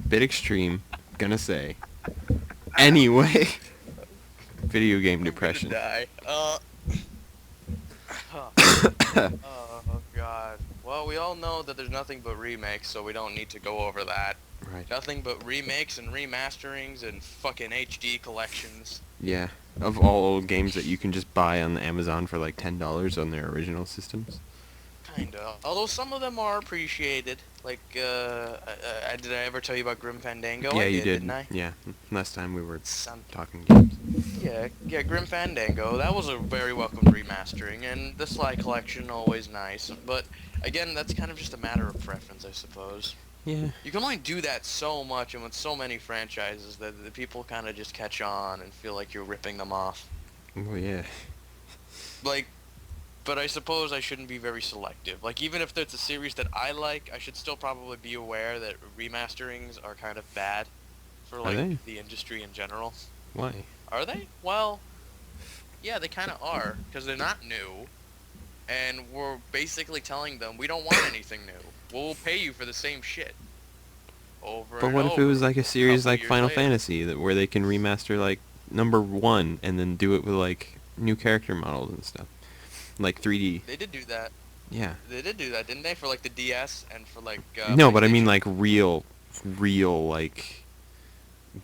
bit extreme. Gonna say. Anyway, video game I'm gonna depression. die. Oh god. Well, we all know that there's nothing but remakes, so we don't need to go over that. Right. Nothing but remakes and remasterings and fucking HD collections. Yeah. Of all old games that you can just buy on the Amazon for like $10 on their original systems. Kinda. Although some of them are appreciated. Like, did I ever tell you about Grim Fandango? Yeah, I you did, did. didn't I? Yeah. Last time we were Some, talking games. yeah, Grim Fandango. That was a very welcome remastering, and the Sly Collection, always nice. But, again, that's kind of just a matter of preference, I suppose. Yeah. You can only do that so much, and with so many franchises, that the people kind of just catch on and feel like you're ripping them off. Oh yeah. Like, but I suppose I shouldn't be very selective. Like, even if it's a series that I like, I should still probably be aware that remasterings are kind of bad for, Are they? like, the industry in general. Why? Are they? Well, yeah, they kind of are, because they're not new, and we're basically telling them we don't want anything new. We'll pay you for the same shit over But and what if it was over. like a series Couple like years Final later. Fantasy that where they can remaster like number 1 and then do it with like new character models and stuff, like 3D. They did do that. Yeah. They did do that, didn't they? For like the DS and for like No, but I mean PlayStation. like real like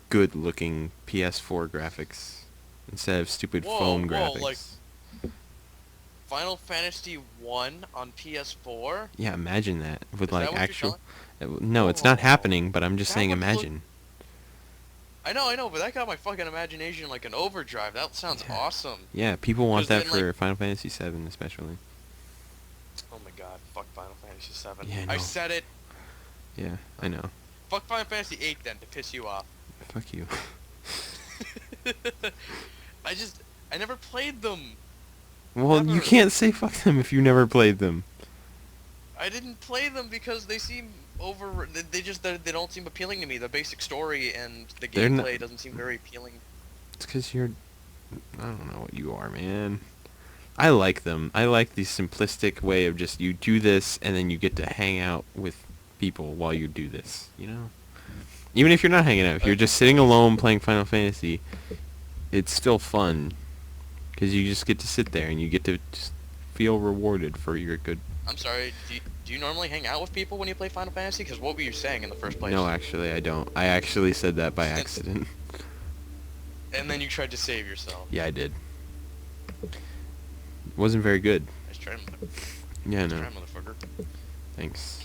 good looking PS4 graphics instead of stupid phone Whoa, like graphics. Final Fantasy 1 on PS4? Yeah, imagine that with Is that like what you're actual. telling? No, it's not Whoa. happening, but I'm just That saying would look. imagine. I know, but that got my fucking imagination like an overdrive. That sounds Yeah. awesome. Yeah, people want 'Cause that then, for like, Final Fantasy 7 especially. oh my god, fuck Final Fantasy 7. Yeah, I I know. said it. Yeah, I know. Fuck Final Fantasy 8 then to piss you off. Fuck you. I just, I never played them. Well, you Never. can't say fuck them if you never played them. I didn't play them because they seem over. They don't seem appealing to me. The basic story and the They're not. gameplay doesn't seem very appealing. It's because you're. I don't know what you are, man. I like them. I like the simplistic way of just you do this and then you get to hang out with people while you do this. You know. Even if you're not hanging out, if you're just sitting alone playing Final Fantasy, it's still fun. Because you just get to sit there and you get to just feel rewarded for your good. I'm sorry. Do you normally hang out with people when you play Final Fantasy? Because what were you saying in the first place? No, actually, I don't. I actually said that by accident. And then you tried to save yourself. Yeah, I did. Wasn't very good. Nice try, Yeah, nice no. try, motherfucker. Thanks.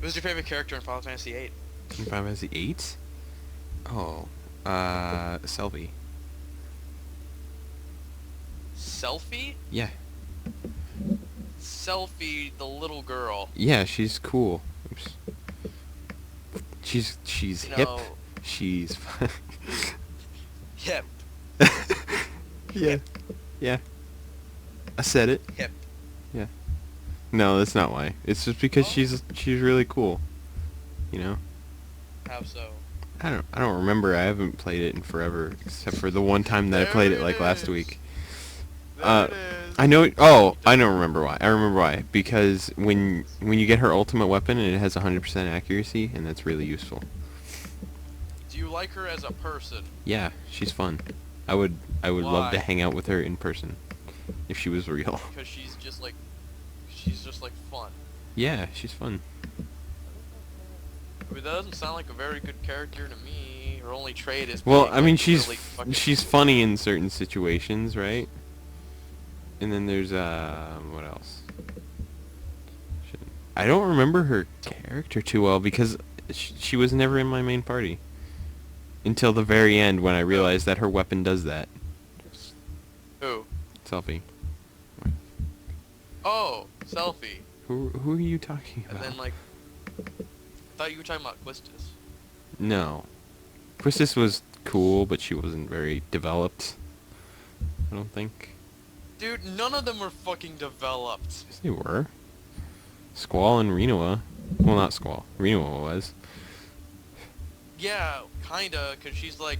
Who's your favorite character in Final Fantasy VIII? Final Fantasy 8? Oh, Selby. Selfie? Yeah. Selfie, the little girl. Yeah, she's cool. Oops. She's You hip. know, She's hip, yeah. Yeah. I said it. hip. Yeah. No, that's not why. It's just because Oh. she's really cool. You know? How so? I don't remember. I haven't played it in forever except for the one time that I There played it it like last is. week. There it is. I know. Oh, I don't remember why. I remember why. Because when you get her ultimate weapon, and it has 100% accuracy, and that's really useful. Do you like her as a person? Yeah, she's fun. I would love to Why? hang out with her in person, if she was real. Because she's just like fun. Yeah, she's fun. I mean, that doesn't sound like a very good character to me. Her only trait is Well, being, I mean, like, really fucking... she's funny in certain situations, right? And then there's what else? I don't remember her character too well because she was never in my main party until the very end when I realized that her weapon does that. Who? Selfie. Oh, Selfie. Who are you talking And about? then, like... I thought you were talking about Quistis. No. Quistis was cool, but she wasn't very developed. I don't think. Dude, none of them were fucking developed. Yes, they were. Squall and Rinoa. Well, not Squall. Rinoa was. Yeah, kinda, cause she's like...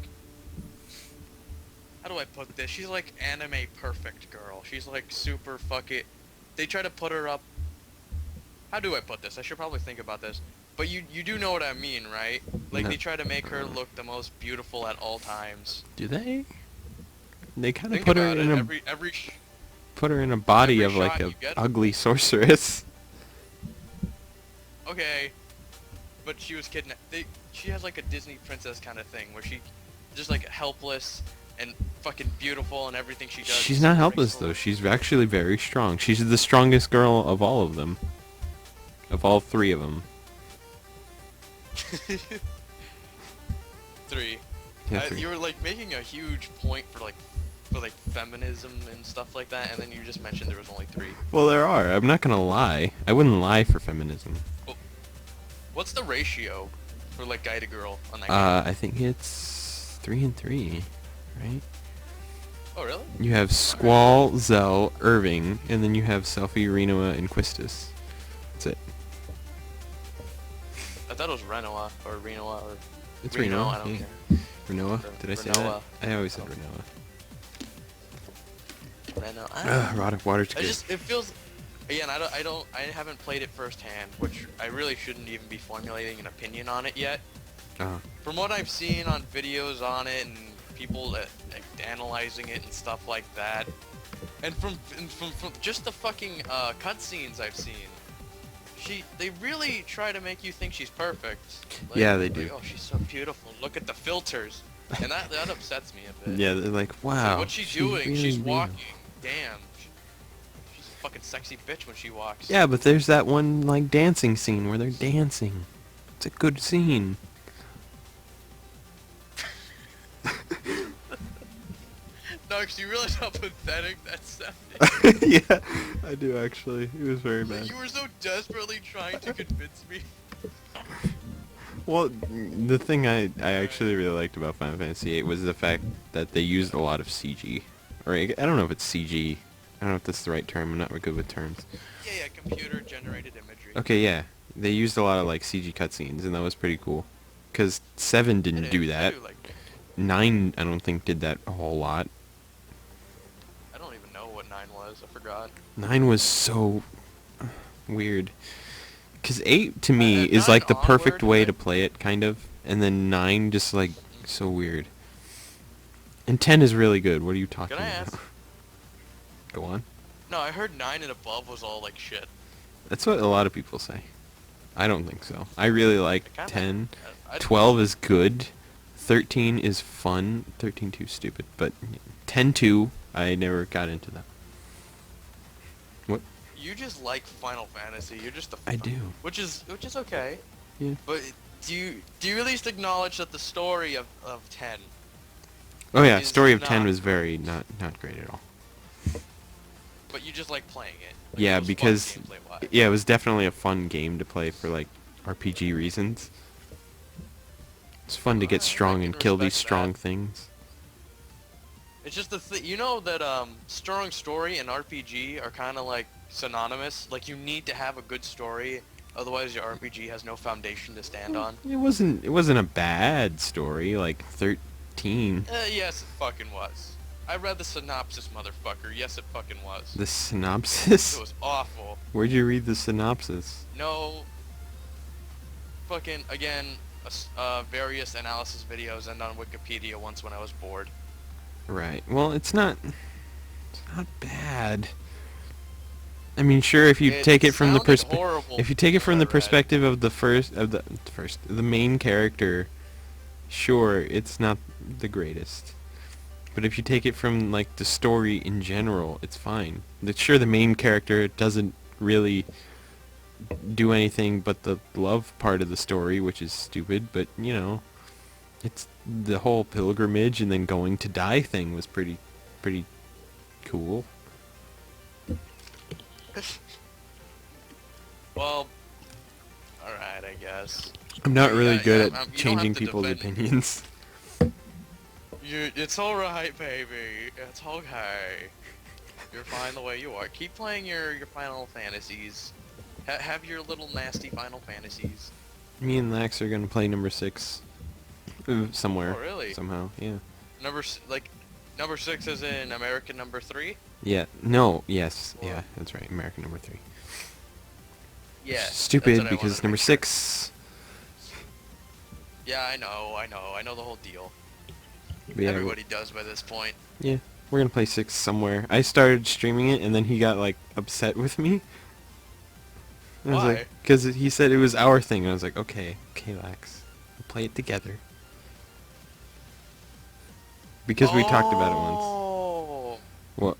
How do I put this? She's like anime perfect girl. She's like super fucking... They try to put her up... How do I put this? I should probably think about this. But you do know what I mean, right? Like No. they try to make her look the most beautiful at all times. Do they? They kind of Think about it. put her in a body Every of like shot a you get. ugly sorceress. Okay, but she was kidnapped. She has like a Disney princess kind of thing where she just like helpless and fucking beautiful and everything she does. She's is not so helpless graceful. though. She's actually very strong. She's the strongest girl of all of them. Of all three of them. 3. Yeah, 3. You were like making a huge point for like feminism and stuff like that, and then you just mentioned there was only 3. Well, there are. I'm not gonna lie. I wouldn't lie for feminism. Well, what's the ratio for like guy to girl on that game? I think it's 3 and 3, right? Oh really? You have Squall, Zell, Irving, and then you have Selphie, Renoa, and Quistis. That's it. I thought it was Renoa or Renoa or It's Reno. Renoa. I don't Yeah. care. Renoa? Did I say that? Renoa. I always said Oh. Renoa. Reno. Ugh, water's good. It feels. Again, I haven't played it firsthand, which I really shouldn't even be formulating an opinion on it yet. Uh, From what I've seen on videos on it and people like, analyzing it and stuff like that, and from just the fucking cutscenes I've seen, they really try to make you think she's perfect. Like, Yeah, they do. Like, oh, she's so beautiful. Look at the filters, and that upsets me a bit. yeah, they're like, It's wow. like, what's she doing? really She's real. walking. Damn. She's a fucking sexy bitch when she walks. Yeah, but there's that one, like, dancing scene where they're dancing. It's a good scene. No, 'cause you realize how pathetic that sounded. Yeah, I do actually. It was very Like, bad. you were so desperately trying to convince me. Well, the thing I actually really liked about Final Fantasy VIII was the fact that they used a lot of CG. Or I don't know if it's CG. I don't know if that's the right term. I'm not good with terms. Yeah, computer generated imagery. Okay, yeah. They used a lot of like CG cutscenes, and that was pretty cool. Cause 7 didn't It do is. I that. do like that. 9, I don't think did that a whole lot. I don't even know what 9 was. I forgot. 9 was so weird. Cause 8 to me At is 9 like the perfect onward, way I- to play it, kind of, and then 9 just like so weird. And 10 is really good. What are you talking Can I about? ask? Go on. No, I heard 9 and above was all like shit. That's what a lot of people say. I don't think so. I really like I kinda- 10. I- 12 is good. 13 is fun. 13 too stupid, but 10 2, I never got into that. What? You just like Final Fantasy. You're just a. I do. Which is okay. Yeah. But do you at least acknowledge that the story of 10? Oh yeah, is Story of 10 not was very not great at all. But you just like playing it. Like, Yeah, it was fun because gameplay-wise. yeah, it was definitely a fun game to play for like RPG reasons. It's fun to get Alright, I strong can and kill these respect strong that. things. It's just you know that strong story and RPG are kind of like synonymous. Like you need to have a good story, otherwise your RPG has no foundation to stand on. It wasn't a bad story like 13. Yes, it fucking was. I read the synopsis, motherfucker. Yes, it fucking was. The synopsis? It was awful. Where'd you read the synopsis? No. Fucking again, various analysis videos and on Wikipedia once when I was bored. Right. Well, it's not bad. I mean, sure, if you take it from the sounded horrible if you take it from when I the read. perspective of the main character, sure, it's not the greatest. But if you take it from like the story in general, it's fine. Sure, the main character doesn't really do anything but the love part of the story, which is stupid, but you know, it's the whole pilgrimage and then going to die thing was pretty cool. Well, alright, I guess. I'm not really Yeah, good yeah, at you don't changing have to people's defend- opinions. It's alright, baby. It's okay. You're fine the way you are. Keep playing your Final Fantasies. Have your little nasty Final Fantasies. Me and Lax are gonna play number 6 somewhere. Oh, really? Somehow, yeah. Number 6 is in American number 3? Yeah. No. Yes. Or- Yeah. That's right. American number 3. Yeah. Stupid that's what I because wanted to number make sure. 6 Yeah, I know the whole deal. But yeah, Everybody does by this point. yeah, we're gonna play 6 somewhere. I started streaming it, and then he got like upset with me. And I was like, Why? because he said it was our thing, and I was like, okay, Lax, we'll play it together. Because we talked about it once. Oh, What?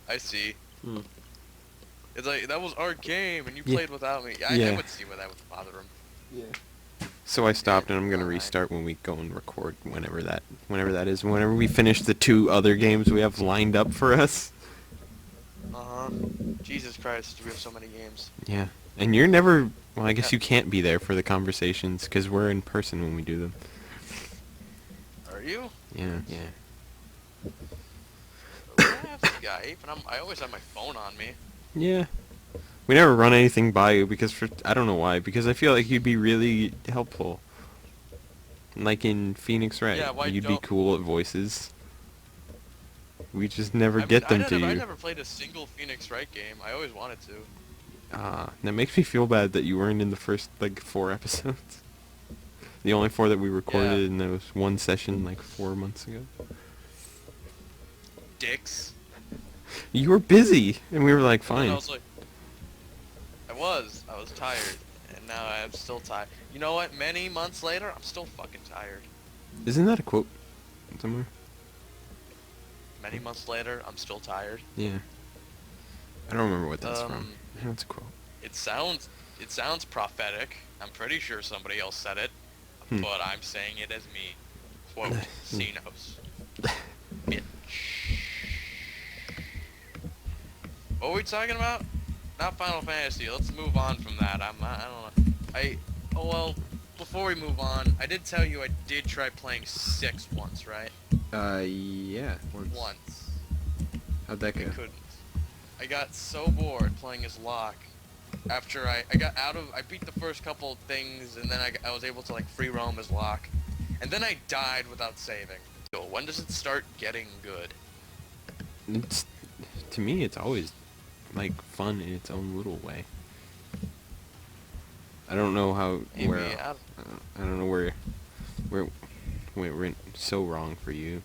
I see. Hmm. It's like that was our game, and you Yeah. played without me. I Yeah. would see why that would bother him. Yeah. So I stopped, and I'm gonna Fine. restart when we go and record whenever that is. Whenever we finish the 2 other games we have lined up for us. Uh-huh. Jesus Christ, we have so many games. Yeah. And you're never. Well, I guess Uh, you can't be there for the conversations because we're in person when we do them. Are you? Yeah. Yeah. We don't have Skype, and I always have my phone on me. Yeah. We never run anything by you because I don't know why, because I feel like you'd be really helpful. Like in Phoenix Wright, Yeah, why you'd be don't... cool at voices. We just never I mean, get them to I you. never played a single Phoenix Wright game. I always wanted to. That makes me feel bad that you weren't in the first like 4 episodes. The only 4 that we recorded, Yeah. and there was one session like 4 months ago. Dicks. You were busy, and we were like, And then I fine. was like... I was tired. And now I'm still tired. You know what? Many months later, I'm still fucking tired. Isn't that a quote somewhere? Many months later, I'm still tired. Yeah. I don't remember what that's from. Um, I know it's a quote. It sounds prophetic. I'm pretty sure somebody else said it, Hmm. but I'm saying it as me. Quote, Cinos. Bitch. What were we talking about? Not Final Fantasy. Let's move on from that. I don't know. Oh well, before we move on, I did tell you I did try playing 6 once, right? Yeah. Once. How'd that I go? couldn't. I got so bored playing as Locke. After I beat the first couple things, and then I was able to like free roam as Locke. And then I died without saving. So when does it start getting good? It's, to me, it's always like fun in its own little way. I don't know how Maybe, where I don't know where it went so wrong for you.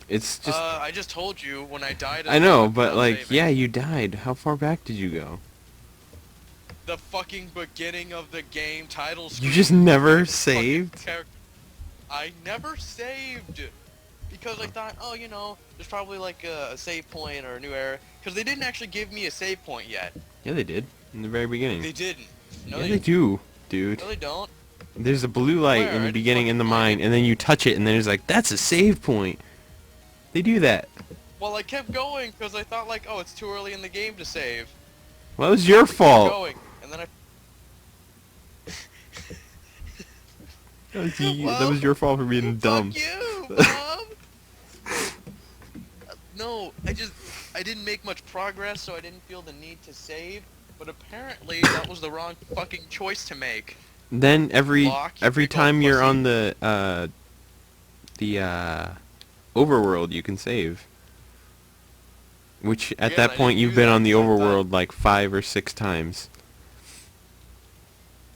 It's just I just told you when I died as I know, Locke but without like saving. yeah, you died. How far back did you go? The fucking beginning of the game title You screen. just never fucking saved? I never saved. Because I thought, oh, you know, there's probably like a save point or a new era. Because they didn't actually give me a save point yet. Yeah, they did in the very beginning. They didn't. No, Yeah, they do, dude. No, they don't. There's a blue light Where? in I the didn't beginning in the fucking find mine, it. and then you touch it, and then it's like, that's a save point. They do that. Well, I kept going because I thought like, oh, it's too early in the game to save. Well, that was your I kept fault. going, and then I. That was your fault for being dumb. Fuck you, Bob. No, I didn't make much progress, so I didn't feel the need to save. But apparently, that was the wrong fucking choice to make. Then every Locke, you big time old you're pussy. on the overworld, you can save. Which at Yeah, that I point didn't you've do been that on the 'cause I thought- overworld like 5 or 6 times.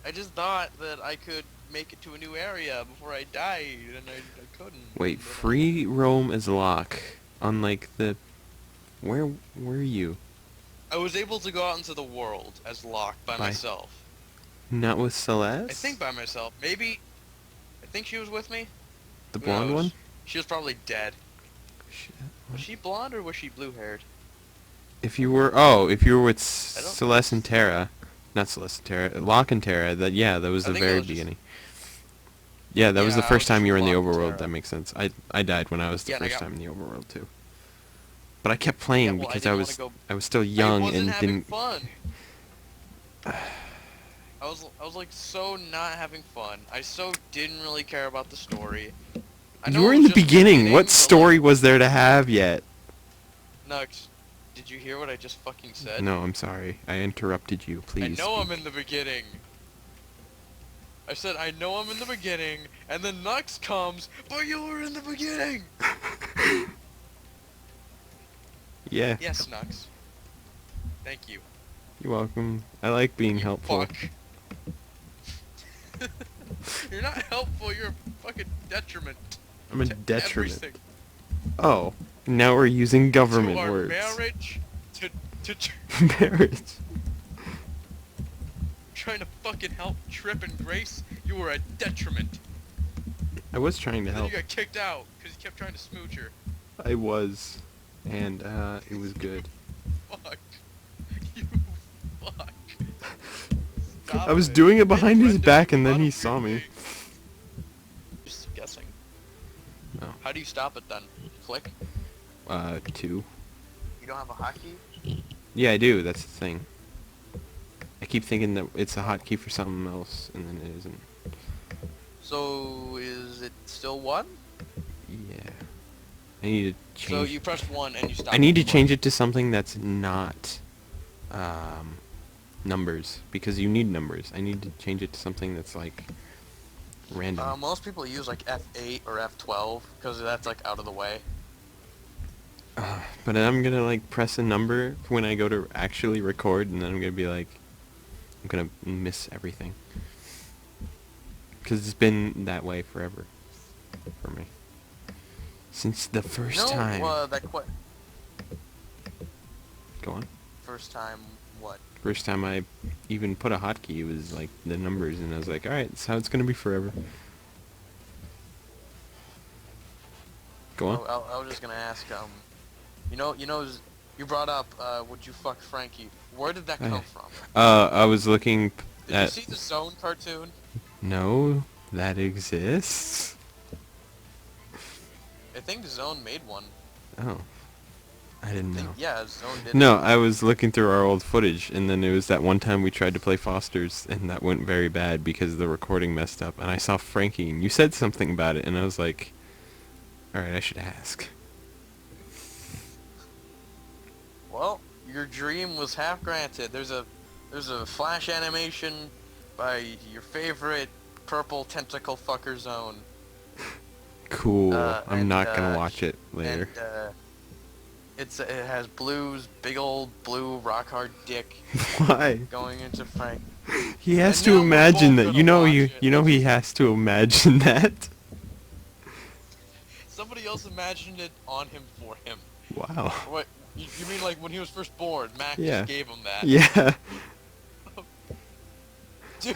I just thought that I could make it to a new area before I died, and I couldn't. Wait, free roam as Locke on like the where were you? I was able to go out into the world as Locke by myself. Not with Celeste? I think by myself. Maybe. I think she was with me. the Who blonde knows? one? She was probably dead. Shit. Was she blonde or was she blue-haired? If you were with I don't- Celeste and Terra, not Celeste and Terra, Locke and Terra, that was I the think that very was just- beginning. Yeah, that was the Yeah, I first was time just you were in the Locke and overworld. Terra. That makes sense. I died when I was the Yeah, and I first got- time in the overworld too. But I kept playing Yeah, well, I because didn't wanna go- I was still I young wasn't and having didn't. fun. I was like so not having fun. I so didn't really care about the story. I know You were it in was the just beginning. but, What like, story was there to have yet? Knux, did you hear what I just fucking said? No, I'm sorry. I interrupted you. Please. I know I'm speak. in the beginning. I said I know I'm in the beginning, and then Knux comes, but you were in the beginning! Yeah. Yes, Knux. Thank you. You're welcome. I like being helpful. Fuck. You're not helpful. You're a fucking detriment I'm a to detriment. everything. Oh, now we're using To government our words. marriage. To Marriage. trying to fucking help Trip and Grace. You were a detriment. I was trying to And then help. you got kicked out because you kept trying to smooch her. I was. And, it was good. Fuck. You fuck. Stop I was it. doing it Hey, behind his Brendan, back you and then got a he weird saw me. way. Just guessing. Oh. How do you stop it then? Click? 2. You don't have a hotkey? Yeah, I do. That's the thing. I keep thinking that it's a hotkey for something else, and then it isn't. So, is it still 1? Yeah. I need to So change. you press 1 and you stop. I need to at change 1. it to something that's not, numbers, because you need numbers. I need to change it to something that's like random. Most people use like F8 or F12 because that's like out of the way. But I'm gonna like press a number when I go to actually record, and then I'm gonna be like, I'm gonna miss everything. Because it's been that way forever for me. Since the first time. Go on. First time what? First time I even put a hotkey, it was like the numbers, and I was like, alright, that's how it's gonna be forever. Go on. I was just gonna ask, you brought up, would you fuck Frankie? Where did that come from? I was looking Did at... you see the Zone cartoon? No, that exists. I think Zone made one. Oh. I didn't know. Yeah, Zone did. No, I was looking through our old footage, and then it was that one time we tried to play Foster's, and that went very bad because the recording messed up, and I saw Frankie, and you said something about it, and I was like, alright, I should ask. Well, your dream was half granted. There's a flash animation by your favorite purple tentacle fucker Zone. Cool. I'm and, not gonna watch it later. And, it has Blue's big old blue rock hard dick Why? going into Frank. He has And to now we're imagine both that. gonna watch it. You know he has to imagine that. Somebody else imagined it on him for him. Wow. What? You mean like when he was first born, Mac Yeah. just gave him that? Yeah. Dude,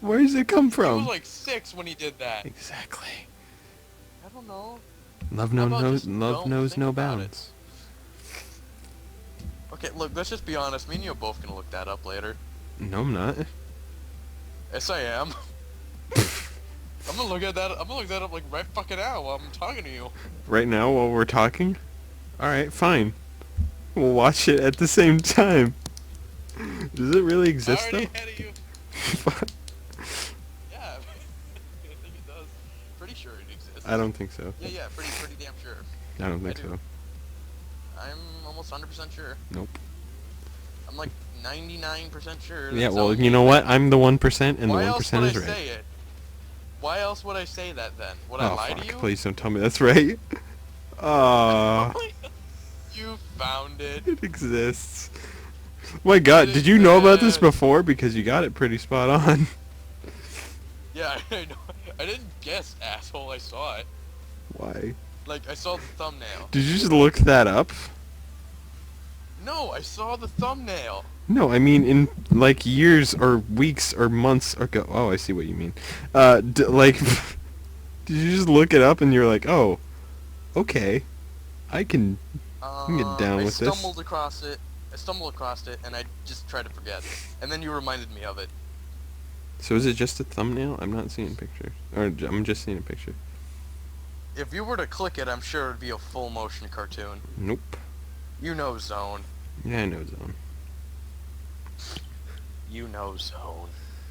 Where does it come he from? was like 6 when he did that. Exactly. I don't know. Love How about just love don't knows think no about it? bounds. Okay, look, let's just be honest. Me and you are both gonna look that up later. No, I'm not. Yes, I am. I'm gonna look at that. I'm gonna look that up like right fucking now while I'm talking to you. Right now while we're talking? Alright, fine. We'll watch it at the same time. Does it really exist Already though? ahead of you. Yeah, I think it does. Pretty sure it exists. I don't think so. Yeah, pretty damn sure. I don't think do. so. I'm almost 100% sure. Nope. I'm like 99% sure. that Yeah, well, Zone you made know what? that. I'm the 1%, and Why the else 1% would is I right. say it? Why else would I say that then? Would I Oh, lie fuck. to you? Please don't tell me that's right. Aww. You found it. It exists. My god, did you know about this before? Because you got it pretty spot on. Yeah, I know. I didn't guess, asshole. I saw it. Why? Like, I saw the thumbnail. Did you just look that up? No, I saw the thumbnail. No, I mean in like years or weeks or months ago. Oh, I see what you mean. Like, did you just look it up and you're like, oh, okay, I can get down with this. I stumbled across it, and I just tried to forget. And then you reminded me of it. So is it just a thumbnail? I'm not seeing pictures, or I'm just seeing a picture. If you were to click it, I'm sure it'd be a full motion cartoon. Nope. You know Zone. Yeah, I know Zone. You know Zone.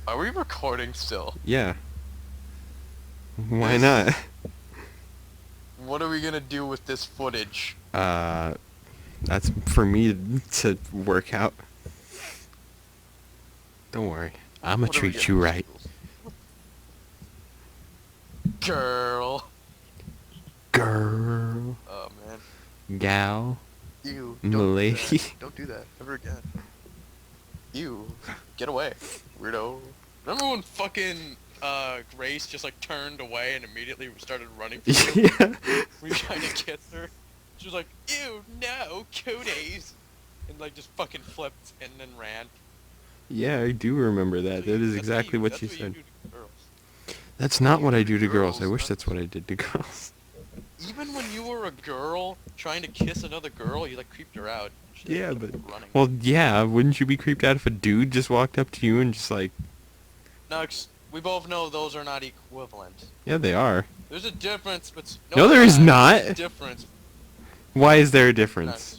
Are we recording still? Yeah. Why not? What are we gonna do with this footage? That's for me to work out. Don't worry. I'ma What are we treat gonna you do? right. Girl. Girl. Oh man. Gal. You. Milady. Don't do that ever again. You. Get away. Weirdo. Remember when fucking Grace just like turned away and immediately started running for you. Yeah. Were you trying to kiss her? She was like, ew, no, cooties! And like just fucking flipped and then ran. Yeah, I do remember that. That is exactly what That's she what you said. do to girls. That's What not you what I do do to girls. I girls, wish that's what I did to girls. Even when you were a girl trying to kiss another girl, you like creeped her out. She like, Yeah, kept but running. well, yeah. Wouldn't you be creeped out if a dude just walked up to you and just like, Nux, we both know those are not equivalent. yeah, they are. There's a difference between. No, there is There's a not. difference. Why is there a difference? Nux.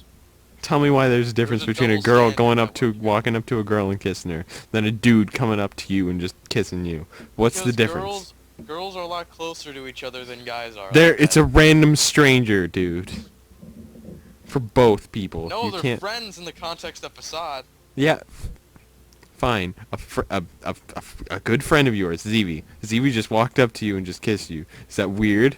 Tell me why there's a There's difference a between a double girl standard going up that to, we're walking up to a girl and kissing her, than a dude coming up to you and just kissing you. What's the Because difference? girls are a lot closer to each other than guys are. There, Okay? it's a random stranger, dude. For both people, No, you they're can't. friends in the context of facade. Yeah, fine. A good friend of yours, Zeevy. Zeevy just walked up to you and just kissed you. Is that weird?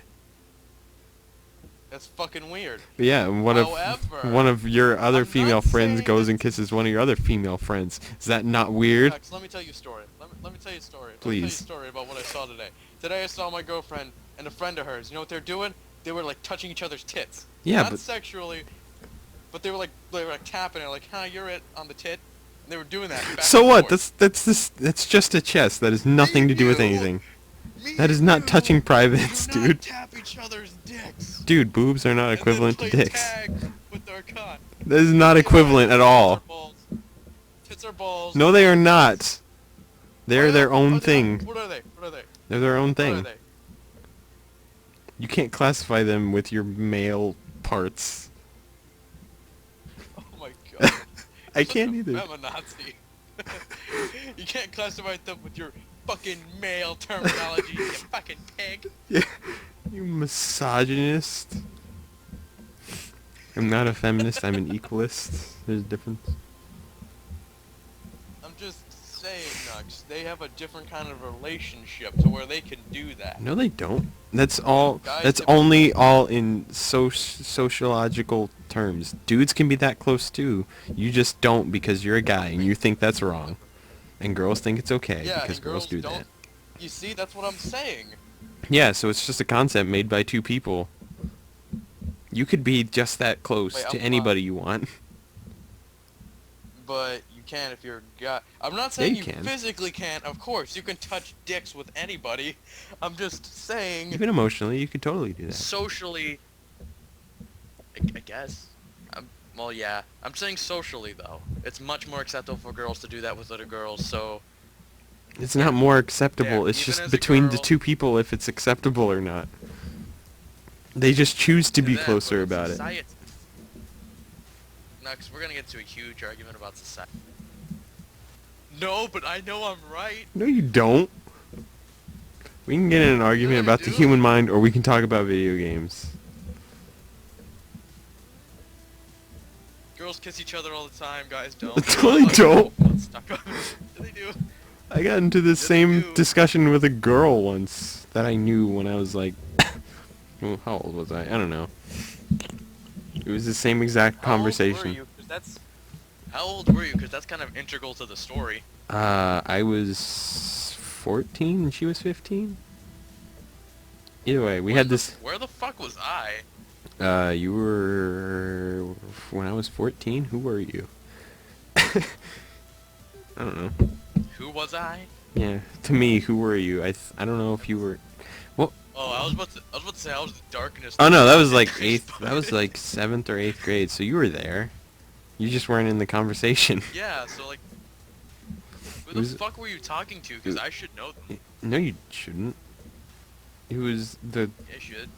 That's fucking weird. Yeah, and However, one of your other I'm female not friends saying goes that- and kisses one of your other female friends. Is that not weird? Nux, let me tell you a story. Let me tell you a story. Let me tell you a Please. story about what I saw today. Today I saw my girlfriend and a friend of hers. You know what they're doing? They were like touching each other's tits. Yeah, Not but sexually, but they were like tapping it, like, huh, you're it on the tit. And they were doing that. Back so and what? forth. That's just a chest. That has nothing to do with you. anything. Me That is and not you touching privates, do not dude. tap each other's dicks. Dude, boobs are not And equivalent then to play dicks. tag with our cock. That is not They are. equivalent at Tits all. are balls. Tits are balls. No, they are not. They're Are their they? own Are they not? thing. What are they? What are they? They're their own What are thing. they? You can't classify them with your male parts. Oh my god. I You're such can't a either. feminazi. You can't classify them with your fucking male terminology, you fucking pig. Yeah, you misogynist. I'm not a feminist. I'm an equalist. There's a difference. I'm just saying, Nux, they have a different kind of relationship to where they can do that. No, they don't. That's all. Guys That's typically- only all in sociological terms. Dudes can be that close too. You just don't because you're a guy and you think that's wrong, and girls think it's okay Yeah, because and girls do don't. that. You see, that's what I'm saying. Yeah, so it's just a concept made by two people. You could be just that close Wait, to I'm anybody you want. But you can if you're a guy. I'm not saying you you can. physically can't. Of course, you can touch dicks with anybody. I'm just saying. Even emotionally, you could totally do that. Socially, I guess. Well, yeah. I'm saying socially, though. It's much more acceptable for girls to do that with other girls, so... It's not more acceptable. Yeah, It's even just as a between the girl- two people if it's acceptable or not. They just choose to be then, closer but about it. society... No, 'cause we're gonna get into a huge argument about society. No, but I know I'm right. No, you don't. We can get in an argument I about the do. human mind, or we can talk about video games. Girls kiss each other all the time, guys don't. No, they don't. Let's talk about it. They do. I got into this Yes, same you. discussion with a girl once that I knew when I was like, well, how old was I? I don't know. It was the same exact How old were conversation. you? 'Cause that's... How old were you? Because that's kind of integral to the story. I was 14 and she was 15. Either way, we had this. Where the fuck was I? You were when I was 14. Who were you? I don't know. Who was I? Yeah, to me, who were you? I don't know if you were. Well, Oh, I was about to say I was the darkness. oh no, that was like Darkness eighth. That was Planet. like 7th or 8th grade. So you were there. You just weren't in the conversation. Yeah, so like, who It the was- fuck were you talking to? Because I should know them. No, you shouldn't. It was the I should.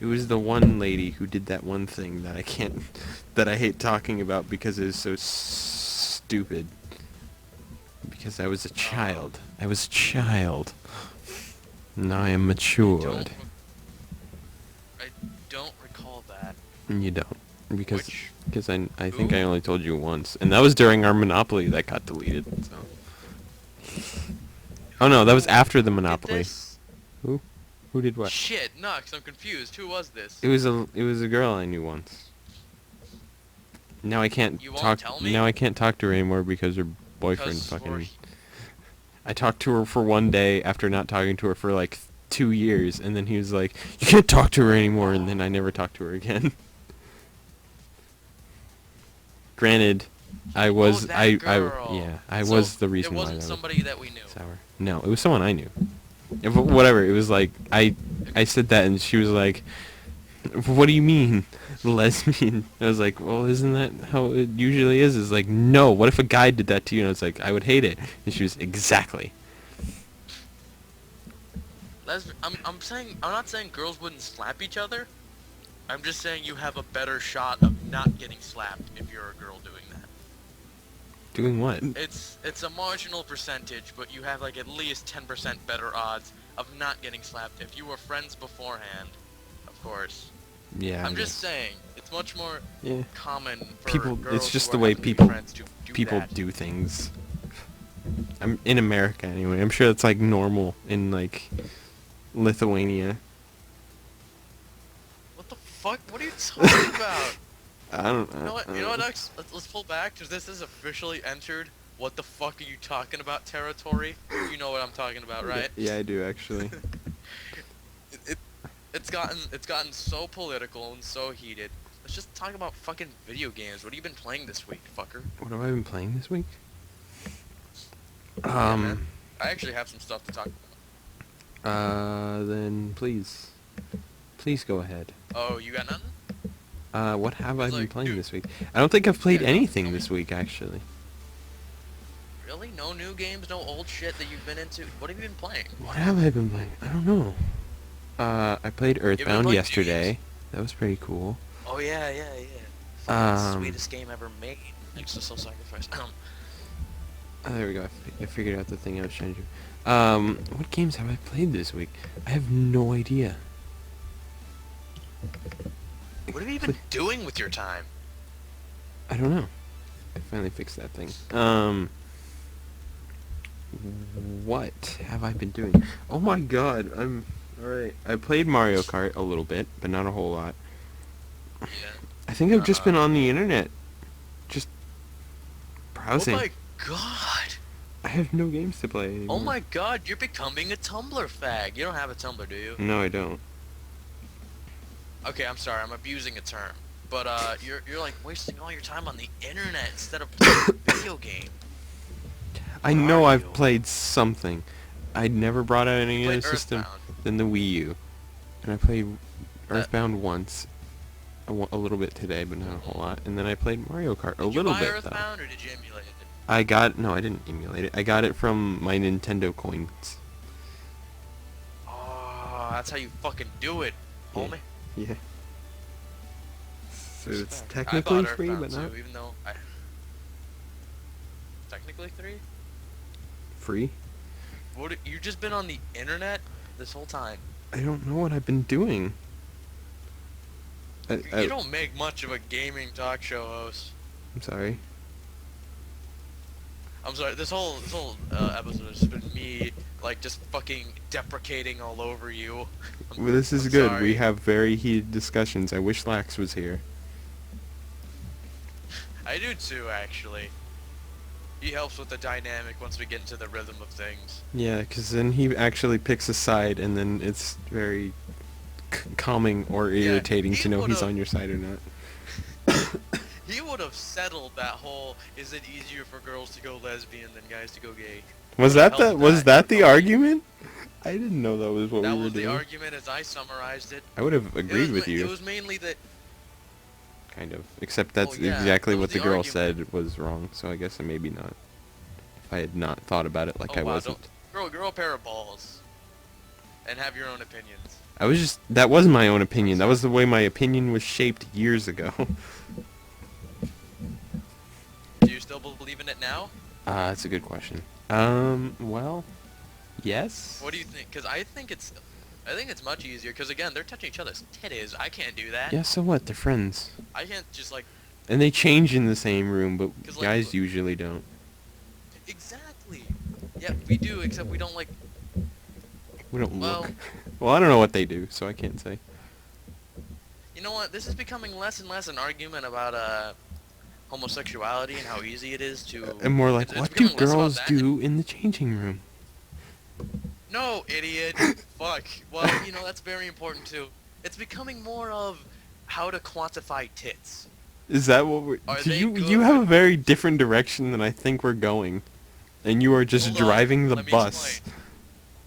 It was the one lady who did that one thing that I can't, that I hate talking about because it is so stupid. Because I was a child. I was a child. Now I am matured. I don't recall that. And you don't. Because Which? because I think Who? I only told you once. And that was during our Monopoly that got deleted. So. Oh no, that was after the Who did Monopoly. this? Who did what? Shit, Knux, I'm confused. Who was this? It was a girl I knew once. Now I can't You won't talk. tell me? Now I can't talk to her anymore because her boyfriend 'Cause fucking. I talked to her for one day after not talking to her for like 2 years, and then he was like, "You can't talk to her anymore," and then I never talked to her again. Granted, Oh, that girl. yeah, I So was the it reason why wasn't that was somebody that we knew. sour. No, it was someone I knew. Whatever. It was like I said that, and she was like, "What do you mean, lesbian?" I was like, "Well, isn't that how it usually is?" It's like, "No. What if a guy did that to you?" And I was like, "I would hate it." And she was exactly. I'm not saying girls wouldn't slap each other. I'm just saying you have a better shot of not getting slapped if you're a girl doing that. Doing what? It's a marginal percentage, but you have like at least 10% better odds of not getting slapped if you were friends beforehand. Of course. Yeah. I'm just saying it's much more Yeah. common for People. girls It's just who the are way happen to be people friends to do people that. do things. I'm in America anyway. I'm sure it's like normal in like Lithuania. What the fuck? What are you talking about? I don't. You know what? You know what, Nux? Let's pull back because this has officially entered. What the fuck are you talking about? Territory? You know what I'm talking about, right? Yeah, I do actually. it, it's gotten so political and so heated. Let's just talk about fucking video games. What have you been playing this week, fucker? What have I been playing this week? Yeah, man. I actually have some stuff to talk about. Then please go ahead. Oh, you got nothing? What have I It's been like, playing dude, this week? I don't think I've played yeah, tell anything me. this week actually. Really? No new games? No old shit that you've been into? What have you been playing? What have I been playing? I don't know. I played You haven't been Earthbound playing video games? yesterday. That was pretty cool. Oh yeah, yeah, yeah. Fucking Um, sweetest game ever made. Next to Soul Sacrifice. there we go. I figured out the thing I was trying to do. What games have I played this week? I have no idea. What have you been doing with your time? I don't know. I finally fixed that thing. What have I been doing? Oh my god, I'm... Alright, I played Mario Kart a little bit, but not a whole lot. Yeah. I think I've just been on the internet. Just Oh browsing. my god. I have no games to play anymore. Oh my god, you're becoming a Tumblr fag. You don't have a Tumblr, do you? No, I don't. Okay, I'm sorry, I'm abusing a term. But you're like wasting all your time on the internet instead of playing a video game. I What know are I've you? played something. I'd never brought out any You other played system Earthbound. than the Wii U. And I played That- Earthbound once. A little bit today, but not a whole lot. And then I played Mario Kart a Did you little buy bit, Earthbound or did you emulate it? No, I didn't emulate it. I got it from my Nintendo coins. Oh, that's how you fucking do it, Yeah. homie. Yeah. So it's Respect. technically I bought free, Earthbound but not too, even though I... Technically 3? free. What? You've just been on the internet this whole time. I don't know what I've been doing. You don't make much of a gaming talk show host. I'm sorry. I'm sorry. This whole episode has been me like just fucking deprecating all over you. Well, this is I'm good. sorry. We have very heated discussions. I wish Lax was here. I do too, actually. He helps with the dynamic once we get into the rhythm of things. Yeah, because then he actually picks a side, and then it's very calming or irritating he to know he's would've- on your side or not. He would have settled that whole "is it easier for girls to go lesbian than guys to go gay?" Was Would've that the helped was that the company. argument? I didn't know that was what That we were was the doing. argument as I summarized it. I would have agreed with It you, was mainly that. kind of. Except that's Well, yeah, exactly that was what the the girl argument. said was wrong. So I guess maybe not. If I had not thought about it like I wow, wasn't. grow a pair of balls, and have your own opinions. I was just that was my own opinion. That was the way my opinion was shaped years ago. Do you still believe in it now? That's a good question. Well, yes. What do you think? Because I think it's much easier. Because again, they're touching each other's titties. I can't do that. Yeah, so what? They're friends. I can't just like And they change in the same room, but 'Cause, like, guys usually don't. exactly. Yeah, we do. Except we don't like. We don't Well- look. Well, I don't know what they do, so I can't say. You know what? This is becoming less and less an argument about homosexuality and how easy it is to. And more like, it's what do becoming less about girls that do in the changing room? No, idiot. Fuck. Well, that's very important too. It's becoming more of how to quantify tits. Is that what we're... Are Do they you have good? a very different direction than I think we're going. And you are just Hold on. driving the Let me explain. bus Let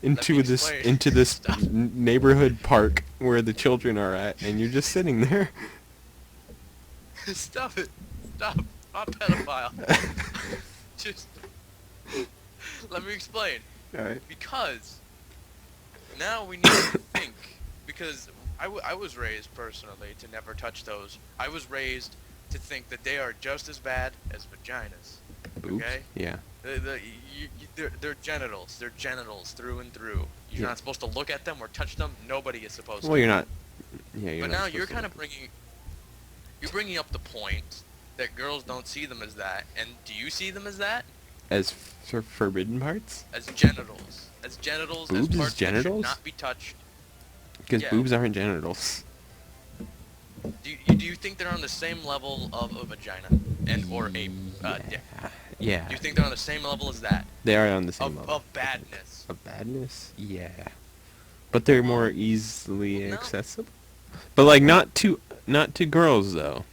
me into this explain. into this Stop. neighborhood park where the children are at, and you're just sitting there. Stop it. Stop. I'm a pedophile. Just let me explain. Alright. Because now we need to think. Because I was raised personally to never touch those. I was raised to think that they are just as bad as vaginas. Oops. Okay? Yeah. They're genitals. They're genitals through and through. You're Yeah. not supposed to look at them or touch them. Nobody is supposed to. Well, you're not... Yeah, you're But not now supposed you're to kind of look. bringing up the point that girls don't see them as that. And do you see them as that? As forbidden parts? As genitals. As genitals, as Boobs is parts that should genitals? not be touched. Because Yeah. boobs aren't genitals. Do you think they're on the same level of a vagina and or a dick? Yeah. Do you think they're on the same level as that? They are on the same level. Of badness. Of badness? Yeah. But they're more easily Well, no. accessible. But like not to girls though.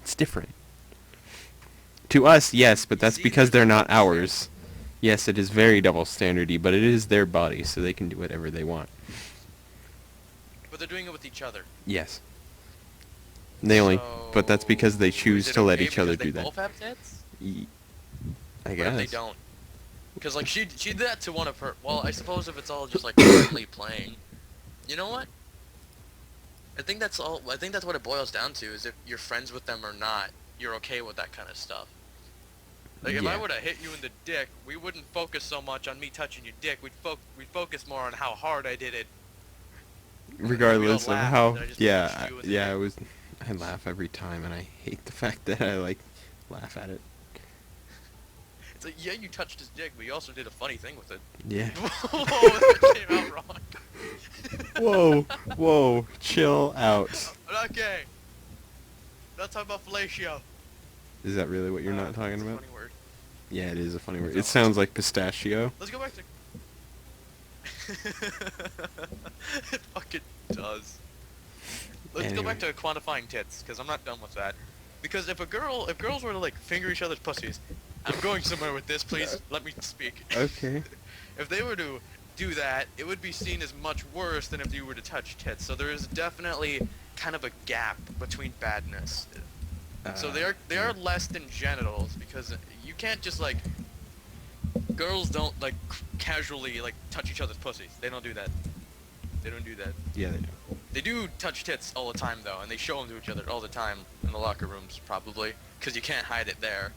It's different. To us, yes, but that's See, because there's they're a not double ours. Yes, it is very double standardy, but it is their body, so they can do whatever they want. But they're doing it with each other. Yes. But that's because they So, choose is it to let okay each other because do they that. both have tits? I What guess. if they don't? Because like she did that to one of her. Well, I suppose if it's all just like friendly playing. You know what? I think that's all. I think that's what it boils down to. Is if you're friends with them or not, you're okay with that kind of stuff. Like if I Yeah. would have hit you in the dick, we wouldn't focus so much on me touching your dick. We'd focus more on how hard I did it. Regardless of laugh how, that I just yeah, punched you in the yeah, dick. I laugh every time, and I hate the fact that I like laugh at it. It's like, yeah, you touched his dick, but you also did a funny thing with it. Yeah. Whoa, that came out wrong. Whoa, whoa, chill out. Okay. Not talking about fellatio. Is that really what you're not talking It's a about? funny word. Yeah, it is a funny word. No, It sounds like pistachio. Let's go back to. It fucking does. Let's go back to quantifying tits, because I'm not done with that. Because if girls were to like finger each other's pussies, I'm going somewhere with this. Please let me speak. Okay. If they were to do that, it would be seen as much worse than if you were to touch tits. So there is definitely kind of a gap between badness. So they are less than genitals because you can't just like girls don't like casually like touch each other's pussies. They don't do that. They don't do that. Yeah, they do. They do touch tits all the time though, and they show them to each other all the time in the locker rooms probably because you can't hide it there.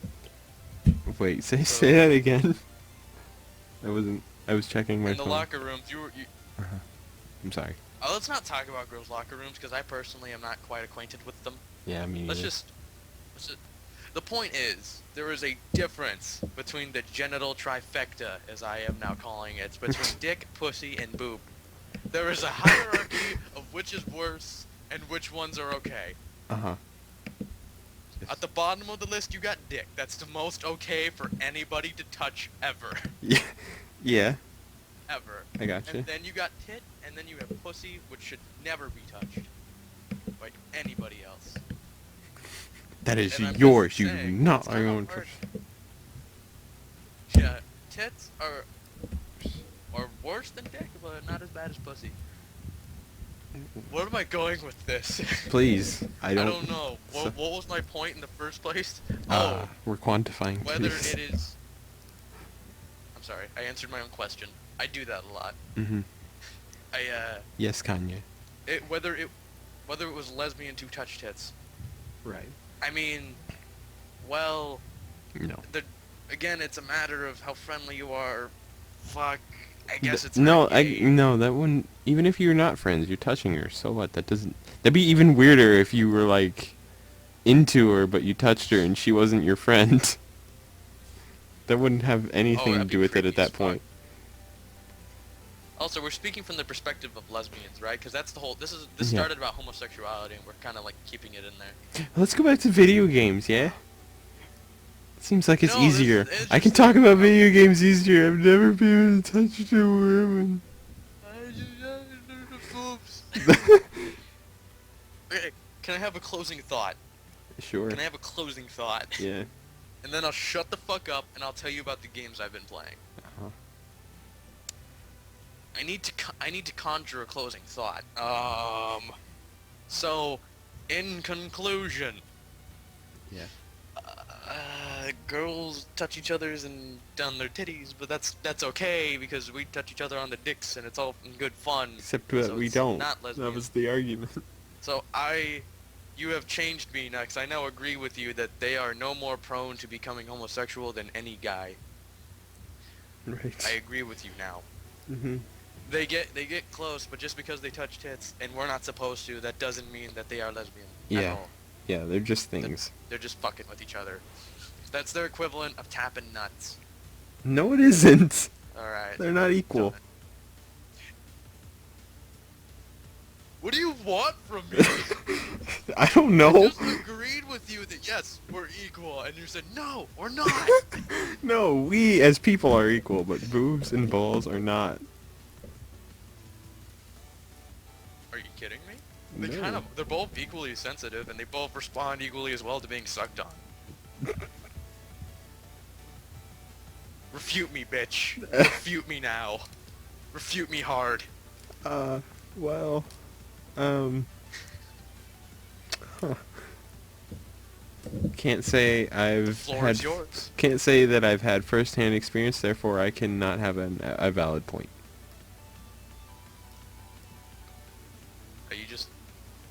Wait, say that again. I was checking my In the phone. locker rooms, Uh-huh. I'm sorry. let's not talk about girls' locker rooms because I personally am not quite acquainted with them. Yeah, me neither. Let's just. The point is, there is a difference between the genital trifecta, as I am now calling it, between dick, pussy, and boob. There is a hierarchy of which is worse and which ones are okay. Uh-huh. At the bottom of the list, you got dick. That's the most okay for anybody to touch ever. Yeah. Yeah, Ever. I gotcha. And then you got tit, and then you have pussy, which should never be touched by anybody else. That is And I'm yours. just You saying, do not it's are your kinda own hard. person. Yeah, tits are worse than dick, but not as bad as pussy. Where am I going with this? Please, I I don't. don't know. so- What was my point in the first place? We're quantifying. Whether titties. it is. I'm sorry, I answered my own question. I do that a lot. Mhm. Yes, Kanye. Whether it was lesbian to touch tits. Right. I mean, well, No. again, it's a matter of how friendly you are. Fuck. I guess it's no. not gay. No. That wouldn't. Even if you're not friends, you're touching her. So what? That doesn't. That'd be even weirder if you were like into her, but you touched her and she wasn't your friend. That wouldn't have anything to that'd do be with it creepy at that as fuck. point. Also, we're speaking from the perspective of lesbians, right? Because that's the whole. This Yeah. started about homosexuality, and we're kind of like keeping it in there. Let's go back to video games. Yeah. Seems like it's No, this easier. is I can talk interesting. about video games easier. I've never been able to touch a woman. Boobs. Okay, can I have a closing thought? Sure. Can I have a closing thought? Yeah. And then I'll shut the fuck up and I'll tell you about the games I've been playing. Uh-huh. I need to conjure a closing thought. So, in conclusion, Yeah. girls touch each other's and down their titties, but that's okay because we touch each other on the dicks and it's all in good fun. Except that So we it's don't. not That lesbian. was the argument. So you have changed me, Knux. I now agree with you that they are no more prone to becoming homosexual than any guy. Right. I agree with you now. Mm-hmm. They get close, but just because they touch tits and we're not supposed to, that doesn't mean that they are lesbian. At Yeah. all. Yeah, they're just things. They're just fucking with each other. That's their equivalent of tapping nuts. No, it isn't. Alright. They're not equal. What do you want from me? I don't I know. just agreed with you that yes, we're equal, and you said no, we're not. No, we as people are equal, but boobs and balls are not. Are you kidding me? No. They're both equally sensitive, and they both respond equally as well to being sucked on. Refute me, bitch. Refute me now. Refute me hard. Well, huh. Can't say I've Floor is yours. Can't say that I've had first-hand experience, therefore I cannot have a valid point. Are you just?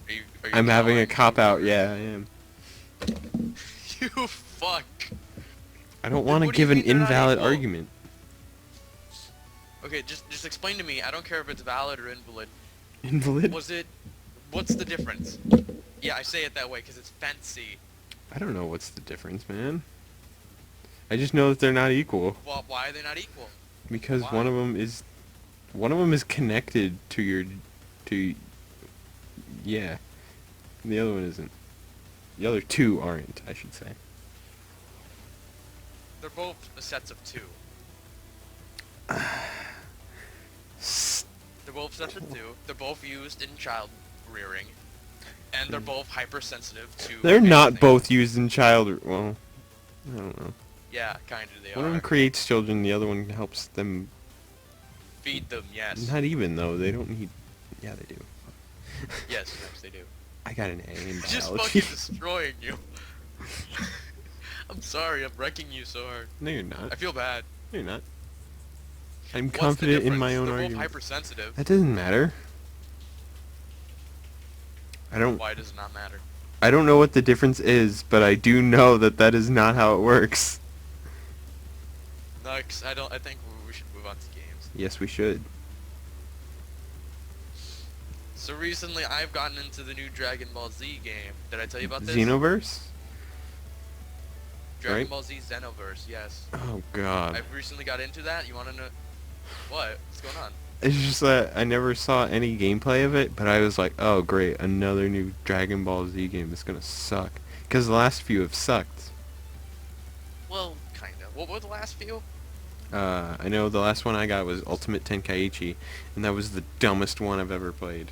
Are you I'm having a allowing- cop-out, yeah, I am. You fuck. I don't want to What do you give an mean they're not invalid equal? argument. Okay, just explain to me. I don't care if it's valid or invalid. Invalid? What's the difference? Yeah, I say it that way because it's fancy. I don't know what's the difference, man. I just know that they're not equal. Well, why are they not equal? Because Why? one of them is connected to yeah. The other one isn't. The other two aren't, I should say. They're both sets of two. They're both sets of two. They're both used in child rearing, and they're both hypersensitive to. They're not anything. both used in well, I don't know. Yeah, kind of. They One of are. them creates children, the other one helps them. Feed them. Yes. Not even though, they don't need. Yeah, they do. Yes, yes, they do. I got an A in Just biology. fucking destroying you. I'm sorry, I'm wrecking you so hard. No, you're not. I feel bad. No, you're not. I'm What's the confident in my difference? own They're argument. both hypersensitive. That doesn't matter. I don't. Why does it not matter? I don't know what the difference is, but I do know that that is not how it works. Next, I think we should move on to games. Yes, we should. So recently, I've gotten into the new Dragon Ball Z game. Did I tell you about this? Xenoverse? Dragon right? Ball Z Xenoverse. Yes. Oh god. I've recently got into that. You want to know what? What's going on? It's just that I never saw any gameplay of it, but I was like, oh great, another new Dragon Ball Z game that's gonna suck. Because the last few have sucked. Well, kind of. What were the last few? I know the last one I got was Ultimate Tenkaichi, and that was the dumbest one I've ever played.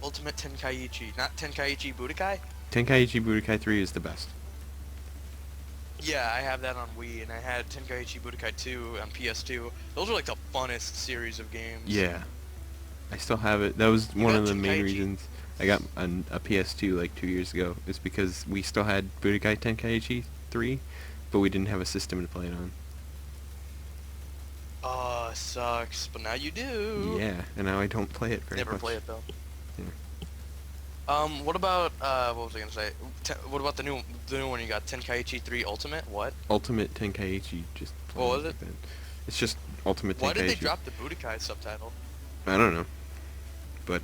Ultimate Tenkaichi, not Tenkaichi Budokai? Tenkaichi Budokai 3 is the best. Yeah, I have that on Wii, and I had Tenkaichi Budokai 2 on PS2. Those are like the funnest series of games. Yeah. I still have it. That was one got of the main Tenkaichi? reasons I got a PS2 like 2 years ago. Is because we still had Budokai Tenkaichi 3, but we didn't have a system to play it on. Sucks, but now you do. Yeah, and now I don't play it very Never much. play it though. Yeah. What about what was I gonna say? What about the new one you got? Tenkaichi 3 Ultimate? What? Ultimate Tenkaichi, just. What was like it? that. It's just Ultimate Tenkaichi. Why did they drop the Budokai subtitle? I don't know, but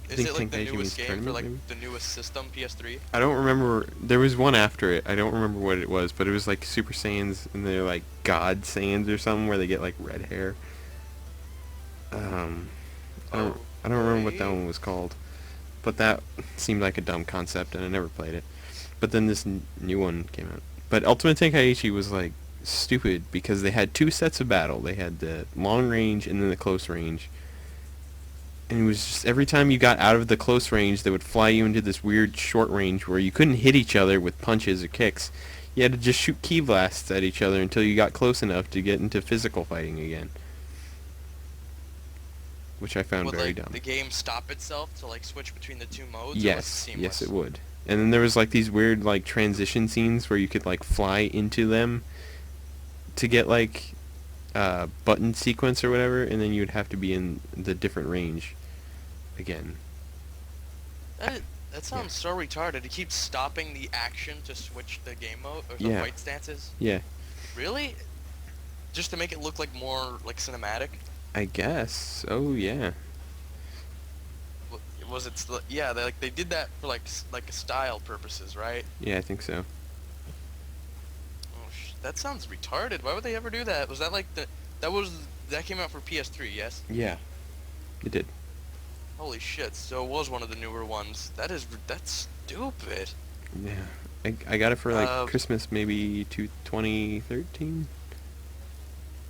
Is think it like the Tenkaichi means newest game for tournament, like maybe? the newest system, PS3? I don't remember. There was one after it. I don't remember what it was, but it was like Super Saiyans, and they're like God Saiyans or something, where they get like red hair. I don't remember what that one was called, but that seemed like a dumb concept, and I never played it. But then this new one came out. But Ultimate Tenkaichi was like stupid because they had two sets of battle. They had the long range and then the close range. And it was just every time you got out of the close range, they would fly you into this weird short range where you couldn't hit each other with punches or kicks. You had to just shoot key blasts at each other until you got close enough to get into physical fighting again. Which I found Would very like dumb. the game stop itself to like switch between the two modes? Or was it Yes, seamless? yes it would. And then there was like these weird like transition scenes where you could like fly into them to get like button sequence or whatever, and then you would have to be in the different range again. That that Yeah. sounds so retarded. It keeps stopping the action to switch the game mode or the Yeah. fight stances. Yeah, Really? Just to make it look like more like cinematic? I guess. Oh yeah. Was it? Yeah, they did that for like like style purposes, right? Yeah, I think so. Oh, that sounds retarded. Why would they ever do that? Was that like that came out for PS3? Yes. Yeah, it did. Holy shit! So it was one of the newer ones. That's stupid. Yeah. I got it for like Uh, Christmas maybe 2013?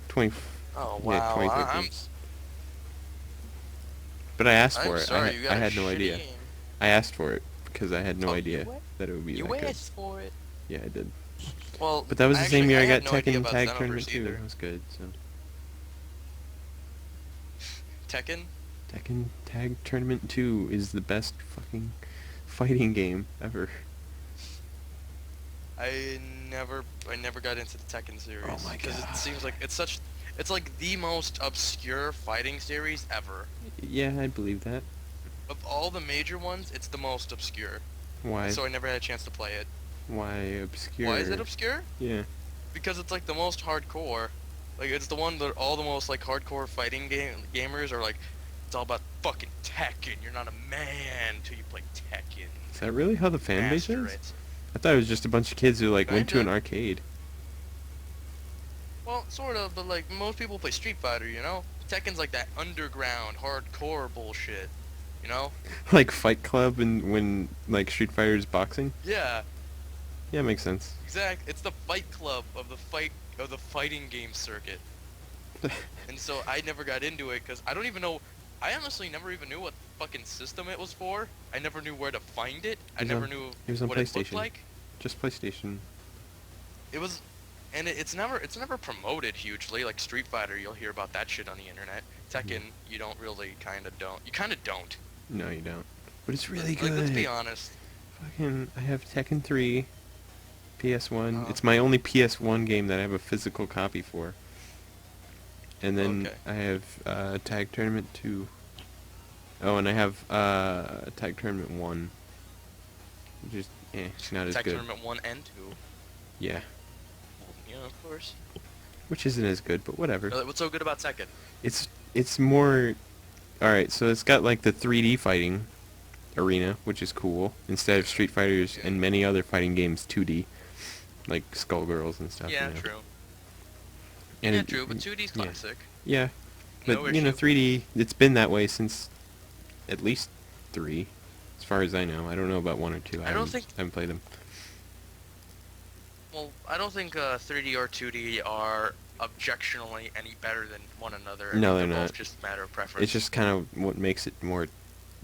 20 Oh yeah, wow. 2013. But I asked for I'm it. sorry. You got I a had no shitty idea. game. I asked for it because I had no Oh, idea you that it would be You that good. asked for it. Yeah, I did. Well, But that was the same actually, year I had got no idea Tekken about Tag Xenoverse Tournament 2. either. That was good. So Tekken? Tekken Tag Tournament 2 is the best fucking fighting game ever. I never got into the Tekken series. Oh my Because God. it seems like it's like the most obscure fighting series ever. Yeah, I believe that. Of all the major ones, it's the most obscure. Why? So I never had a chance to play it. Why obscure? Why is it obscure? Yeah. Because it's like the most hardcore. Like it's the one that all the most like hardcore fighting gamers are like, it's all about fucking Tekken. You're not a man till you play Tekken. Is that really how the fan base Master is? it. I thought it was just a bunch of kids who like went to an Kinda. arcade. Well, sort of, but like most people play Street Fighter, you know? Tekken's like that underground, hardcore bullshit, you know? Like Fight Club and when like Street Fighter's boxing. Yeah, Yeah, makes sense. exact. It's the Fight Club of the fighting game circuit. And so I never got into it because I don't even know. I honestly never even knew what fucking system it was for. I never knew where to find it. I It was never on- knew it was on what it looked PlayStation. like. Just PlayStation. It was, and it's never promoted hugely. Like Street Fighter, you'll hear about that shit on the internet. Tekken, you don't really, don't. You kind of don't. No, you don't. But it's really Like, good. let's be honest. Fucking, I have Tekken 3, PS1. Uh-huh. It's my only PS1 game that I have a physical copy for. And then Okay. I have Tag Tournament 2. Oh, and I have Tag Tournament 1. Just, not as Tag good. Tournament 1 and 2. Yeah. Well, yeah, of course. Which isn't as good, but whatever. What's so good about Tekken? It's more... Alright, so it's got like the 3D fighting arena, which is cool. Instead of Street Fighters and many other fighting games 2D. Like Skullgirls and stuff. Yeah, you know. true. And Yeah, it- true, but 2D's yeah. classic. Yeah, but No you know, issue. 3D. It's been that way since at least 3, as far as I know. I don't know about 1 or 2. I don't think- I haven't played them. Well, I don't think 3D or 2D are objectionally any better than one another. I No, think they're both not. just a matter of preference. It's just kind of what makes it more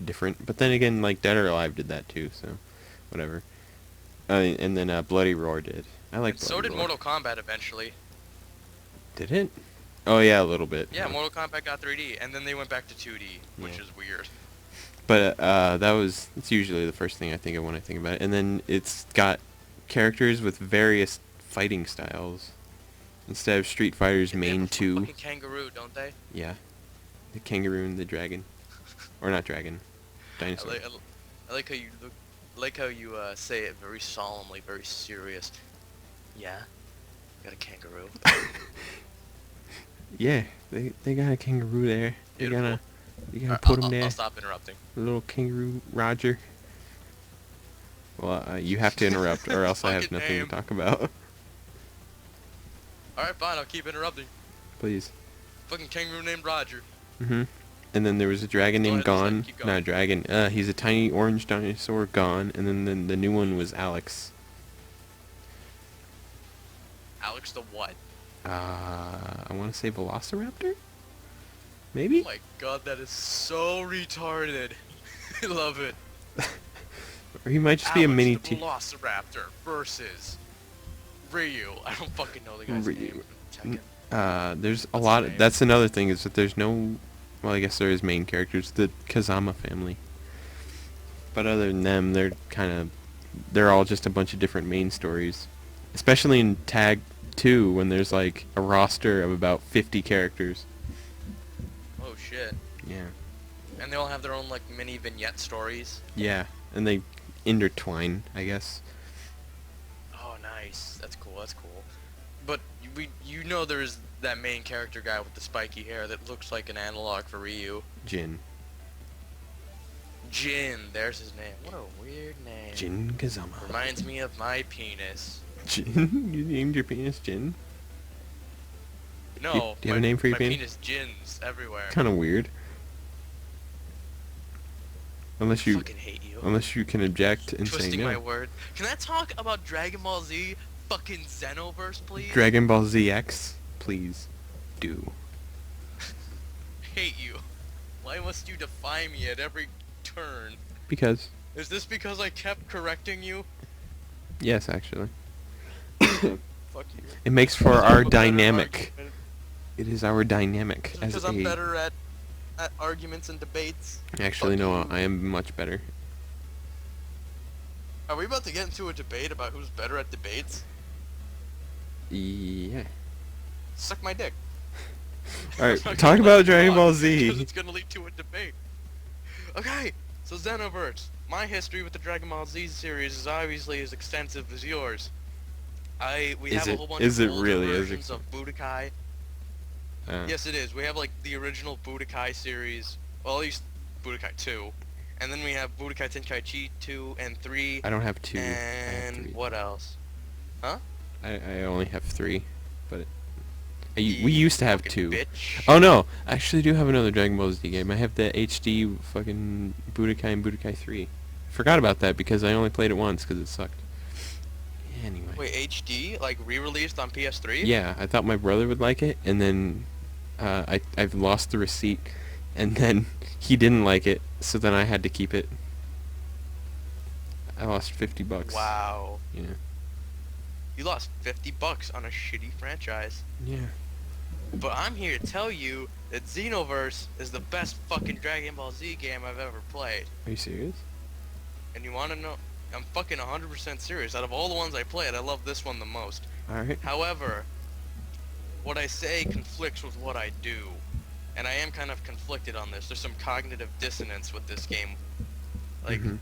different. But then again, like Dead or Alive did that too, so whatever. And then Bloody Roar did. I like And Bloody so did Roar. Mortal Kombat eventually. Did it? Oh yeah, a little bit. Yeah, Mortal Kombat got 3D, and then they went back to 2D, which Yeah. is weird. But it's usually the first thing I think of when I think about it. And then it's got characters with various fighting styles instead of Street Fighter's And they have main a two. fucking kangaroo, don't they? Yeah, the kangaroo and the dragon, or not dragon, I dinosaur. like how you look, like how you say it very solemnly, very serious. Yeah, got a kangaroo. Yeah, they got a kangaroo there. Beautiful. You gotta Alright, put him I'll there. stop interrupting. Little kangaroo Roger. Well, you have to interrupt, or else I have Fucking nothing name. to talk about. Alright, fine, I'll keep interrupting. Please. Fucking kangaroo named Roger. Mhm. And then there was a dragon Go named ahead, Lisa, Gon. keep going. Not a dragon. He's a tiny orange dinosaur, Gon. And then the new one was Alex. Alex the what? I want to say Velociraptor? Oh Maybe? my god, that is so retarded. I love it. Or he might just be a Alex mini the Velociraptor versus Ryu. I don't fucking know the guy's name from Tekken. There's a What's his lot. name? That's another thing is that there's no. Well, I guess there is main characters, the Kazama family. But other than them, they're all just a bunch of different main stories. Especially in Tag 2 when there's like a roster of about 50 characters. Oh shit. Yeah. And they all have their own like mini vignette stories. Yeah, and they intertwine, I guess. Oh nice. That's cool. That's cool. But you know there's that main character guy with the spiky hair that looks like an analog for Ryu. Jin. Jin, there's his name. What a weird name. Jin Kazama. Reminds me of my penis. Jin? You named your penis Jin? No, do you have a name for your my penis? Jins everywhere. Kind of weird. Unless I you, fucking hate you. unless you can object and say Twisting my no. word. Can I talk about Dragon Ball Z fucking Xenoverse, please? Dragon Ball ZX, please do. Hate you. Why must you defy me at every turn? Because, Is this because I kept correcting you? yes, actually. Fuck you. It makes for Because I our have a better dynamic. argument. It is our dynamic Is it as because a... I'm better at arguments and debates? Actually, Fuck no, you. I am much better. Are we about to get into a debate about who's better at debates? Yeah. Suck my dick. Alright, I'm not talk gonna about let you Dragon talk, Ball Because Z. it's gonna lead to a debate. Okay, so Xenoverse. My history with the Dragon Ball Z series is obviously as extensive as yours. We Is have a it- whole bunch is of it older really as versions of Budokai. Uh, Yes, it is. We have like the original Budokai series. Well, at least Budokai 2. And then we have Budokai Tenkaichi 2 and 3. I don't have 2. I have And 3. what else? Huh? I only have 3, but we You used to have fucking 2. Bitch. Oh no, I actually do have another Dragon Ball Z game. I have the HD fucking Budokai and Budokai 3. Forgot about that because I only played it once because it sucked. Anyway. Wait, HD? Like re-released on PS3? Yeah, I thought my brother would like it, and then I've lost the receipt, and then he didn't like it, so then I had to keep it. I lost $50. Wow. Yeah. You lost $50 on a shitty franchise. Yeah. But I'm here to tell you that Xenoverse is the best fucking Dragon Ball Z game I've ever played. Are you serious? And you wanna know? I'm fucking 100% serious. Out of all the ones I played, I love this one the most. Alright. However, what I say conflicts with what I do. And I am kind of conflicted on this. There's some cognitive dissonance with this game. Like, Mhm.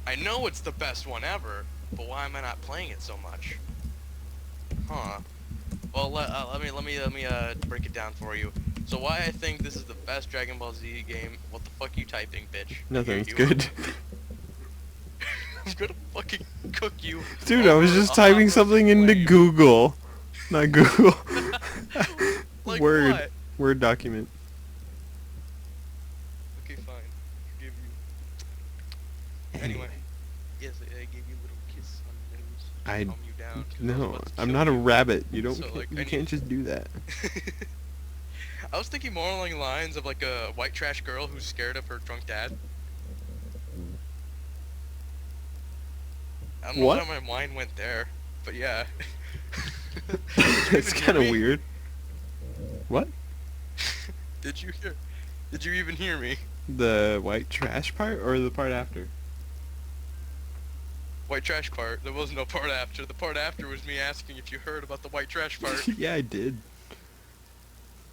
I know it's the best one ever, but why am I not playing it so much? Huh. Well, let me break it down for you. So why I think this is the best Dragon Ball Z game? What the fuck you typing, bitch? Nothing, I it's hear you. good. I'm gonna fucking cook you. Dude, I was over just a typing hot something roast into flame. Google. Not Google. Like Word. what? Word document. Okay, fine. Forgive you. Anyway. Yes, I gave you a little kiss on the nose. to I- calm you down, 'cause I was No, about to I'm kill not a you. rabbit. You don't. So, like, you I can't need- just do that. I was thinking more along the lines of like a white trash girl who's scared of her drunk dad. I don't know What? why my mind went there, but yeah. It's kind of weird. What? Did you hear? Did you even hear me? The white trash part or the part after? White trash part. There was no part after. The part after was me asking if you heard about the white trash part. Yeah, I did.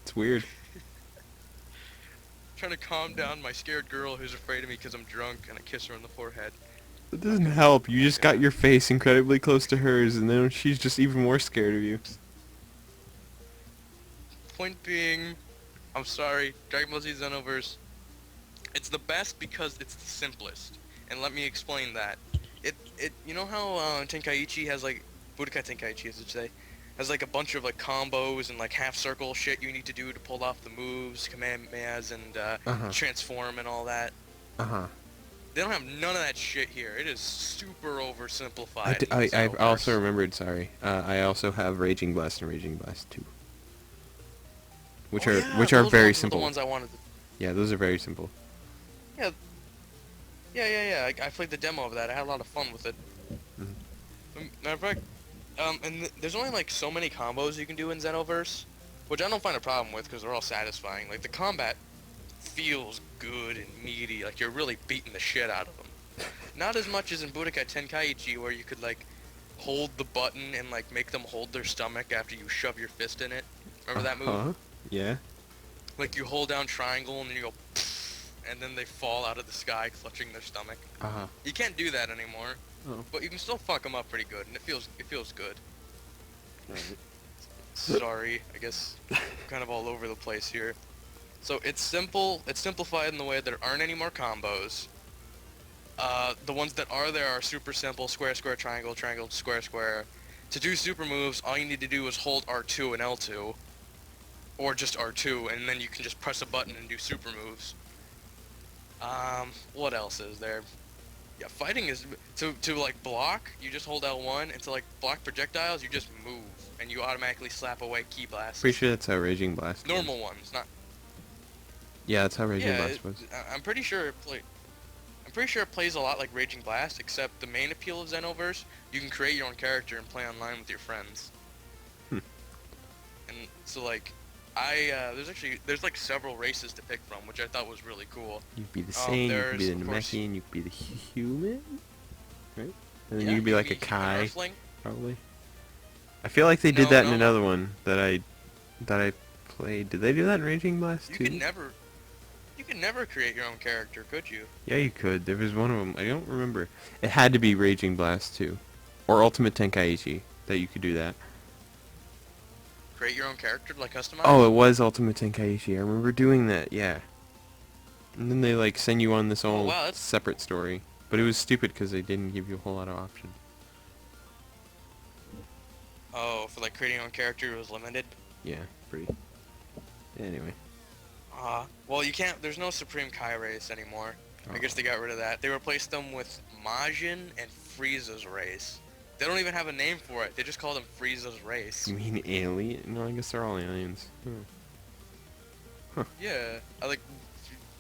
It's weird. Trying to calm down my scared girl who's afraid of me because I'm drunk and I kiss her on the forehead. It doesn't help. You just got your face incredibly close to hers, and then she's just even more scared of you. Point being, I'm sorry, Dragon Ball Z Xenoverse. It's the best because it's the simplest, and let me explain that. You know how Tenkaichi has like Budokai Tenkaichi, as I should say, has like a bunch of like combos and like half circle shit you need to do to pull off the moves, Kamehamehas, and Uh-huh. transform and all that. Uh-huh. They don't have none of that shit here. It is super oversimplified in I've also Xenoverse. remembered, sorry. I also have Raging Blast and Raging Blast 2, Oh yeah, which are those very ones were the simple. ones I wanted to. Yeah, those are very simple. Yeah, yeah. I played the demo of that. I had a lot of fun with it. Mhm. Matter of fact, there's only like so many combos you can do in Xenoverse, which I don't find a problem with because they're all satisfying. Like the combat feels good and meaty, like you're really beating the shit out of them. Not as much as in Budokai Tenkaichi where you could like hold the button and like make them hold their stomach after you shove your fist in it. Remember that move? Uh-huh. Yeah. Like you hold down triangle and then you go and then they fall out of the sky clutching their stomach. Uh-huh. You can't do that anymore, Oh. but you can still fuck them up pretty good and it feels good. Alright. Sorry, I guess I'm kind of all over the place here. So it's simple, it's simplified in the way there aren't any more combos. The ones that are there are super simple, square, square, triangle, triangle, square, square. To do super moves, all you need to do is hold R2 and L2, or just R2, and then you can just press a button and do super moves. What else is there? Yeah, fighting is, to like block, you just hold L1, and to like block projectiles, you just move, and you automatically slap away key Pretty blasts. sure that's how Raging Blast was. Normal ones, not, Yeah, that's how Raging yeah, Blast was. I'm pretty sure I'm pretty sure it plays a lot like Raging Blast, except the main appeal of Xenoverse, you can create your own character and play online with your friends. Hmm. And so like, there's like several races to pick from, which I thought was really cool. You could be the Sane, you could be There's the of course, Namekian, you could be the human, right? And then yeah, you could be you could like be a a human Kai, Earthling. probably. I feel like they did No, that in no, no. another one that I played. Did they do that in Raging Blast You could too? never, you could never create your own character, could you? Yeah, you could. There was one of them. I don't remember. It had to be Raging Blast 2. Or Ultimate Tenkaichi that you could do that. Create your own character, like Oh, customize? it was Ultimate Tenkaichi. I remember doing that, yeah. And then they like send you on this Oh whole wow, that's, separate story. But it was stupid because they didn't give you a whole lot of options. oh, for like creating your own character it was limited. Yeah, pretty. Anyway. Well, you can't. There's no Supreme Kai race anymore. I guess they got rid of that. They replaced them with Majin and Frieza's race. They don't even have a name for it. They just call them Frieza's race. You mean alien? No, I guess they're all aliens. Yeah, I like.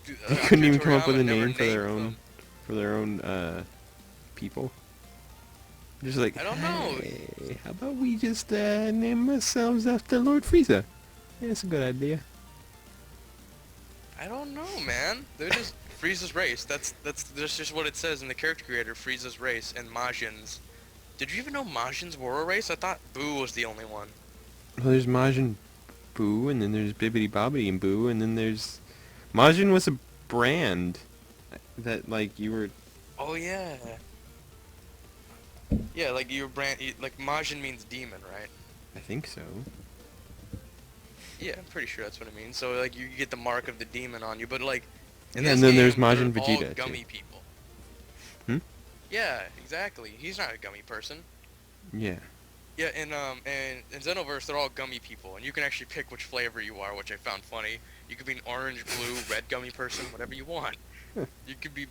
They couldn't Akira even come up with Toriyama a never name named them. for their own people. Just like, I don't know. hey, how about we just name ourselves after Lord Frieza? Yeah, that's a good idea. I don't know, man. They're just Frieza's race. That's just what it says in the character creator. Frieza's race and Majin's. Did you even know Majin's were a race? I thought Boo was the only one. Well, there's Majin Buu, and then there's Bibbidi Bobbidi and Boo, and then there's Majin was a brand that like you were. Oh yeah. Yeah, like your brand, like Majin means demon, right? I think so. Yeah, I'm pretty sure that's what it means. So like you get the mark of the demon on you, but like in Yeah, this and then there's game, Majin they're all Vegeta too. gummy people. Hmm? Yeah, exactly. He's not a gummy person. Yeah. Yeah, and in Xenoverse, they're all gummy people, and you can actually pick which flavor you are, which I found funny. You could be an orange, blue, red gummy person, whatever you want. You could be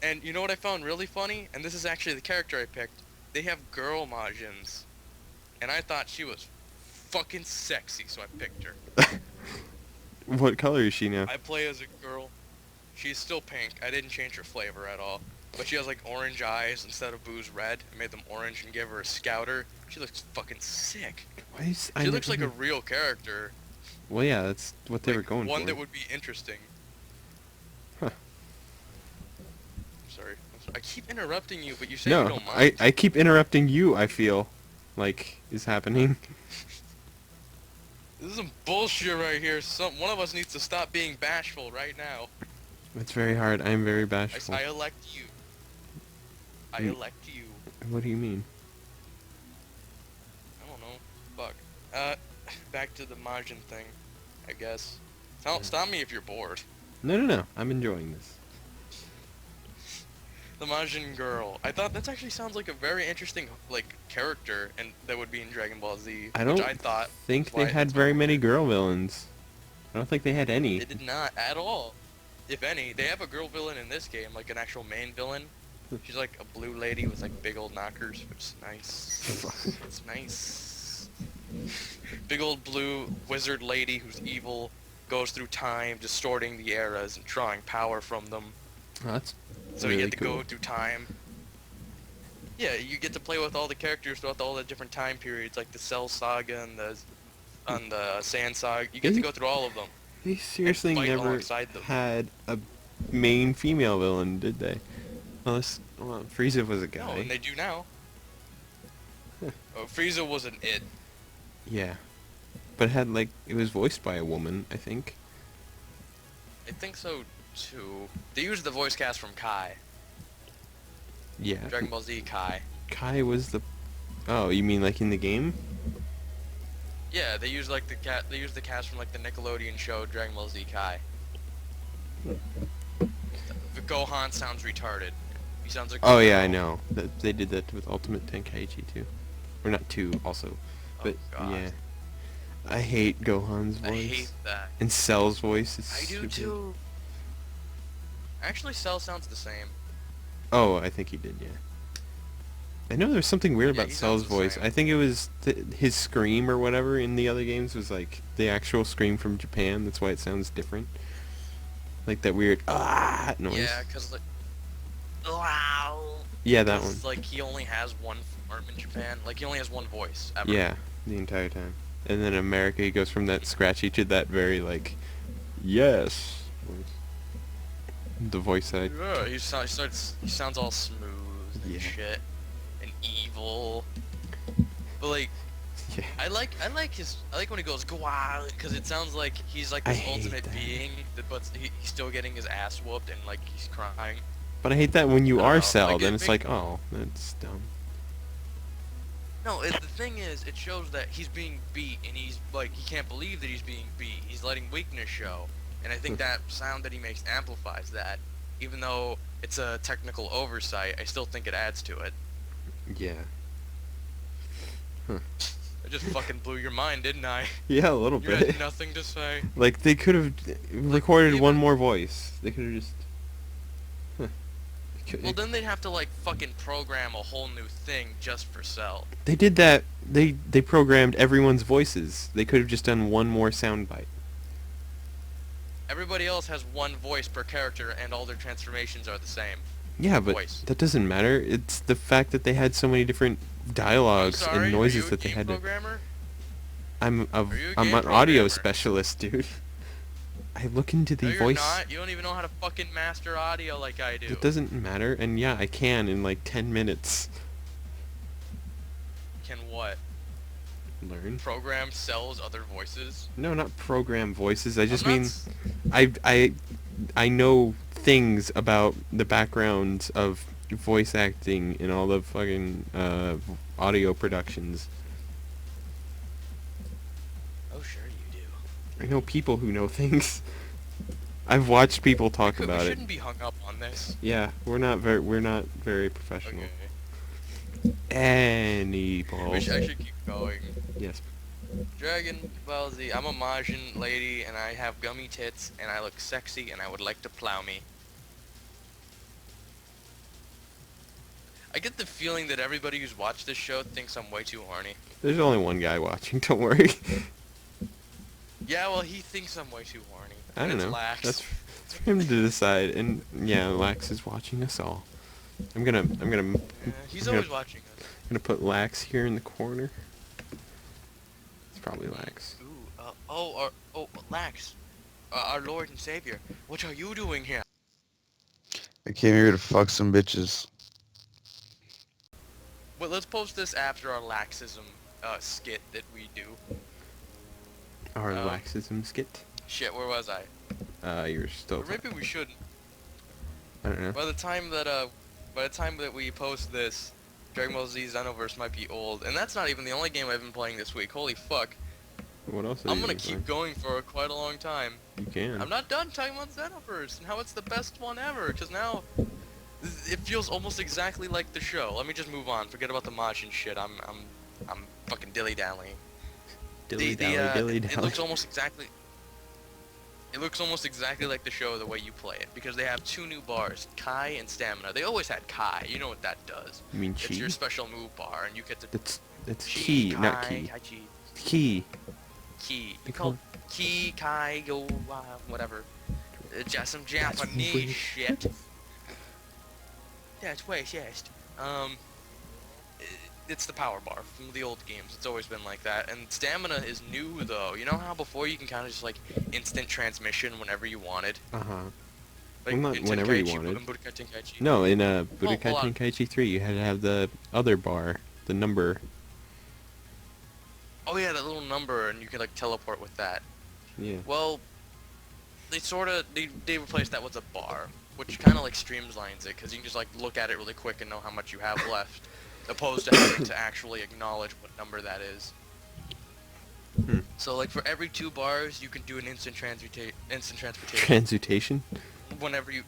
and you know what I found really funny? And this is actually the character I picked. They have girl Majins, and I thought she was fucking sexy, so I picked her. What color is she now? I play as a girl. She's still pink. I didn't change her flavor at all. But she has like orange eyes instead of Boo's red. I made them orange and gave her a scouter. She looks fucking sick. Why is, She looks like a real character. Well, yeah, that's what they were Like going one for. that would be interesting. Huh. I'm sorry. I keep interrupting you, but you say you No, don't mind. I keep interrupting you. I feel like is happening. This is some bullshit right here. One of us needs to stop being bashful right now. It's very hard. I am very bashful. I elect you. I Mm. elect you. What do you mean? I don't know. Fuck. Back to the Majin thing, I guess. Stop me if you're bored. No, no, no. I'm enjoying this. The Majin girl. I thought that actually sounds like a very interesting like character, and that would be in Dragon Ball Z, I which don't I thought think was they why had it's very my many favorite. girl villains. I don't think they had any. They did not at all. if any. They have a girl villain in this game, like an actual main villain. She's like a blue lady with like big old knockers, which is nice. It's nice. Big old blue wizard lady who's evil, goes through time, distorting the eras and drawing power from them. Oh, that's So you really get to cool. go through time. Yeah, you get to play with all the characters throughout all the different time periods, like the Cell Saga and the Sand Saga. You get to They, go through all of them they and seriously fight never alongside them. had a main female villain, did they? Well, Frieza was a No, guy. and they do now. Huh. Oh, Frieza wasn't it. Yeah. But it had, like, it was voiced by a woman, I think. I think so too. They used the voice cast from Kai, Yeah. Dragon Ball Z Kai. Kai was the... Oh, you mean like in the game? Yeah, they used like they used the cast from like the Nickelodeon show Dragon Ball Z Kai. The Gohan sounds retarded. He sounds like. Oh yeah, I know. They did that with Ultimate Tenkaichi too. Or not 2, also. But, Oh god. yeah. I hate Gohan's I voice. hate that. And Cell's voice is I do stupid. too. Actually, Cell sounds the same. Oh, I think he did, yeah. I know there's something weird Yeah, about he Cell's sounds the voice. same. I think it was his scream or whatever in the other games was like the actual scream from Japan. That's why it sounds different. Like that weird noise. Yeah, cause like. Wow. Yeah, that one. Like he only has one form in Japan. Like he only has one voice ever. Yeah, the entire time. And then in America he goes from that scratchy to that very like, yes voice. The voice that Yeah, he sounds all smooth and Yeah. shit and evil. But like yeah. I like when he goes "Gwa," because it sounds like he's like I this hate ultimate that. being, but he's still getting his ass whooped and like he's crying. But I hate that when you I don't are know, Cell, like, then it it's make- like, oh, that's dumb. No, the thing is, it shows that he's being beat and he's like he can't believe that he's being beat. He's letting weakness show, and I think that sound that he makes amplifies that. Even though it's a technical oversight, I still think it adds to it. Yeah. Huh. I just fucking blew your mind, didn't I? Yeah, a little You bit. had nothing to say. Like they could have recorded one even- more voice. They could have just. Huh. Well, then they'd have to like fucking program a whole new thing just for Cell. They did that. They programmed everyone's voices. They could have just done one more soundbite. Everybody else has one voice per character, and all their transformations are the same. Yeah, but Voice. that doesn't matter. It's the fact that they had so many different I'm dialogues sorry, and are noises you a that they game had to. programmer? I'm Are you a I'm game an audio programmer? specialist, dude. I look into the No, you're voice. not. You don't even know how to fucking master audio like I do. It doesn't matter, and yeah, I can in like 10 minutes. Can what? Learn. Program Cell's other voices? No, not program voices. I just I'm not mean, s- I know things about the backgrounds of voice acting in all the fucking audio productions. Oh, sure you do. I know people who know things. I've watched people talk We about it. shouldn't be hung up on this. Yeah, we're not very professional. Okay. Any balls. I should keep going. Yes. Dragon Ball Z. I'm a Majin lady, and I have gummy tits, and I look sexy, and I would like to plow me. I get the feeling that everybody who's watched this show thinks I'm way too horny. There's only one guy watching. Don't worry. Yeah, well, he thinks I'm way too horny. I And don't it's know. Lax. That's for him to decide. And yeah, Lax is watching us all. I'm gonna He's I'm always gonna, watching us. gonna put Lax here in the corner. It's probably Lax. Ooh, Lax. Our Lord and Savior. What are you doing here? I came here to fuck some bitches. Well, let's post this after our laxism skit that we do. Our Um, laxism skit. Shit, where was I? You're still. Or maybe we shouldn't. I don't know. By the time that we post this, Dragon Ball Z Xenoverse might be old, and that's not even the only game I've been playing this week. Holy fuck! What else? Are I'm you gonna gonna keep play? going for quite a long time. You can. I'm not done talking about Xenoverse and how it's the best one ever, because now it feels almost exactly like the show. Let me just move on. Forget about the Majin shit. I'm fucking dilly dallying. Dilly dally, dilly It dally. looks almost exactly. It looks almost exactly like the show the way you play it, because they have 2 new bars, Kai and Stamina. They always had Kai. You know what that does. You mean It's your chi? special move bar, and you get to It's Chi, key, not Kai, key. Kai Chi, Key. Ki. They You call call Ki, Kai, go, whatever. Just some That's Japanese weird. shit. That's racist. Um, it's the power bar from the old games. It's always been like that. And stamina is new though. You know how before you can kind of just like instant transmission whenever you wanted, Uh-huh. Well, like not in whenever you Tenkaichi, wanted. in Budokai Tenkaichi. No, in Well, Budokai Tenkaichi 3, you had to have the other bar, the number. oh yeah, that little number, and you can like teleport with that. Yeah. Well, they replaced that with a bar, which kind of like streamlines it, because you can just like look at it really quick and know how much you have left, opposed to having to actually acknowledge what number that is. Hmm. So like for every 2 bars, you can do an instant transportation. Transmutation. Whenever you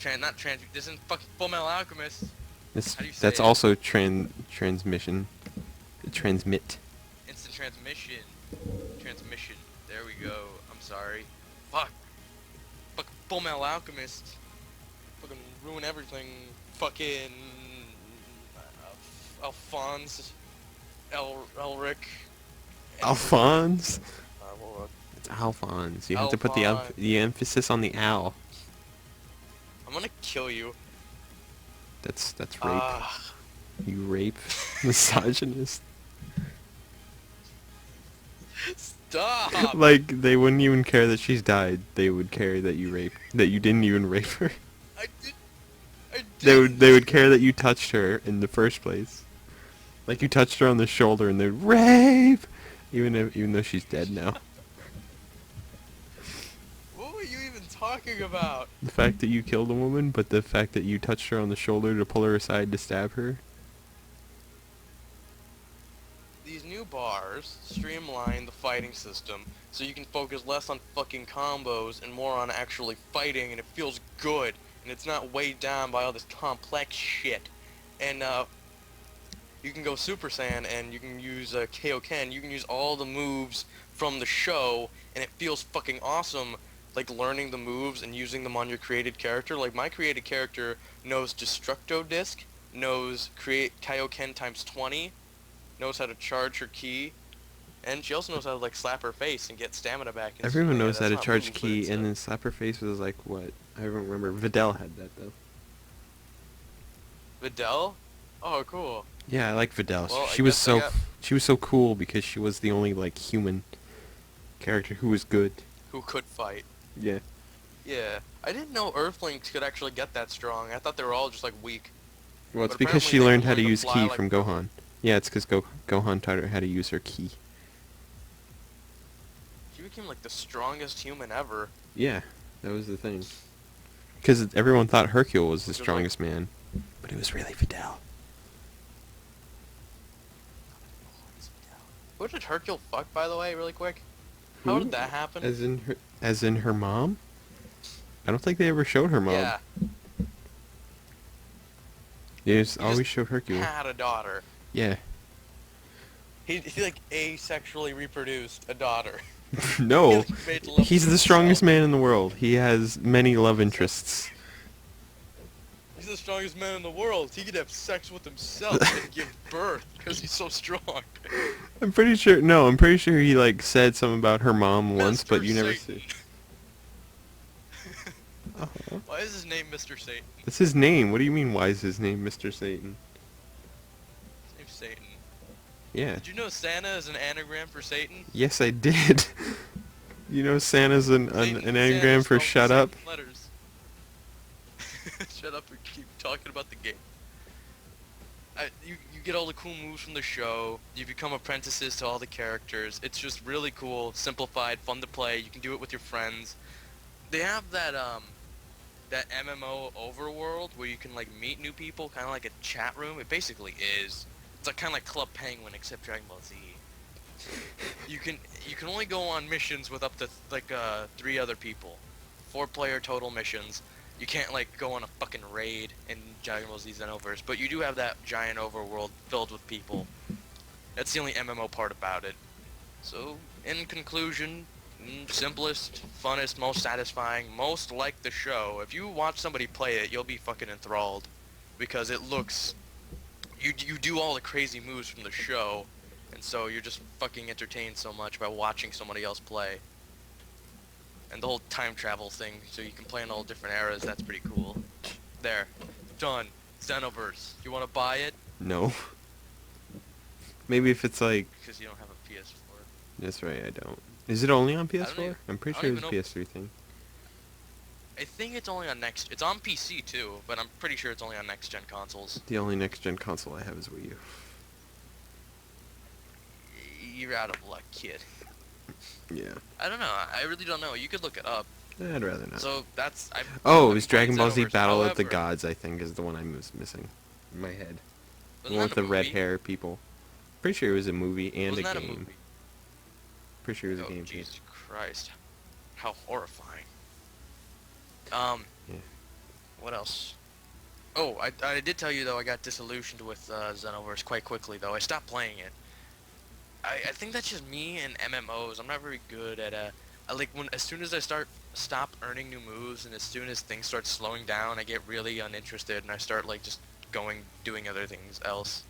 this isn't fucking Full Metal Alchemist. How do you say That's it? also transmission. Transmit. Instant transmission. There we go. I'm sorry. Fuck. Fucking Full Metal Alchemist. Fucking ruin everything. Fucking Alphonse, Elric. Alphonse. Lord. It's Alphonse. You have to put Alphonse. the emphasis on the al. I'm gonna kill you. That's rape. Ah. You rape misogynist. Stop. Like they wouldn't even care that she's died. They would care that you didn't even rape her. I did. I They would care that you touched her in the first place. Like you touched her on the shoulder and they'd rape, even though she's dead now. What were you even talking about? The fact that you killed a woman, but the fact that you touched her on the shoulder to pull her aside to stab her. These new bars streamline the fighting system, so you can focus less on fucking combos and more on actually fighting, and it feels good, and it's not weighed down by all this complex shit. And you can go Super Saiyan, and you can use Kaioken. You can use all the moves from the show, and it feels fucking awesome. Like learning the moves and using them on your created character. Like my created character knows Destructo Disc, knows create Kaioken times 20, knows how to charge her ki, and she also knows how to like slap her face and get stamina back. Everyone instantly. knows how That's to not charge moves, but ki, it's, and then slap her face was like what? I don't remember. Videl had that though. Videl? Oh, cool. Yeah, I like Videl. Well, She I was guess I so got- she was so cool because she was the only like human character who was good. Who could fight? Yeah. Yeah, I didn't know Earthlings could actually get that strong. I thought they were all just like weak. Well, it's But because she apparently they learned can how to learn to use fly ki like from Gohan. Yeah, it's because Gohan taught her how to use her ki. She became like the strongest human ever. Yeah, that was the thing. Because everyone thought Hercule was the Which was, like- strongest man, but it was really Videl. Who did Hercule fuck, by the way, really quick? How Who? did that happen? As in her mom? I don't think they ever showed her mom. Yeah, They just He always just showed Hercule. had a daughter. Yeah. He like asexually reproduced a daughter. No, He, like, made love he's to the strongest himself. man in the world. He has many love interests. He's the strongest man in the world. He could have sex with himself and give birth because he's so strong. I'm pretty sure. No, I'm pretty sure he like said something about her mom once, but Mr. you never Satan. see. Uh-huh. Why is his name Mr. Satan? That's his name. What do you mean? Why is his name Mr. Satan? His name's Satan. Yeah. Did you know Santa is an anagram for Satan? Yes, I did. You know, Santa's an Satan anagram for spelled shut the up. same letters. Shut up and keep talking about the game. You get all the cool moves from the show. You become apprentices to all the characters. It's just really cool, simplified, fun to play. You can do it with your friends. They have that MMO overworld where you can like meet new people, kind of like a chat room. It basically is. It's like kind of like Club Penguin except Dragon Ball Z. You can only go on missions with up to like 3 other people, 4-player total missions. You can't like go on a fucking raid in Dragon Ball Z Xenoverse, but you do have that giant overworld filled with people. That's the only MMO part about it. So, in conclusion, Simplest, funnest, most satisfying, most like the show. If you watch somebody play it, you'll be fucking enthralled because it looks you do all the crazy moves from the show, and so you're just fucking entertained so much by watching somebody else play. And the whole time travel thing, so you can play in all different eras. That's pretty cool. There, done. Xenoverse. You want to buy it? No. Maybe if it's like... Because you don't have a PS4. That's right, I don't. Is it only on I don't PS4? even- I'm pretty I sure don't it's a even know- PS3 thing. I think it's only on next. It's on PC too, but I'm pretty sure it's only on next gen consoles. The only next-gen console I have is Wii U. You're out of luck, kid. Yeah. I don't know. I really don't know. You could look it up. I'd rather not. So that's. Oh, it I've was played Dragon Ball Z Xenoverse. Battle of the However, Gods, I think, is the one I'm missing. In my head. The wasn't one with that the a red movie? hair people. Pretty sure it was a movie and Wasn't a that game. a movie? Pretty sure it was Oh a game. too. Jesus Christ! How horrifying. Yeah. What else? Oh, I did tell you though I got disillusioned with Xenoverse quite quickly though. I stopped playing it. I think that's just me and MMOs. I'm not very good at I like when as soon as I stop earning new moves and as soon as things start slowing down, I get really uninterested and I start like just doing other things else.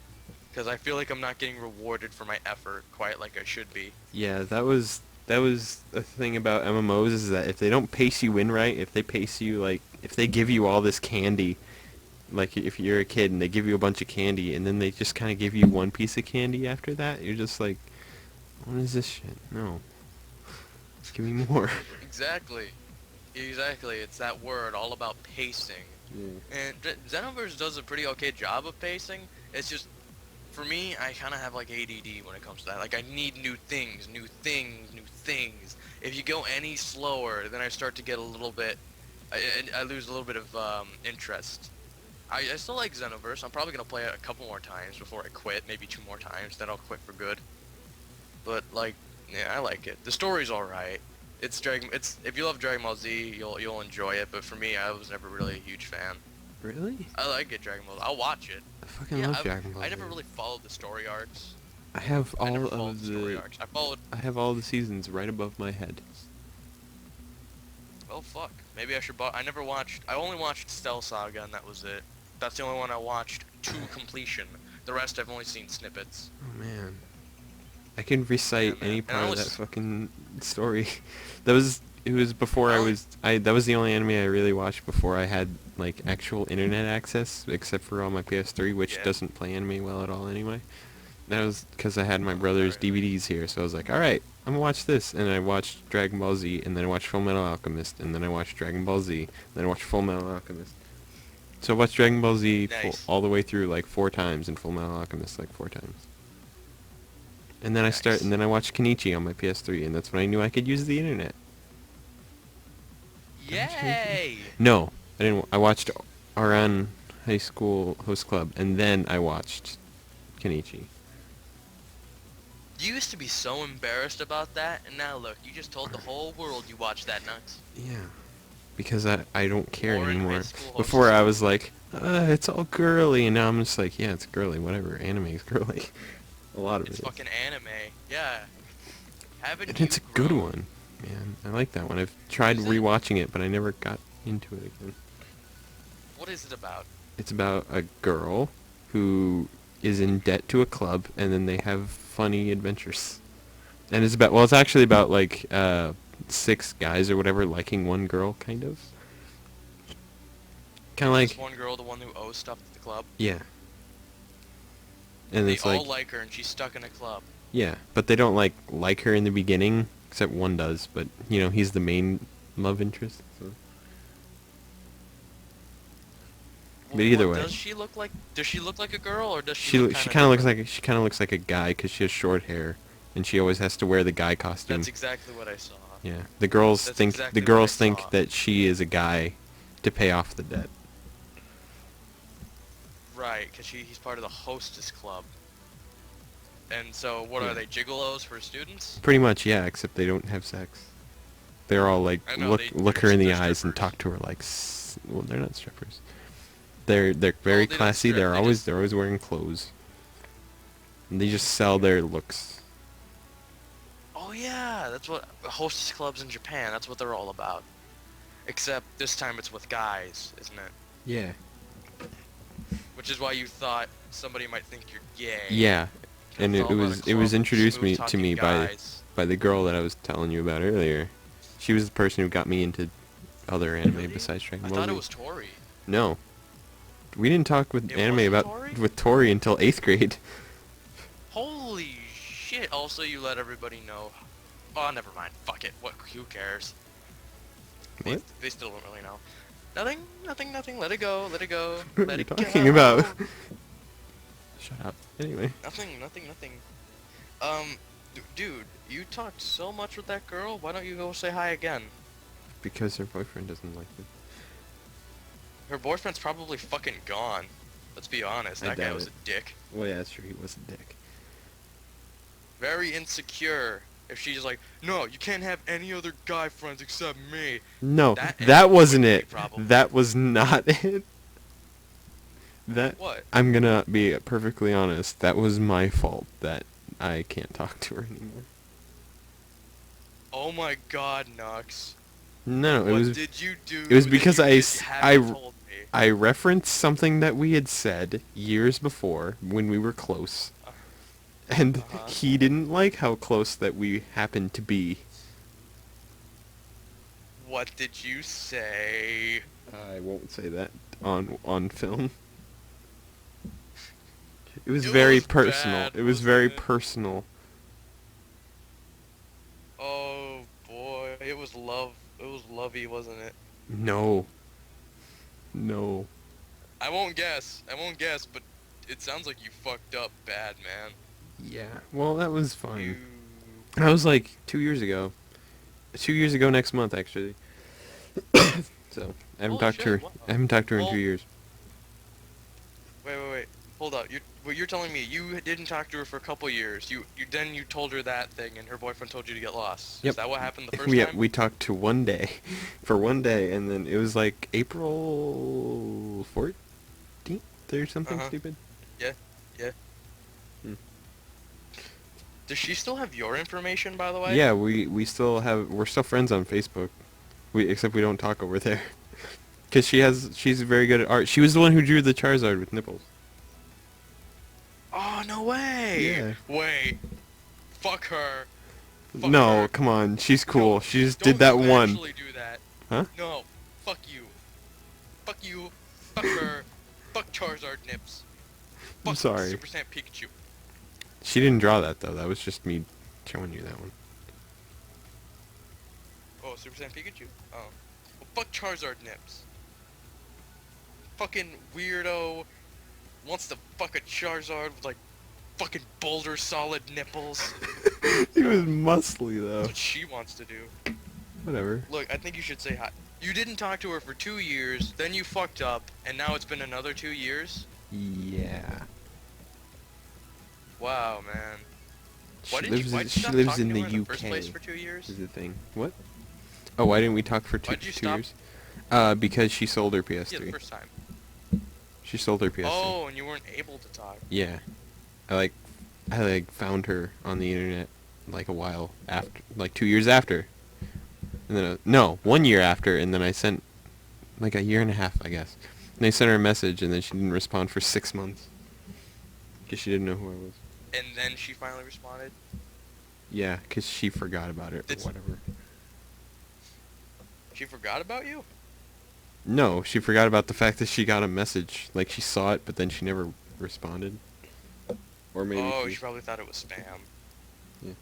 Because I feel like I'm not getting rewarded for my effort quite like I should be. Yeah, that was the thing about MMOs is that if they don't pace you in right, if they pace you like if they give you all this candy, like if you're a kid and they give you a bunch of candy and then they just kind of give you one piece of candy after that, you're just like, what is this shit? No. Give me more. Exactly. Exactly. It's that word all about pacing. Yeah. And Xenoverse does a pretty okay job of pacing. It's just, for me, I kind of have like ADD when it comes to that. Like I need new things, new things, new things. If you go any slower, then I start to get a little bit, I lose a little bit of interest. I still like Xenoverse. I'm probably gonna play it a couple more times before I quit. Maybe 2 more times. Then I'll quit for good. But like, yeah, I like it. The story's all right. It's if you love Dragon Ball Z, you'll enjoy it. But for me, I was never really a huge fan. Really? I like it, Dragon Ball. I'll watch it. I fucking Yeah, love Dragon Ball I never Z. really followed the story arcs. I have I never all followed of the story the arcs. I followed. I have all the seasons right above my head. Oh fuck. Maybe I should. I never watched. I only watched Cell Saga, and that was it. That's the only one I watched to completion. The rest I've only seen snippets. Oh man. I can recite Yeah, man. any And part I of that was- fucking story. It was before I that was the only anime I really watched before I had like actual internet access, except for on my PS3, which Yeah. doesn't play anime well at all anyway. That was because I had my brother's Right. DVDs here, so I was like, all right, I'm gonna watch this, and I watched Dragon Ball Z, and then I watched Full Metal Alchemist, and then I watched Dragon Ball Z, and then I watched Full Metal Alchemist. So I watched Dragon Ball Z Nice. all the way through like 4 times, and Full Metal Alchemist like 4 times. And then Nice. and then I watched Kenichi on my PS3, and that's when I knew I could use the internet. Yay! No, I didn't. I watched Aran High School Host Club, and then I watched Kenichi. You used to be so embarrassed about that, and now look, you just told the whole world you watched that nuts. Yeah, because I don't care Or in anymore. high school Before host. I was like, it's all girly, and now I'm just like, yeah, it's girly, whatever. Anime is girly. A lot of It's it. fucking anime. Yeah. Haven't And you it's a good grown? one, man. I like that one. I've tried Is it? rewatching it, but I never got into it again. What is it about? It's about a girl who is in debt to a club, and then they have funny adventures. And it's about, well, it's actually about like 6 guys or whatever liking one girl, kind of. Kind of This like, one girl, the one who owes stuff to the club. yeah. And They it's all like, like her, and she's stuck in a club. yeah, but they don't like her in the beginning, except one does. But you know, he's the main love interest. So. But either way. Does she look like? Does she look like a girl, or does she? She look she kinda kind of looks different? like she kind of looks like a guy because she has short hair, and she always has to wear the guy costume. That's exactly what I saw. Yeah, the girls That's think exactly the what girls I think saw. that she is a guy to pay off the debt. Right, because he's part of the hostess club. And so, what Yeah. are they, gigolos for students? Pretty much, yeah. Except they don't have sex. They're all like I know, look her in the they're eyes and strippers. talk to her like. Well, they're not strippers. They're very they don't classy. strip, They're they always just- they're always wearing clothes. And they just sell their looks. Oh yeah, that's what hostess clubs in Japan. That's what they're all about. Except this time it's with guys, isn't it? Yeah. Which is why you thought somebody might think you're gay. Yeah. 'Cause And it's it all about a was it club was of introduced me to smooth-talking me guys. by the girl that I was telling you about earlier. She was the person who got me into other anime Really? besides Dragon I Ball thought Z. it was Tori. No. We didn't talk with It anime wasn't about Tori? with Tori until 8th grade. Holy shit! Also, you let everybody know. Oh, never mind. Fuck it. What? Who cares? What? They still don't really know. Nothing. Nothing. Nothing. Let it go. Let it go. What are Let you it talking go. about? Shut up. Anyway. Nothing. Nothing. Nothing. Dude, you talked so much with that girl. Why don't you go say hi again? Because her boyfriend doesn't like it. Her boyfriend's probably fucking gone. Let's be honest. I That guy doubt was it. a dick. Well, yeah, that's true. He was a dick. Very insecure. If she's like, no, you can't have any other guy friends except me. No, That that wasn't would be it. probably- That was not it. That What? I'm gonna be perfectly honest. That was my fault that I can't talk to her anymore. Oh my god, Knux. No, it What was did you do? it was that because you I just s- haven't told me? I referenced something that we had said years before when we were close. And Uh-huh. he didn't like how close that we happened to be. What did you say? I won't say that on film. It was It very was personal. bad, It was wasn't very it? personal. Oh boy, it was love. It was lovey, wasn't it? No. No. I won't guess. I won't guess, but it sounds like you fucked up bad, man. Yeah. Well, that was fun. You. That was like 2 years ago. 2 years ago next month, actually. So I haven't Holy talked to shit, her. wow. I haven't talked to her in Well- 2 years. Wait. Hold up. You're telling me you didn't talk to her for a couple years. You told her that thing, and her boyfriend told you to get lost. Yep. Is that what happened the first we time? we talked to one day, for one day, and then it was like April 14th or something Uh-huh. stupid. Yeah. Hmm. Does she still have your information, by the way? Yeah, we're still friends on Facebook. Except we don't talk over there. Cause she's very good at art. She was the one who drew the Charizard with nipples. Oh no way! Yeah. Wait. Fuck her. Fuck No, her. come on, she's cool. No, She just don't did that you one. actually do that. Huh? No. Fuck you. Fuck you. Fuck her. Fuck Charizard nips. I'm Fuck sorry. Super Saiyan Pikachu. She didn't draw that though. That was just me showing you that one. Oh, Super Saiyan Pikachu. Oh. Well, fuck Charizard nips. Fucking weirdo wants to fuck a Charizard with like fucking boulder solid nipples. He was muscly That's though. what she wants to do. Whatever. Look, I think you should say hi. You didn't talk to her for 2 years, then you fucked up, and now it's been another 2 years? Yeah. Wow, man. Why She didn't you, why'd you she stop lives talking in to the her in the UK. first place for 2 years? Is the thing. What? Oh, why didn't we talk for two Why'd you 2 stop? years? Because she sold her Yeah, the PS3. first time. She sold her PS3. Oh, and you weren't able to talk. Yeah. I found her on the internet like a while after, like 2 years after. And then, no, 1 year after, and then I sent, like a year and a half, I guess. And I sent her a message, and then she didn't respond for 6 months. Because she didn't know who I was. And then she finally responded? Yeah, because she forgot about it or Did- whatever. She forgot about you? No, she forgot about the fact that she got a message. Like, she saw it, but then she never responded. Or maybe Oh, she... she probably thought it was spam. Yeah.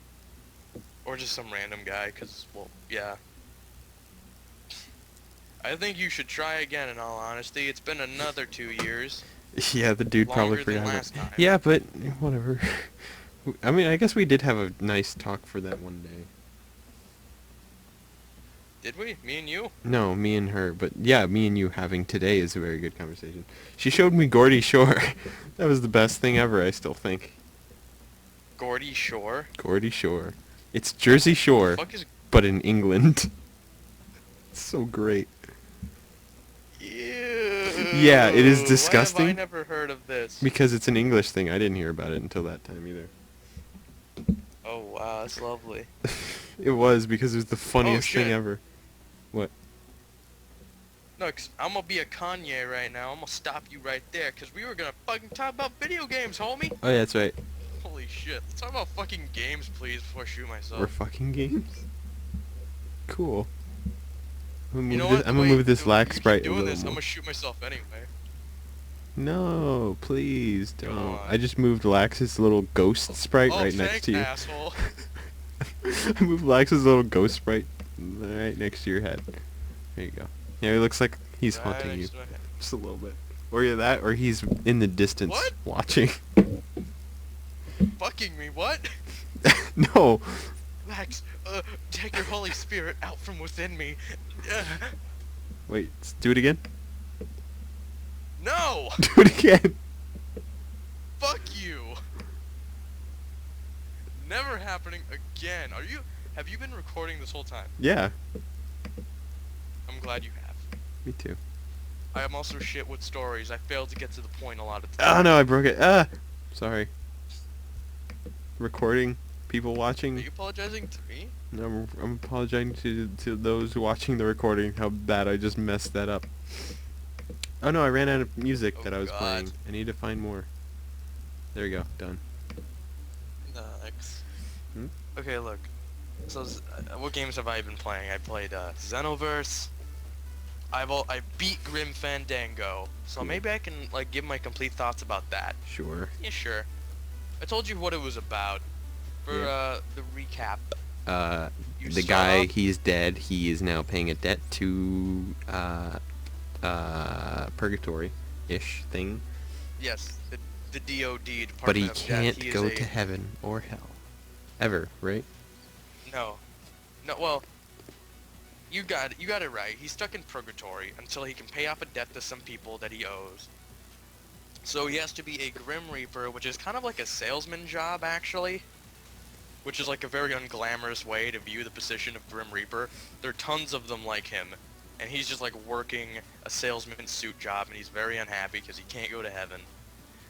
Or just some random guy, cause, well, yeah. I think you should try again, in all honesty. It's been another 2 years. Yeah, the dude probably Longer than forgot about last time. Yeah, but whatever. I mean, I guess we did have a nice talk for that one day. Did we? Me and you? No, me and her, but yeah, me and you having today is a very good conversation. She showed me Gordy Shore. That was the best thing ever, I still think. Gordy Shore? Gordy Shore. It's Jersey Shore, Fuck is... but in England. It's so great. Ew. Yeah, it is Why disgusting. have I never heard of this? Because it's an English thing. I didn't hear about it until that time either. Oh, wow, that's lovely. It was because it was the funniest thing shit. ever. What? No, 'cause I'm gonna be a Kanye right now. I'm gonna stop you right there, cause we were gonna fucking talk about video games, homie. Oh yeah, that's right. Holy shit. Let's talk about fucking games, please, before I shoot myself. We're fucking games. Cool. I'm You know gonna what? I'm gonna move this lag sprite a doing little this, I'm more. gonna shoot myself anyway. No, please Come don't. on. I just moved Lax's little ghost sprite Oh, right next thanks, to you. asshole. I moved Lax's little ghost sprite right next to your head. There you go. Yeah, it looks like he's Right haunting you next to my head. just a little bit. Or either that, or he's in the distance What? watching. Fucking me, what? No. Max, take your Holy Spirit out from within me. Wait, do it again. No! Do it again. Fuck you! Never happening again. Have you been recording this whole time? Yeah, I'm glad you have. me too. I am also shit with stories. I failed to get to the point a lot of Oh times. no, I broke it. Sorry. Recording, people Are watching. you apologizing to me? I'm apologizing to those watching the recording. How bad I just messed that up. Oh no, I ran out of music Oh, that I was God. playing. I need to find more. There we go. Done. Knux. Hmm? Okay, look. So, what games have I been playing? I played Xenoverse. I beat Grim Fandango. So Cool. maybe I can like give my complete thoughts about that. Sure. Yeah, sure. I told you what it was about. For Yeah. the recap. You The start guy, off- he's dead. He is now paying a debt to purgatory-ish thing, Yes, the DOD Department but he of Death. can't He is go a- to heaven or hell, ever. Right? No. No, well, you got it right. He's stuck in purgatory until he can pay off a debt to some people that he owes. So he has to be a Grim Reaper, which is kind of like a salesman job, actually. Which is like a very unglamorous way to view the position of Grim Reaper. There are tons of them like him, and he's just like working a salesman suit job, and he's very unhappy because he can't go to heaven.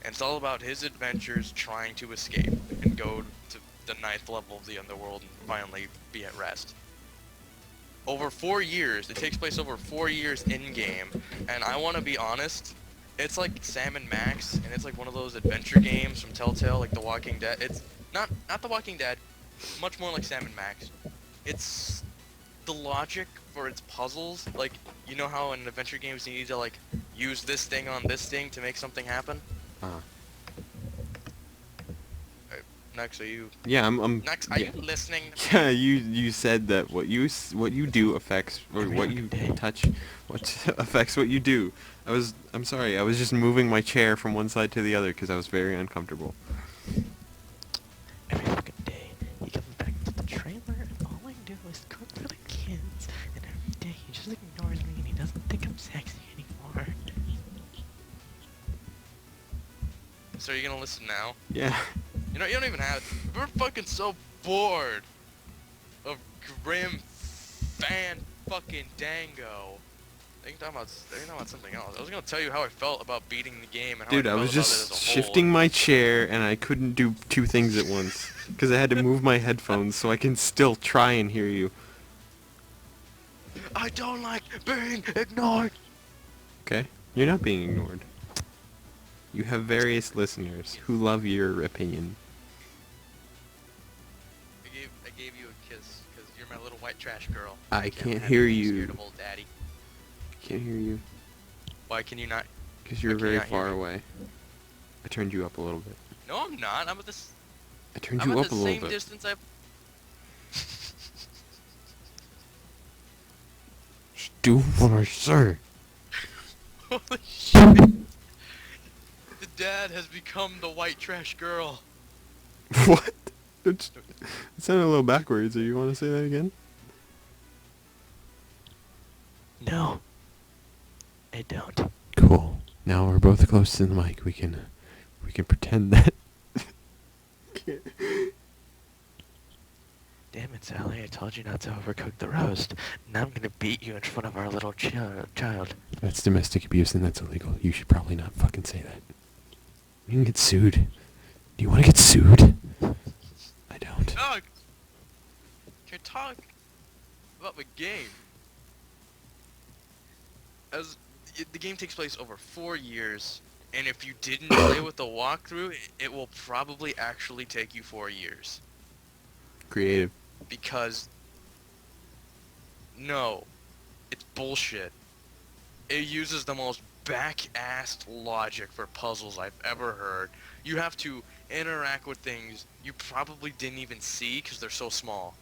And it's all about his adventures trying to escape and go to the 9th level of the underworld and finally be at rest. Over 4 years, it takes place over 4 years in-game, and I want to be honest, it's like Sam and Max, and it's like one of those adventure games from Telltale, like The Walking Dead. It's not The Walking Dead, much more like Sam and Max. It's the logic for its puzzles, like, you know how in adventure games you need to like use this thing on this thing to make something happen? Knux, are you... Yeah, I'm. Knux, are yeah. you listening? Yeah, you said that what you do affects, or what you touch, what affects what you do. I'm sorry, I was just moving my chair from one side to the other because I was very uncomfortable. Every fucking day, he comes back to the trailer, and all I do is cook for the kids, and every day he just ignores me, and he doesn't think I'm sexy anymore. So are you gonna listen now? Yeah. You know, you don't even have... We're fucking so bored of Grim fucking Dango. They can talk about something else. I was gonna tell you how I felt about beating the game and how Dude, I I felt was about it just as a shifting whole. my chair and I couldn't do two things at once because I had to move my headphones so I can still try and hear you. I don't like being ignored. Okay? You're not being ignored. You have various listeners who love your opinion. I gave you a kiss because you're my little white trash girl. I Can't can't have hear you. you. Scared of old daddy. Can't hear you Why can you not? because you're Why can you very not hear far me? away. I turned you up a little bit. No, I'm not. I'm at this. I turned I'm you at up the a little same bit. distance I've. Just do what I say. Holy shit! The dad has become the white trash girl. What? It sounded a little backwards. Do you want to say that again? No, I don't. Cool. Now we're both close to the mic. We can pretend that. Damn it, Sally, I told you not to overcook the roast. Now I'm gonna beat you in front of our little child. That's domestic abuse and that's illegal. You should probably not fucking say that. You can get sued. Do you want to get sued? I don't. Knux! Can talk about the game. As the game takes place over 4 years, and if you didn't play with the walkthrough, it will probably actually take you 4 years. Creative. Because no, it's bullshit. It uses the most back-assed logic for puzzles I've ever heard. You have to interact with things you probably didn't even see because they're so small.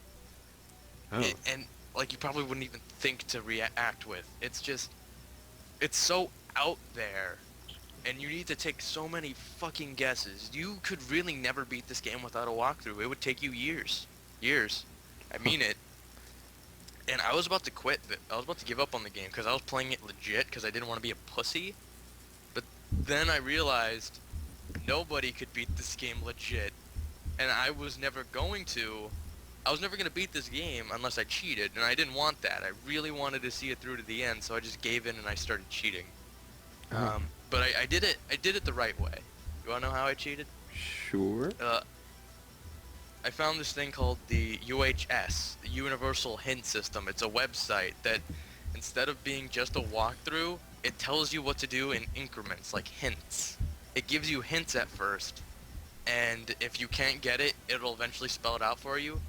Oh. And like you probably wouldn't even think to react with. It's just, it's so out there, and you need to take so many fucking guesses. You could really never beat this game without a walkthrough. It would take you years. Years. I mean it. And I was about to quit. I was about to give up on the game because I was playing it legit because I didn't want to be a pussy. But then I realized nobody could beat this game legit, and I was never going to. I was never going to beat this game unless I cheated, and I didn't want that. I really wanted to see it through to the end, so I just gave in and I started cheating. Oh. But I did it. I did it the right way. You wanna know how I cheated? Sure. I found this thing called the UHS, the Universal Hint System. It's a website that, instead of being just a walkthrough, it tells you what to do in increments, like hints. It gives you hints at first, and if you can't get it, it'll eventually spell it out for you.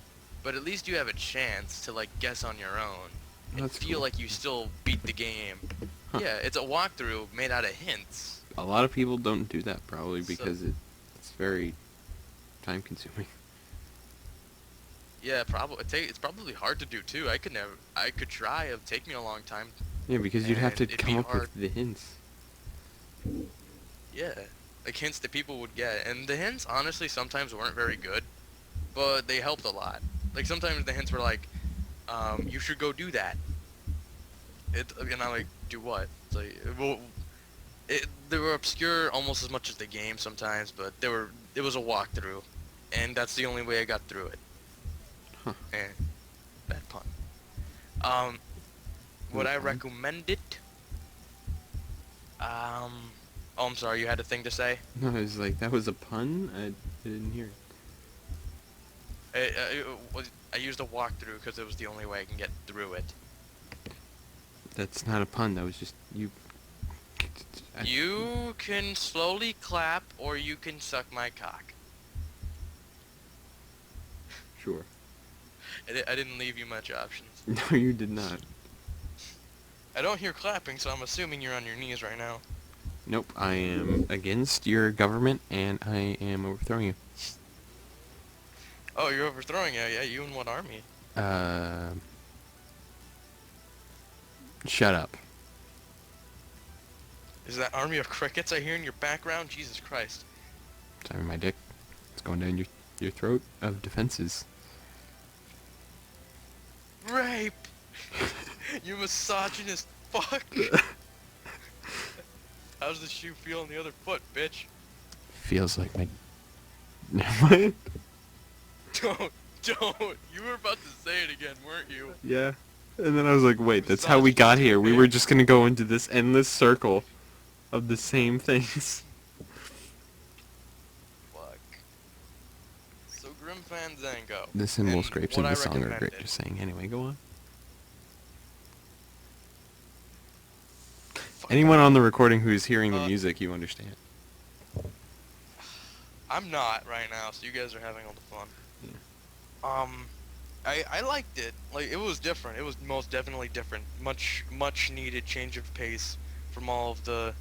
But at least you have a chance to like guess on your own and That's feel cool. like you still beat the game. Huh. Yeah, it's a walkthrough made out of hints. A lot of people don't do that probably So- because it's very time consuming. Yeah, probably. It's probably hard to do too. I could try. It'd take me a long time. Yeah, because you'd have And to it'd come be up hard. with the hints. Yeah, like hints that people would get, and the hints honestly sometimes weren't very good, but they helped a lot. Like sometimes the hints were like, you should go do that. And I'm like, do what? It's like, well, they were obscure almost as much as the game sometimes, but it was a walkthrough, and that's the only way I got through it. Huh. And bad pun. Would No I pun. recommend it? Oh, I'm sorry, you had a thing to say? No, I was like, that was a pun? I didn't hear it. I used a walkthrough because it was the only way I can get through it. That's not a pun, that was just you... You can slowly clap, or you can suck my cock. Sure. I didn't leave you much options. No, you did not. I don't hear clapping, so I'm assuming you're on your knees right now. Nope, I am against your government, and I am overthrowing you. Oh, you're overthrowing it. Yeah, you in what army? Shut up. Is that army of crickets I hear in your background? Jesus Christ. Sorry, my dick. It's going down your throat of defenses. Rape! You misogynist fuck! How's the shoe feel on the other foot, bitch? Feels like my... Never mind. Don't. You were about to say it again, weren't you? Yeah. And then I was like, wait, that's how we got here. We were just gonna go into this endless circle of the same things. Fuck. So Grim Fandango. The cymbal And scrapes what of I the song are great. recommended. Just saying. Anyway, go on. Fuck. Anyone on the recording who's hearing the Uh, music, you understand. I'm not right now, so you guys are having all the fun. Yeah. I liked it. Like, it was different. It was most definitely different. Much needed change of pace from all of the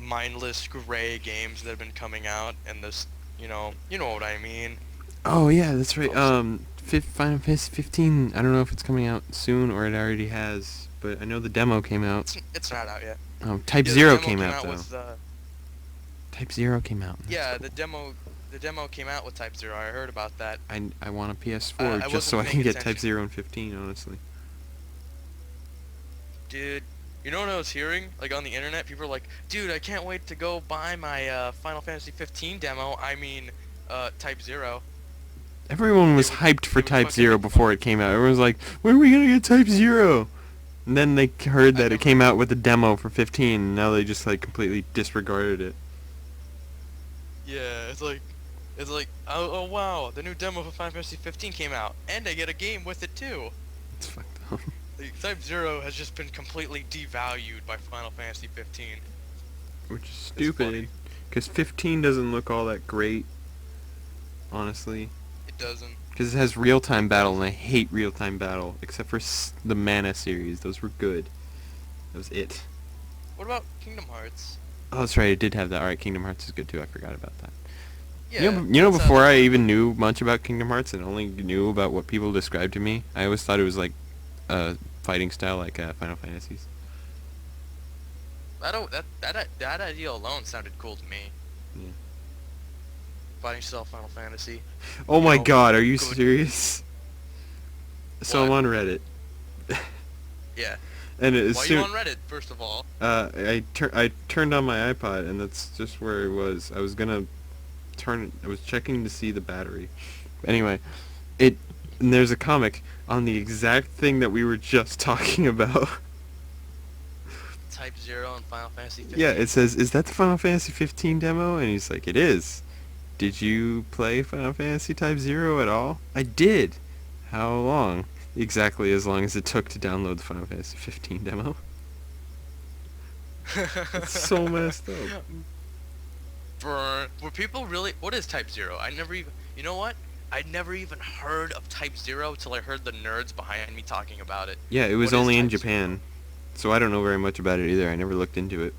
mindless gray games that have been coming out, and this, you know what I mean. Oh yeah, that's right. Oh, Final Fantasy 15. I don't know if it's coming out soon or it already has, but I know the demo came out. It's not out yet. Type Yeah, the Zero demo came out though. with, Type Zero came out. and that's yeah, cool. the demo came out with Type 0. I heard about that. I want a PS4 I just wasn't so I paying can get attention. Type 0 and 15, honestly. Dude, you know what I was hearing? Like on the internet, people are like, dude, I can't wait to go buy my Final Fantasy 15 demo. I mean, Type 0. Everyone was would- hyped for it would Type fucking Zero make before it came out. Everyone was like, when are we gonna get Type Zero? And then they heard that it never- came out with a demo for 15, and now they just like completely disregarded it. Yeah, it's like, It's like, oh wow, the new demo for Final Fantasy 15 came out, and I get a game with it too. It's fucked up. Like, Type Zero has just been completely devalued by Final Fantasy 15. Which is It's funny. stupid. Because 15 doesn't look all that great, honestly. It doesn't. Because it has real-time It battle, and doesn't. I hate real-time battle. Except for the Mana series. Those were good. That was it. What about Kingdom Hearts? Oh, that's right. It did have that. Alright, Kingdom Hearts is good too. I forgot about that. Yeah, You know, that's before I that's even knew much about Kingdom Hearts and only knew about what people described to me, I always thought it was like a fighting style like Final Fantasies. that idea alone sounded cool to me. Yeah. Fighting style Final Fantasy. Oh You my know, god, are you good. serious? So I'm What? on Reddit. Yeah. And as Why are you soon on Reddit, first of all? I turned on my iPod and that's just where it was. I was gonna I was checking to see the battery. Anyway, and there's a comic on the exact thing that we were just talking about. Type Zero and Final Fantasy 15. Yeah, it says, "Is that the Final Fantasy 15 demo?" And he's like, "It is." Did you play Final Fantasy Type Zero at all? I did. How long? Exactly as long as it took to download the Final Fantasy 15 demo. It's so messed up. Burn. Were people really? What is Type Zero? I never even. You know what? I never even heard of Type Zero till I heard the nerds behind me talking about it. Yeah, it was What is only in Type Zero? Japan, so I don't know very much about it either. I never looked into it.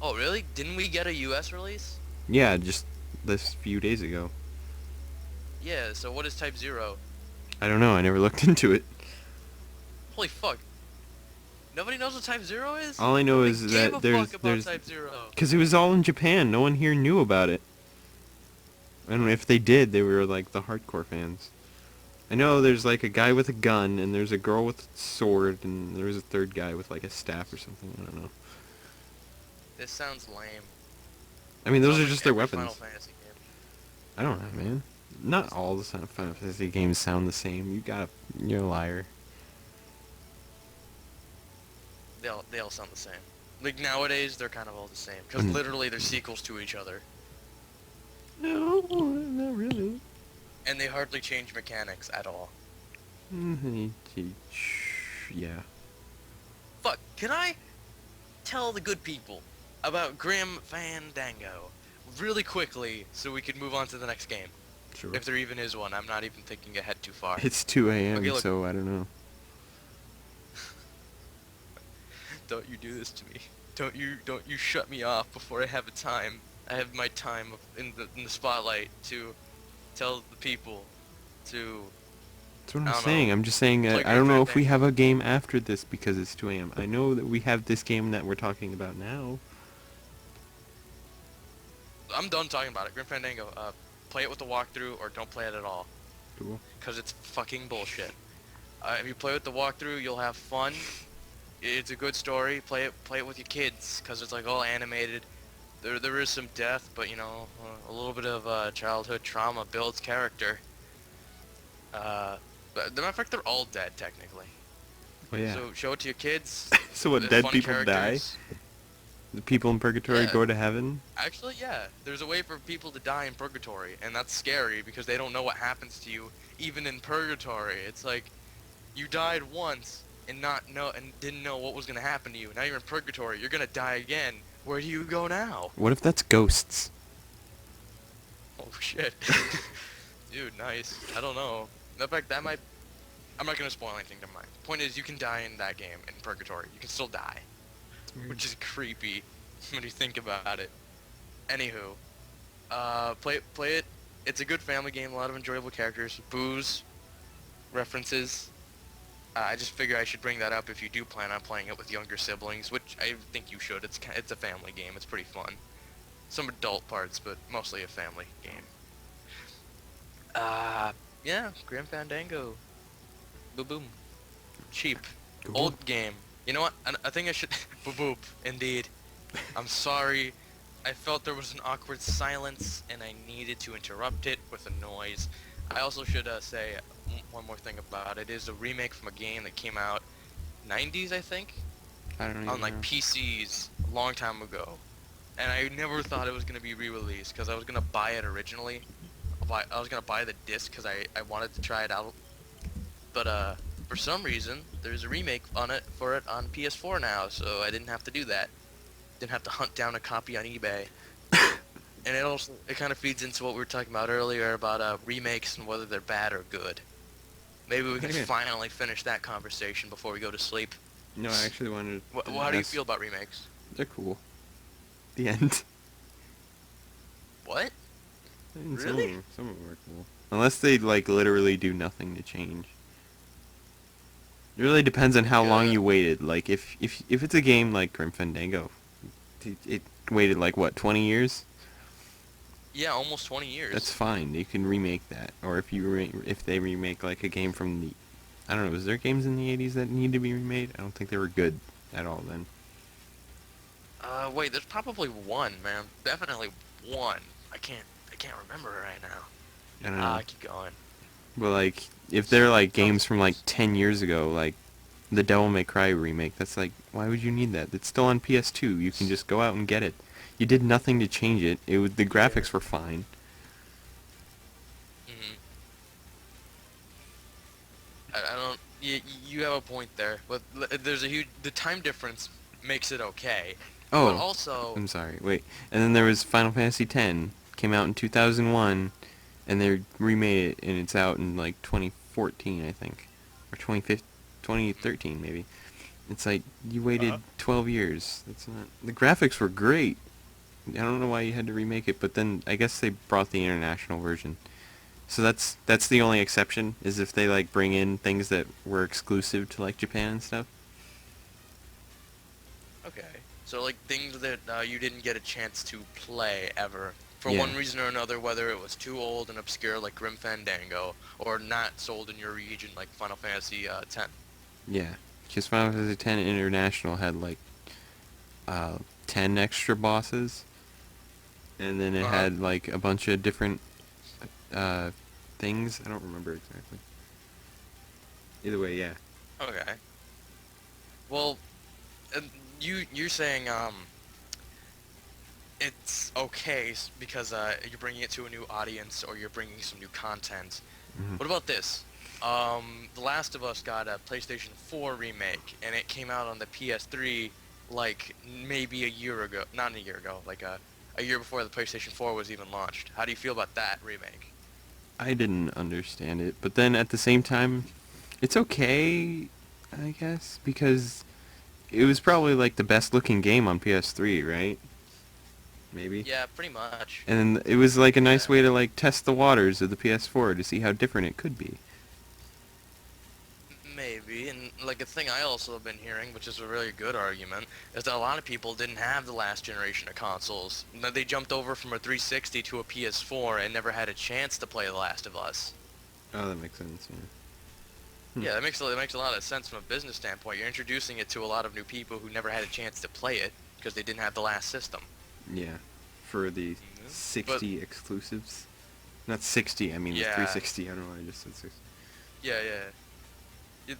Oh really? Didn't we get a US release? Yeah, just this few days ago. Yeah. So what is Type Zero? I don't know. I never looked into it. Holy fuck. Nobody knows what Type Zero is? All I know Nobody is gave that a there's fuck about Type Zero. because it was all in Japan. No one here knew about it. And if they did, they were like the hardcore fans. I know there's like a guy with a gun, and there's a girl with a sword, and there's a third guy with like a staff or something. I don't know. This sounds lame. I mean, those Sounds are like just their every weapons. Final Fantasy game. I don't know, man. Not all the Final Fantasy games sound the same. You're a liar. They all sound the same. Like nowadays, they're kind of all the same because Mm. literally they're sequels to each other, No, not really. and they hardly change mechanics at all. Yeah. Fuck, can I tell the good people about Grim Fandango really quickly so we can move on to the next game? Sure. If there even is one, I'm not even thinking ahead too far. It's 2 a.m., Okay, look. so I don't know. Don't you do this to me. Don't you shut me off before I have a time. I have my time in the spotlight to tell the people to That's what I I'm don't saying. know. I'm just saying Play I don't Grim know if we Fandango. have a game after this because it's 2 a.m. I know that we have this game that we're talking about now. I'm done talking about it. Grim Fandango. Play it with the walkthrough or don't play it at all. Cool. Because it's fucking bullshit. If you play with the walkthrough, you'll have fun. It's a good story. Play it with your kids, because it's like all animated. There is some death, but you know, a little bit of childhood trauma builds character. But as a matter of fact, they're all dead technically. Oh yeah. So show it to your kids. So what, They're dead fun people characters. die? The people in purgatory Yeah. go to heaven? Actually, yeah. There's a way for people to die in purgatory, and that's scary because they don't know what happens to you even in purgatory. It's like you died once and didn't know what was gonna happen to you. Now you're in purgatory. You're gonna die again. Where do you go now? What if that's ghosts? Oh shit. Dude, nice. I don't know. In fact, that might. I'm not gonna spoil anything. Never mind. Point is, you can die in that game in purgatory. You can still die, which is creepy when you think about it. Anywho, play it. It's a good family game. A lot of enjoyable characters. Booze, references. I just figure I should bring that up if you do plan on playing it with younger siblings, which I think you should. It's a family game. It's pretty fun. Some adult parts, but mostly a family game. Yeah, Grim Fandango. Boom boom. Cheap. Cool. Old game. You know what? I think I should. Boop boop. Indeed. I'm sorry. I felt there was an awkward silence, and I needed to interrupt it with a noise. I also should say one more thing about it. It is a remake from a game that came out 90s, I think, I don't even on like know. PCs a long time ago. and I never thought it was gonna be re-released because I was gonna buy it originally. I was gonna buy the disc because I wanted to try it out, but for some reason there's a remake on it for it on PS4 now, so I didn't have to do that. Didn't have to hunt down a copy on eBay. And it kind of feeds into what we were talking about earlier about remakes and whether they're bad or good. Maybe we can Okay. finally finish that conversation before we go to sleep. No, I actually wanted to How do you ask- feel about remakes? They're cool. The end. What? And Really? Some of them are cool. Unless they like literally do nothing to change. It really depends on how long Yeah. you waited. Like if it's a game like Grim Fandango, it waited like what 20 years. Yeah, almost 20 years. That's fine. You can remake that. Or if they remake like a game from the, I don't know. Was there games in the 80s that need to be remade? I don't think they were good at all then. Wait, there's probably one, man. Definitely one. I can't remember it right now. I don't know. Keep going. But like if they're like games from like Sounds- 10 years ago, like the Devil May Cry remake, that's like, why would you need that? It's still on PS2. You can just go out and get it. You did nothing to change it. The graphics were fine. Mhm. I don't. You have a point there, but there's a huge. The time difference makes it okay. Oh, But also, I'm sorry. Wait. And then there was Final Fantasy X. Came out in 2001, and they remade it, and it's out in like 2014, I think, or 2013 maybe. It's like you waited Uh-huh. 12 years. That's not. The graphics were great. I don't know why you had to remake it, but then I guess they brought the international version. So that's the only exception, is if they like bring in things that were exclusive to like Japan and stuff. okay. So like things that you didn't get a chance to play ever for Yeah. one reason or another, whether it was too old and obscure like Grim Fandango, or not sold in your region like Final Fantasy X. Yeah, because Final Fantasy X International had like 10 extra bosses, and then it Uh-huh. had like a bunch of different uh, things. I don't remember exactly. Either way, yeah. Okay. Well, and you're saying it's okay because you're bringing it to a new audience or you're bringing some new content. Mhm. What about this? The Last of Us got a PlayStation 4 remake, and it came out on the PS3 like maybe a year ago. Not a year ago, like a year before the PlayStation 4 was even launched. How do you feel about that remake? I didn't understand it, but then at the same time, it's okay, I guess, because it was probably like the best looking game on PS3, right? Maybe. Yeah, pretty much. And it was like a nice Yeah. way to like test the waters of the PS4 to see how different it could be. Maybe, and like a thing I also have been hearing, which is a really good argument, is that a lot of people didn't have the last generation of consoles. That they jumped over from a 360 to a PS4 and never had a chance to play The Last of Us. Oh, that makes sense, yeah. Hmm. Yeah, that makes a lot of sense from a business standpoint. You're introducing it to a lot of new people who never had a chance to play it because they didn't have the last system. Yeah, for the Mhm. 60 exclusives. Not 60, I mean the Yeah. 360. I don't know why I just said 60. Yeah, yeah.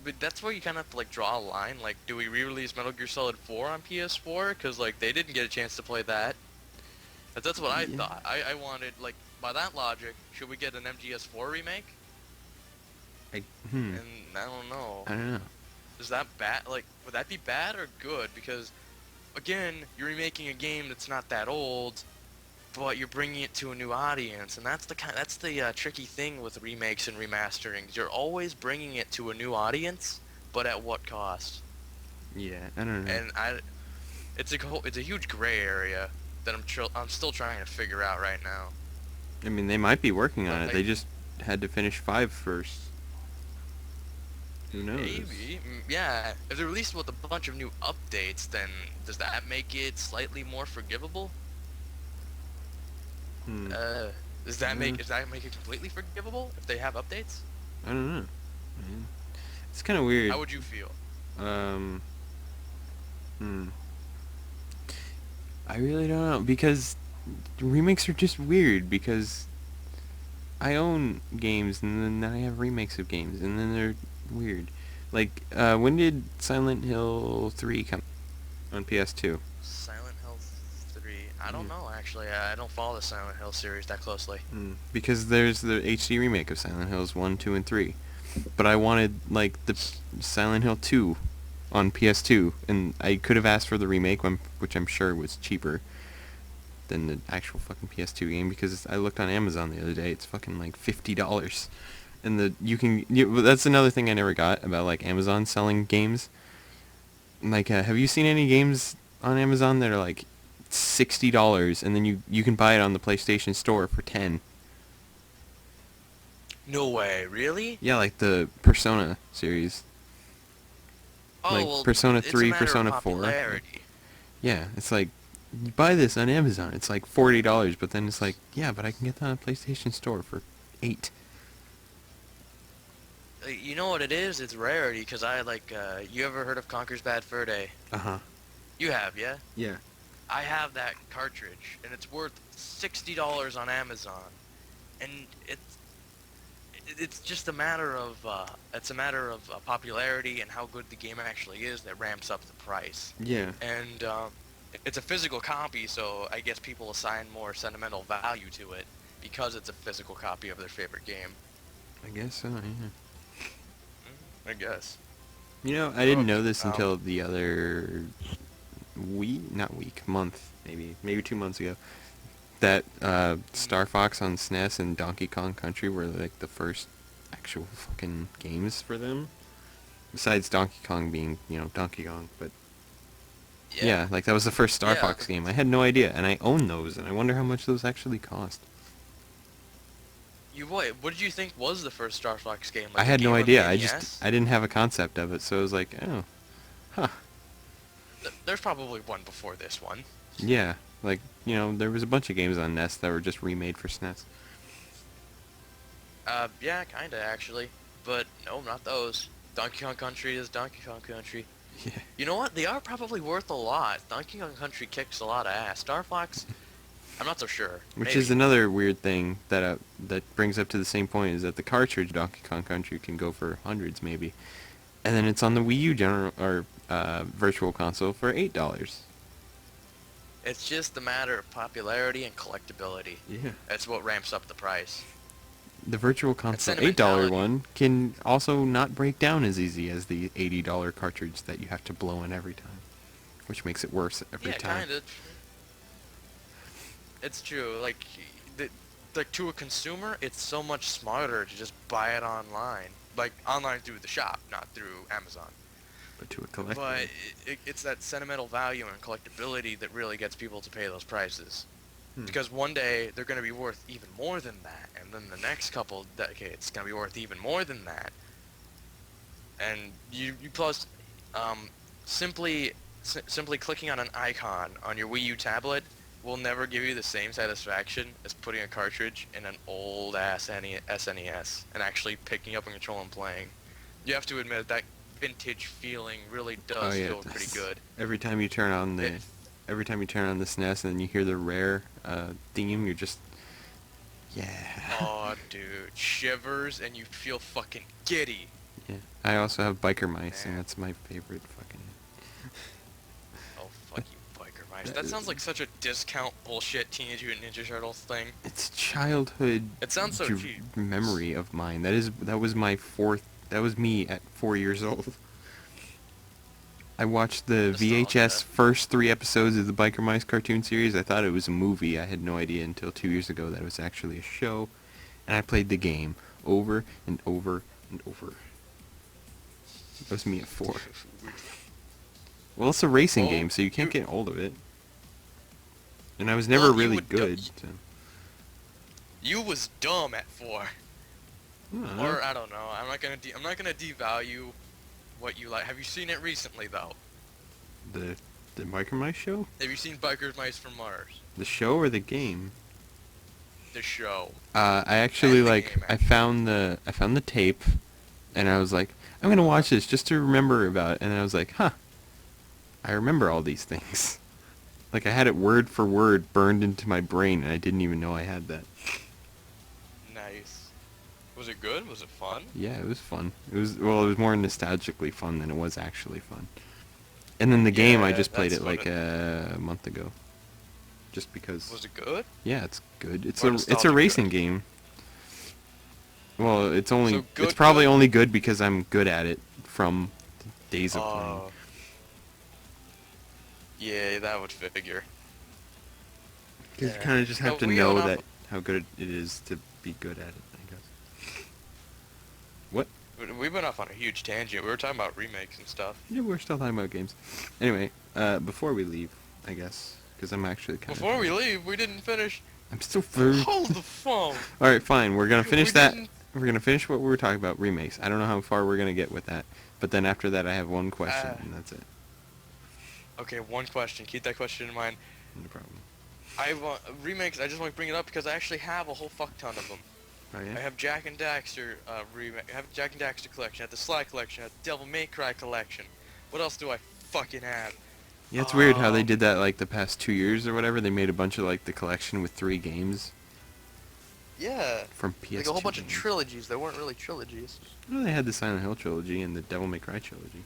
But that's where you kind of have to like draw a line. Like, do we re-release Metal Gear Solid 4 on PS4? Because like they didn't get a chance to play that. That's what I Yeah. thought. I wanted like by that logic, should we get an MGS4 remake? I, And I don't know. I don't know. Is that bad? Like, would that be bad or good? Because again, you're remaking a game that's not that old, but you're bringing it to a new audience, and that's the tricky thing with remakes and remasterings. You're always bringing it to a new audience, but at what cost? Yeah, I don't know. And it's a huge gray area that I'm still trying to figure out right now. I mean, they might be working on it. Like- They just had to finish 5 first. Who knows? Maybe, yeah. If they released with a bunch of new updates, then does that make it slightly more forgivable? Hmm. Does that make it completely forgivable if they have updates? I don't know. Man. It's kind of weird. How would you feel? Um. Hmm. I really don't know, because remakes are just weird, because I own games and then I have remakes of games and then they're weird. Like, when did Silent Hill 3 come on PS2? Silent Hill 3. I don't know actually. I don't follow the Silent Hill series that closely. Because there's the HD remake of Silent Hills 1, 2, and 3. But I wanted, like, the Silent Hill 2 on PS2, and I could have asked for the remake one, which I'm sure was cheaper than the actual fucking PS2 game, because I looked on Amazon the other day, it's fucking like $50. And that's another thing I never got about, like, Amazon selling games. Like, have you seen any games on Amazon that are like $60, and then you can buy it on the PlayStation Store for 10? No way, really? Yeah, like the Persona series. Oh Like well, Persona it's a 3, matter of Persona 4. popularity. Yeah, it's like, you buy this on Amazon, it's like $40, but then it's like, yeah, but I can get that on PlayStation Store for 8. You know what it is? It's rarity, because I like, you ever heard of Conker's Bad Fur Day? Uh-huh. You have, yeah? Yeah. I have that cartridge, and it's worth $60 on Amazon. And it's just a matter of, popularity and how good the game actually is that ramps up the price. Yeah. And, it's a physical copy, so I guess people assign more sentimental value to it because it's a physical copy of their favorite game. I guess so, yeah. I guess. You know, I didn't know Okay, this until the other month, maybe 2 months ago, that Star Fox on SNES and Donkey Kong Country were like the first actual fucking games for them. Besides Donkey Kong being, Donkey Kong, but yeah, like that was the first Star Yeah. Fox game. I had no idea, and I own those, and I wonder how much those actually cost. What did you think was the first Star Fox game? I Like a had no game on idea. the I NES? didn't have a concept of it, so I was like, oh, huh. There's probably one before this one. Yeah, like, there was a bunch of games on NES that were just remade for SNES. Yeah, kinda actually. But no, not those. Donkey Kong Country is Donkey Kong Country. Yeah. You know what? They are probably worth a lot. Donkey Kong Country kicks a lot of ass. Star Fox, I'm not so sure. Which Maybe. is another weird thing that brings up to the same point, is that the cartridge Donkey Kong Country can go for hundreds maybe, and then it's on the Wii U Virtual Console for $8. It's just a matter of popularity and collectability. Yeah. That's what ramps up the price. The Virtual Console $8 sentimentality. one can also not break down as easy as the $80 cartridge that you have to blow in every time, which makes it worse every Yeah, time. kinda. It's true. Like to a consumer, it's so much smarter to just buy it online. Like online through the shop, not through Amazon. But to a collector. But it's that sentimental value and collectability that really gets people to pay those prices. Because one day they're going to be worth even more than that, and then the next couple decades it's going to be worth even more than that. And you plus, simply clicking on an icon on your Wii U tablet will never give you the same satisfaction as putting a cartridge in an old ass SNES and actually picking up a control and playing. You have to admit that vintage feeling really does feel pretty good. Every time you turn on the SNES and then you hear the Rare theme, you're just, yeah. Oh, dude, shivers and you feel fucking giddy. Yeah. I also have Biker Mice, Man. and that's my favorite fucking. Oh, fuck you, biker mice. That sounds like such a discount bullshit Teenage Mutant Ninja Turtles thing. It's childhood. It sounds so cheap. Memory of mine. That was my fourth. That was me at 4 years old. I watched the Nostalgia. VHS first 3 episodes of the Biker Mice cartoon series. I thought it was a movie. I had no idea until 2 years ago that it was actually a show. And I played the game over and over and over. That was me at 4. Well, it's a racing Well, game, so you can't you- get hold of it. And I was never Well, you really would good. do- So. You was dumb at 4. Uh, Or I don't know. I'm not gonna devalue what you like. Have you seen it recently though? the Biker Mice show? Have you seen Bikers Mice from Mars? The show or the game? The show. I actually And the like game, I found the tape, and I was like, I'm gonna watch this just to remember about it. And I was like, huh, I remember all these things. Like I had it word for word burned into my brain, and I didn't even know I had that. Nice. Was it good? Was it fun? Yeah, it was fun. It was more nostalgically fun than it was actually fun. And then the game, I Yeah, just played that's it what like a month ago. just because. Was it good? Yeah, it's good. It's Or a nostalgic racing good? game. Well, it's So good, probably good? only good because I'm good at it from days of playing. Oh. Yeah, that would figure. Because you Yeah. kind of just have So to we going know off. that how good it is to be good at it, I guess. What? We've been off on a huge tangent. We were talking about remakes and stuff. Yeah, we're still talking about games. Anyway, before we leave, I guess, because I'm actually kind of Before we leave, we didn't finish. I'm still very... Hold the phone. All right, fine. We're gonna finish We that. didn't. We're gonna finish what we were talking about, remakes. I don't know how far we're gonna get with that, but then after that, I have one question, and that's it. Okay, one question. Keep that question in mind. No problem. I want remakes. I just want to bring it up because I actually have a whole fuck ton of them. Oh yeah. I have Jack and Daxter remake. I have Jack and Daxter collection. I have the Sly collection. I have the Devil May Cry collection. What else do I fucking have? Yeah, it's weird how they Um, did that like the past 2 years or whatever. They made a bunch of like the collection with 3 games Yeah, from PS2. like a whole bunch of games. trilogies. They weren't really trilogies. Well, they had the Silent Hill trilogy and the Devil May Cry trilogy.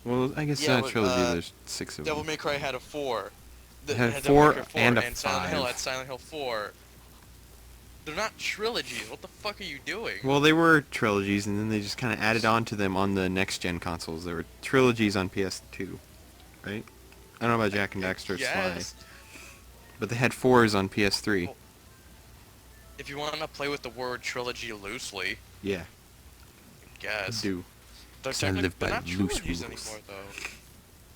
Well, I guess Yeah, not but, trilogy. There's 6 of Devil them. May Cry had a 4. It had Devil May 4 Cry 4 and a Silent Hill 5. had Silent Hill 4. They're not trilogies. What the fuck are you doing? Well, they were trilogies, and then they just kind of added on to them on the next-gen consoles. There were trilogies on PS2, right? I don't know about Jack and Daxter or Sly, Yes. but they had 4s on PS3. Well, if you want to play with the word trilogy loosely, Yeah, I guess. do. They're, 'Cause I live by they're not loose trilogies rules. anymore, though.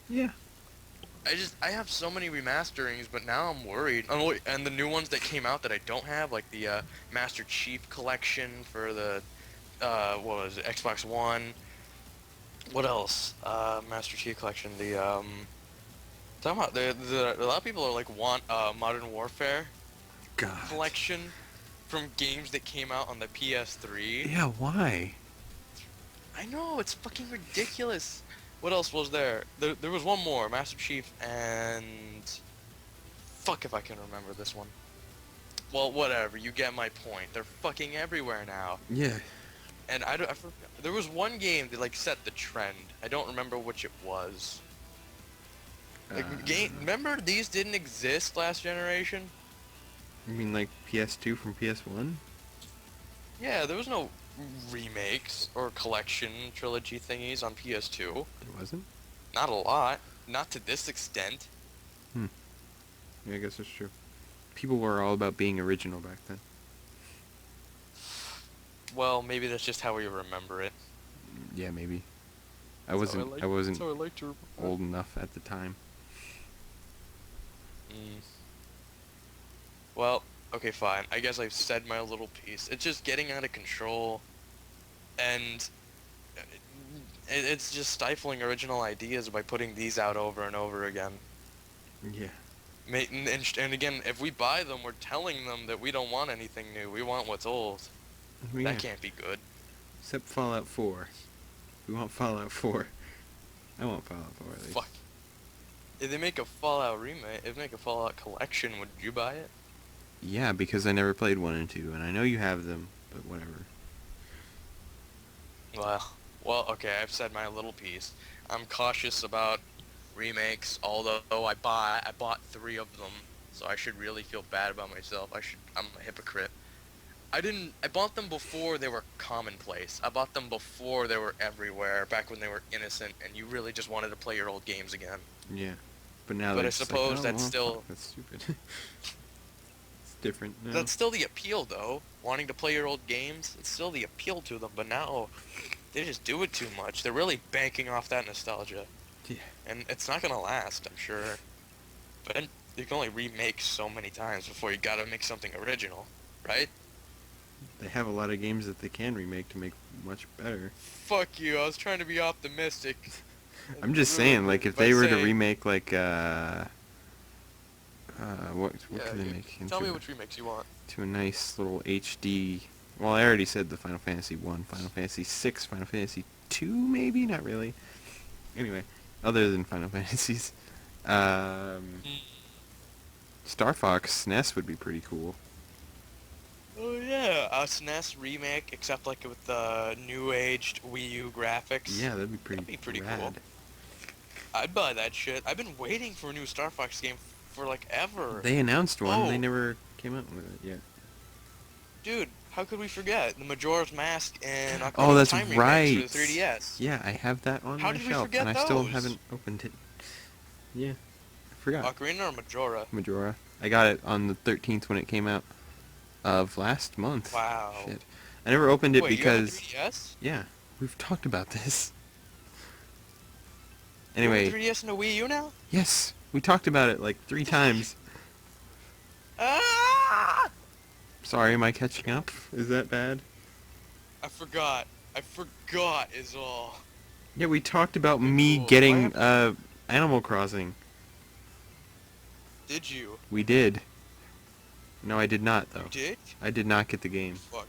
Yeah. I have so many remasterings, but now I'm worried. Oh, and the new ones that came out that I don't have, like the Master Chief Collection for the what was it, Xbox One. What else? Master Chief Collection. Talking about a lot of people are like want Modern Warfare God. collection from games that came out on the PS3. Yeah, why? I know, it's fucking ridiculous. What else was there? There was one more, Master Chief and... Fuck if I can remember this one. Well, whatever, you get my point. They're fucking everywhere now. Yeah. And there was one game that like set the trend. I don't remember which it was. Remember these didn't exist last generation? You mean like PS2 from PS1? Yeah, there was no remakes or collection trilogy thingies on PS2. It wasn't? Not a lot. Not to this extent. Yeah, I guess that's true. People were all about being original back then. Well, maybe that's just how we remember it. Yeah, maybe. I wasn't That's how I like to old enough at the time. Well, okay, fine. I guess I've said my little piece. It's just getting out of control, and it's just stifling original ideas by putting these out over and over again. Yeah. And again, if we buy them, we're telling them that we don't want anything new. We want what's old. Well, That yeah. can't be good. Except Fallout 4. We want Fallout 4. I want Fallout 4 at least. Fuck. If they make a Fallout remake, if they make a Fallout collection, would you buy it? Yeah, because I never played 1 and 2, and I know you have them, but whatever. Well, okay, I've said my little piece. I'm cautious about remakes, although I bought 3 of them, so I should really feel bad about myself. I'm a hypocrite. I bought them before they were commonplace. I bought them before they were everywhere, back when they were innocent, and you really just wanted to play your old games again. Yeah. But now But they're I just suppose like, oh, that's well, still- fuck, that's stupid. It's different now. That's still the appeal, though. Wanting to play your old games, it's still the appeal to them, but now they just do it too much. They're really banking off that nostalgia. Yeah. And it's not gonna last, I'm sure. But then you can only remake so many times before you gotta make something original, right? They have a lot of games that they can remake to make much better. Fuck you, I was trying to be optimistic. I'm just saying, like, if By they were to saying- remake, like, what Yeah, could they you- make tell me into which remakes you want. to a nice little HD? Well, I already said the Final Fantasy 1, Final Fantasy 6, Final Fantasy 2, maybe? Not really. Anyway, other than Final Fantasies. Star Fox SNES would be pretty cool. Oh yeah, a SNES remake, except like with the new-aged Wii U graphics. Yeah, that'd be pretty That'd be pretty rad. cool. I'd buy that shit. I've been waiting for a new Star Fox game for like ever. They announced one. They Oh. never came out with it yet. Dude, how could we forget the Majora's Mask and Oh, Ocarina of that's Time remakes right. for the 3DS? Yeah, I have that on How my did we shelf, and forget I still those? haven't opened it. Yeah, I forgot. Ocarina or Majora? Majora. I got it on the 13th when it came out of last month. Wow. Shit. I never opened it Wait, you have a because... 3DS? Yeah, we've talked about this. You have a Anyway, 3DS and a Wii U now? yes, we talked about it like 3 times. Ah! Sorry, am I catching up? Is that bad? I forgot. I forgot is all. Yeah, we talked about Okay, me cool. getting Do I Animal Crossing. Did you? We did. No, I did not, though. You did? I did not get the game. Fuck.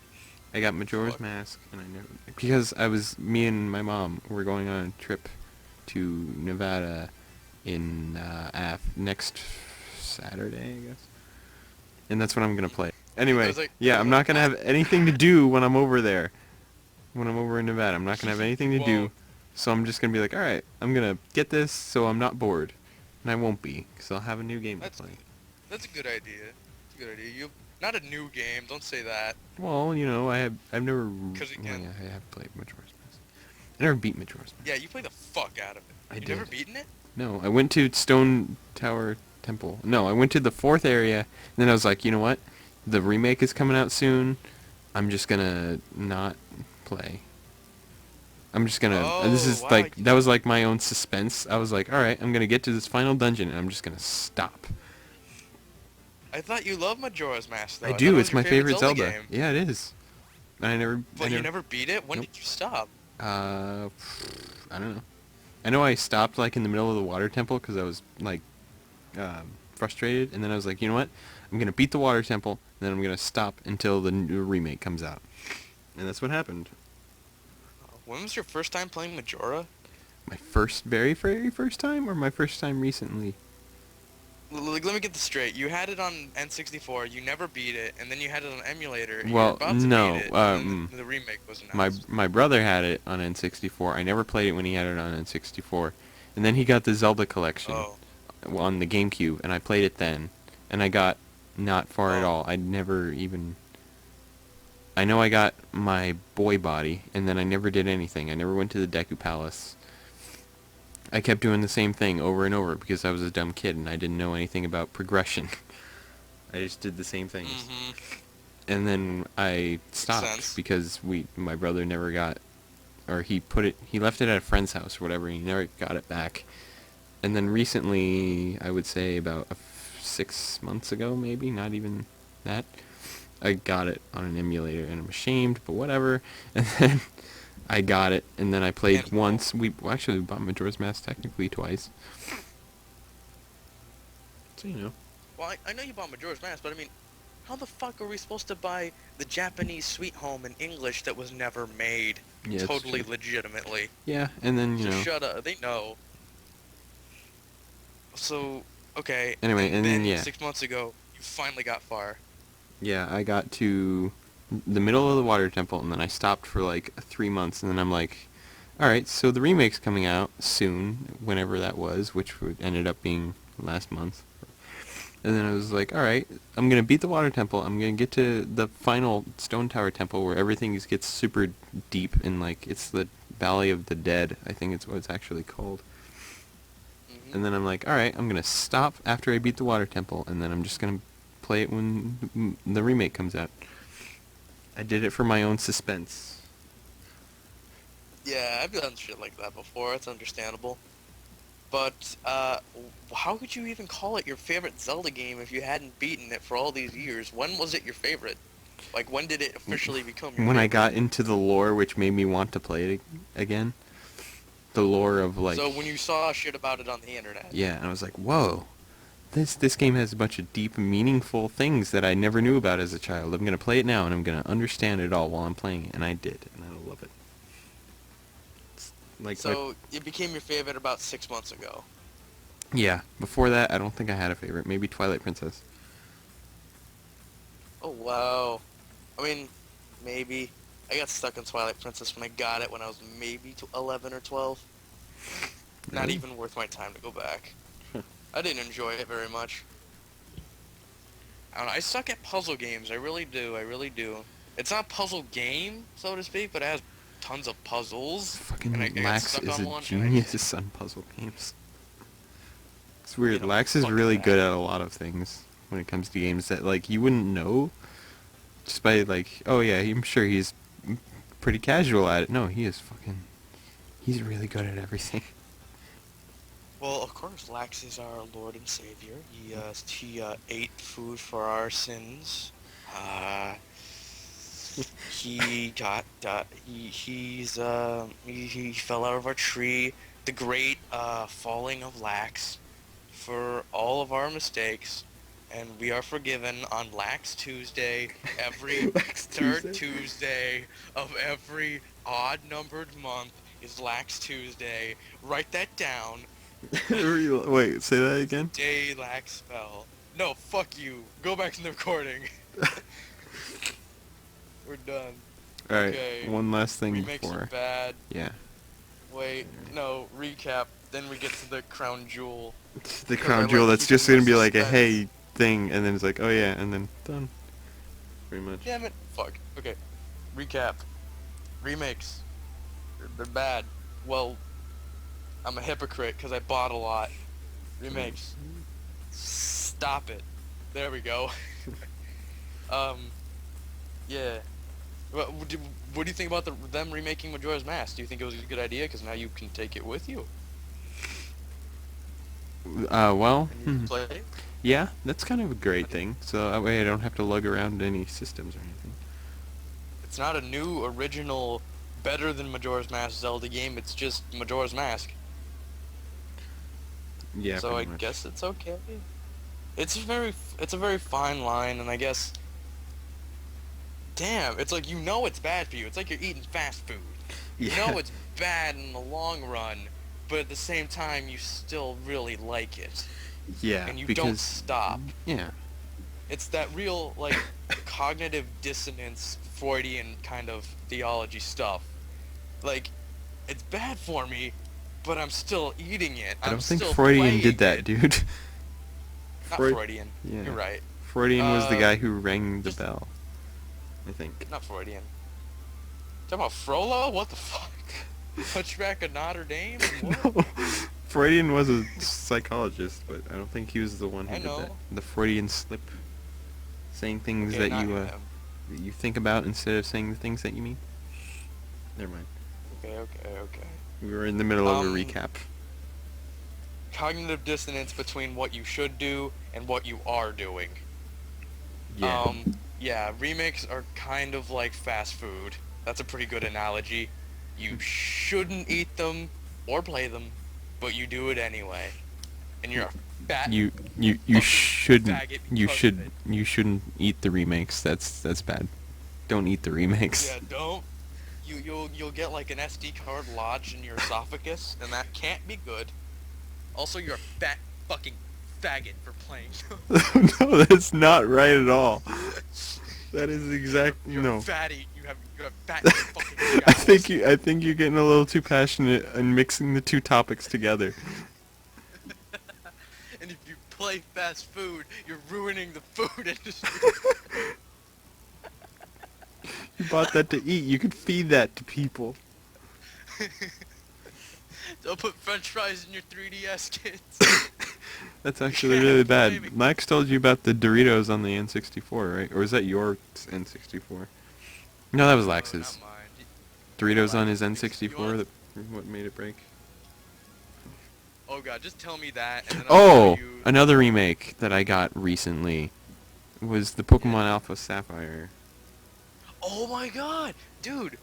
I got Majora's Fuck. Mask, and I never... Because me and my mom were going on a trip to Nevada in next Saturday, I guess. And that's when I'm going to play. Anyway, was like- yeah, I'm not going to have anything to do when I'm over there. When I'm over in Nevada, I'm not going to have anything to do. won't. So I'm just going to be like, alright, I'm going to get this so I'm not bored. And I won't be, because I'll have a new game That's to play. That's a good idea. It's a good idea. You not a new game. Don't say that. Well, you know, I've never... 'Cause you well, can. yeah, I have played Majora's Mask. I never beat Majora's Mask. Yeah, you play the fuck out of it. I You've never did. beaten it? No, I went to Stone Tower Temple. No, I went to the 4th area, and then I was like, you know what? The remake is coming out soon. I'm just gonna not play. I'm just gonna... this Oh, is wow, like... you- That was like my own suspense. I was like, alright, I'm gonna get to this final dungeon, and I'm just gonna stop. I thought you loved Majora's Mask though. I thought do, it it's was my your favorite Zelda. game. Yeah, it is. I never... But you never beat it? When Nope. did you stop? I don't know. I know I stopped like in the middle of the water temple because I was like frustrated, and then I was like, you know what? I'm gonna beat the water temple, and then I'm gonna stop until the new remake comes out, and that's what happened. When was your first time playing Majora? My very first time, or my first time recently? Like, let me get this straight. You had it on N64, you never beat it, and then you had it on emulator, and Well, you were about to no, beat it, and then the remake was announced. My brother had it on N64. I never played it when he had it on N64, and then he got the Zelda collection Oh. on the GameCube, and I played it then, and I got not far at Oh. all. I never even... I know I got my boy body, and then I never did anything. I never went to the Deku Palace. I kept doing the same thing over and over because I was a dumb kid and I didn't know anything about progression. I just did the same things. Mm-hmm. And then I stopped sense. because my brother never got, or he left it at a friend's house or whatever, and he never got it back. And then recently, I would say about 6 months ago, maybe, not even that, I got it on an emulator, and I'm ashamed, but whatever. And then I got it, and then I played And- once. We bought Majora's Mask technically twice. So, you know. Well, I know you bought Majora's Mask, but I mean, how the fuck are we supposed to buy the Japanese Sweet Home in English that was never made? Yeah, that's Totally true. legitimately. Yeah, and then, you So know. shut up. They know. So, okay. Anyway, and then, yeah. 6 months ago, you finally got far. Yeah, I got to the middle of the water temple, and then I stopped for like 3 months, and then I'm like, alright, so the remake's coming out soon, whenever that was, which ended up being last month. And then I was like, alright, I'm going to beat the water temple, I'm going to get to the final stone tower temple where everything gets super deep, and like, it's the Valley of the Dead, I think it's what it's actually called. Mhm. And then I'm like, alright, I'm going to stop after I beat the water temple, and then I'm just going to play it when the remake comes out. I did it for my own suspense. Yeah, I've done shit like that before. It's understandable. But, how could you even call it your favorite Zelda game if you hadn't beaten it for all these years? When was it your favorite? Like, when did it officially become your When I favorite? got into the lore, which made me want to play it again. The lore of like... So when you saw shit about it on the internet. Yeah, and I was like, whoa. This game has a bunch of deep, meaningful things that I never knew about as a child. I'm going to play it now, and I'm going to understand it all while I'm playing it. And I did, and I love it. It's like, So it became your favorite about 6 months ago. yeah, before that, I don't think I had a favorite. Maybe Twilight Princess. Oh, wow. I mean, maybe. I got stuck in Twilight Princess when I got it when I was maybe 11 or 12. Not Really? even worth my time to go back. I didn't enjoy it very much. I don't know. I suck at puzzle games. I really do. I really do. It's not a puzzle game, so to speak, but it has tons of puzzles. And I Fucking get Lax stuck is on a one, and I just genius on puzzle games. It's get weird. 'em Lax is fucking really bad. good at a lot of things when it comes to games that like you wouldn't know just by like, oh yeah, I'm sure he's pretty casual at it. No, he is fucking. He's really good at everything. Well, of course, Lax is our Lord and Savior. He ate food for our sins. Uh, he got he fell out of our tree. The great falling of Lax for all of our mistakes, and we are forgiven on Lax Tuesday. Every Lax third Tuesday? Tuesday of every odd-numbered month is Lax Tuesday. Write that down. Wait, say that again. Day Lax fell. No, fuck you. Go back to the recording. We're done. All right, Okay. one last thing Remakes are before. bad. Yeah, Wait, no, recap. Then we get to the crown jewel. it's the 'Cause I crown like jewel. That's keeping just gonna the be like a suspense. hey thing, and then it's like, oh yeah, and then done. Pretty much. Damn it. Fuck. Okay. Recap. Remakes. They're bad. Well, I'm a hypocrite because I bought a lot. Remakes. Stop it. There we go. Yeah. What do you think about them remaking Majora's Mask? Do you think it was a good idea? Because now you can take it with you Well, and you can play it. yeah, that's kind of a great thing. So that way I don't have to lug around any systems or anything. It's not a new, original, better than Majora's Mask Zelda game. It's just Majora's Mask. Yeah, So I pretty much. guess it's okay. It's a very fine line, and I guess. Damn, it's like it's bad for you. It's like you're eating fast food. You Yeah. know it's bad in the long run, but at the same time you still really like it, Yeah, and you because don't stop. yeah, It's that real like cognitive dissonance, Freudian kind of theology stuff. Like, it's bad for me, but I'm still eating it. I I'm don't think still Freudian playing did that, it. dude. Not Freud- Freudian. Yeah. You're right. Freudian was the Uh, guy who rang the just- bell. I think. Not Freudian. Talking about Frollo? What the fuck? Hunchback of Notre Dame? What? No, Freudian was a psychologist, but I don't think he was the one who I did that. know. The Freudian slip, saying things Okay, that not you him. that you think about instead of saying the things that you mean. Never mind. Okay. We were in the middle of a Um, recap. Cognitive dissonance between what you should do and what you are doing. Yeah. Yeah, remakes are kind of like fast food. That's a pretty good analogy. You shouldn't eat them or play them, but you do it anyway. And you're a fat you fucking shouldn't faggot you because should of it. you shouldn't eat the remakes. That's bad. Don't eat the remakes. Yeah, don't. You'll get like an SD card lodged in your esophagus, and that can't be good. Also, you're a fat fucking faggot for playing. No, that's not right at all. That is exactly You're no. fatty. You have fat fucking. I think you're getting a little too passionate and mixing the two topics together. And if you play fast food, you're ruining the food industry. You bought that to eat. You could feed that to people. Don't put French fries in your 3DS, kids. That's actually Yeah, really bad. blaming- Max told you about the Doritos on the N64, right? Or was that your N64? No, that was Lax's. Not mine. Doritos on his You N64 wanna- that what made it break. Oh god, just tell me that. And then I'll Oh, tell you. another remake that I got recently was the Pokemon Alpha Sapphire. Oh my god, dude,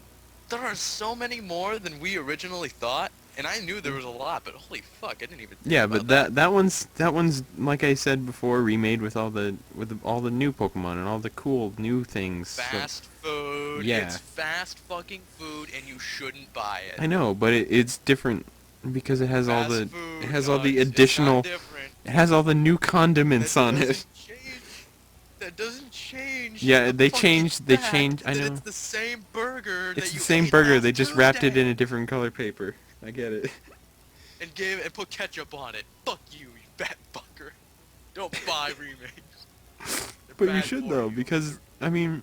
there are so many more than we originally thought, and I knew there was a lot, but holy fuck, I didn't even. Think Yeah, about but that one's like I said before, remade with all the all the new Pokemon and all the cool new things. So- Fast food. Yeah. It's fast fucking food, and you shouldn't buy it. I know, but it's different because it has all Fast the food, it has all the it's not additional different. it has all the new condiments That on it. doesn't change. That doesn't change. Yeah, the they fucking changed- they fact changed- I that know. It's the same burger. It's that the you same ate burger. last They just wrapped it in Tuesday a different color paper. I get it. and put ketchup on it. Fuck you, you Don't buy remakes. They're But you bad should for though, you. because I mean,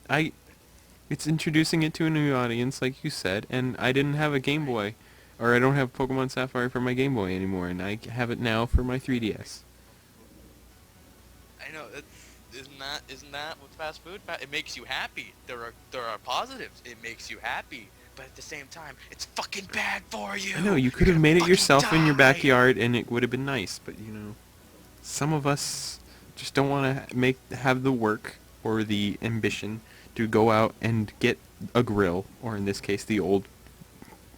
it's introducing it to a new audience, like you said, and I didn't have a Game Boy, or I don't have Pokemon Sapphire for my Game Boy anymore, and I have it now for my 3DS. I know. Isn't that with fast food? It makes you happy. There are positives. It makes you happy, but at the same time, it's fucking bad for you. I know you You're could have gonna made it fucking yourself in your die. backyard, and it would have been nice. But some of us just don't want to have the work or the ambition to go out and get a grill, or in this case, the old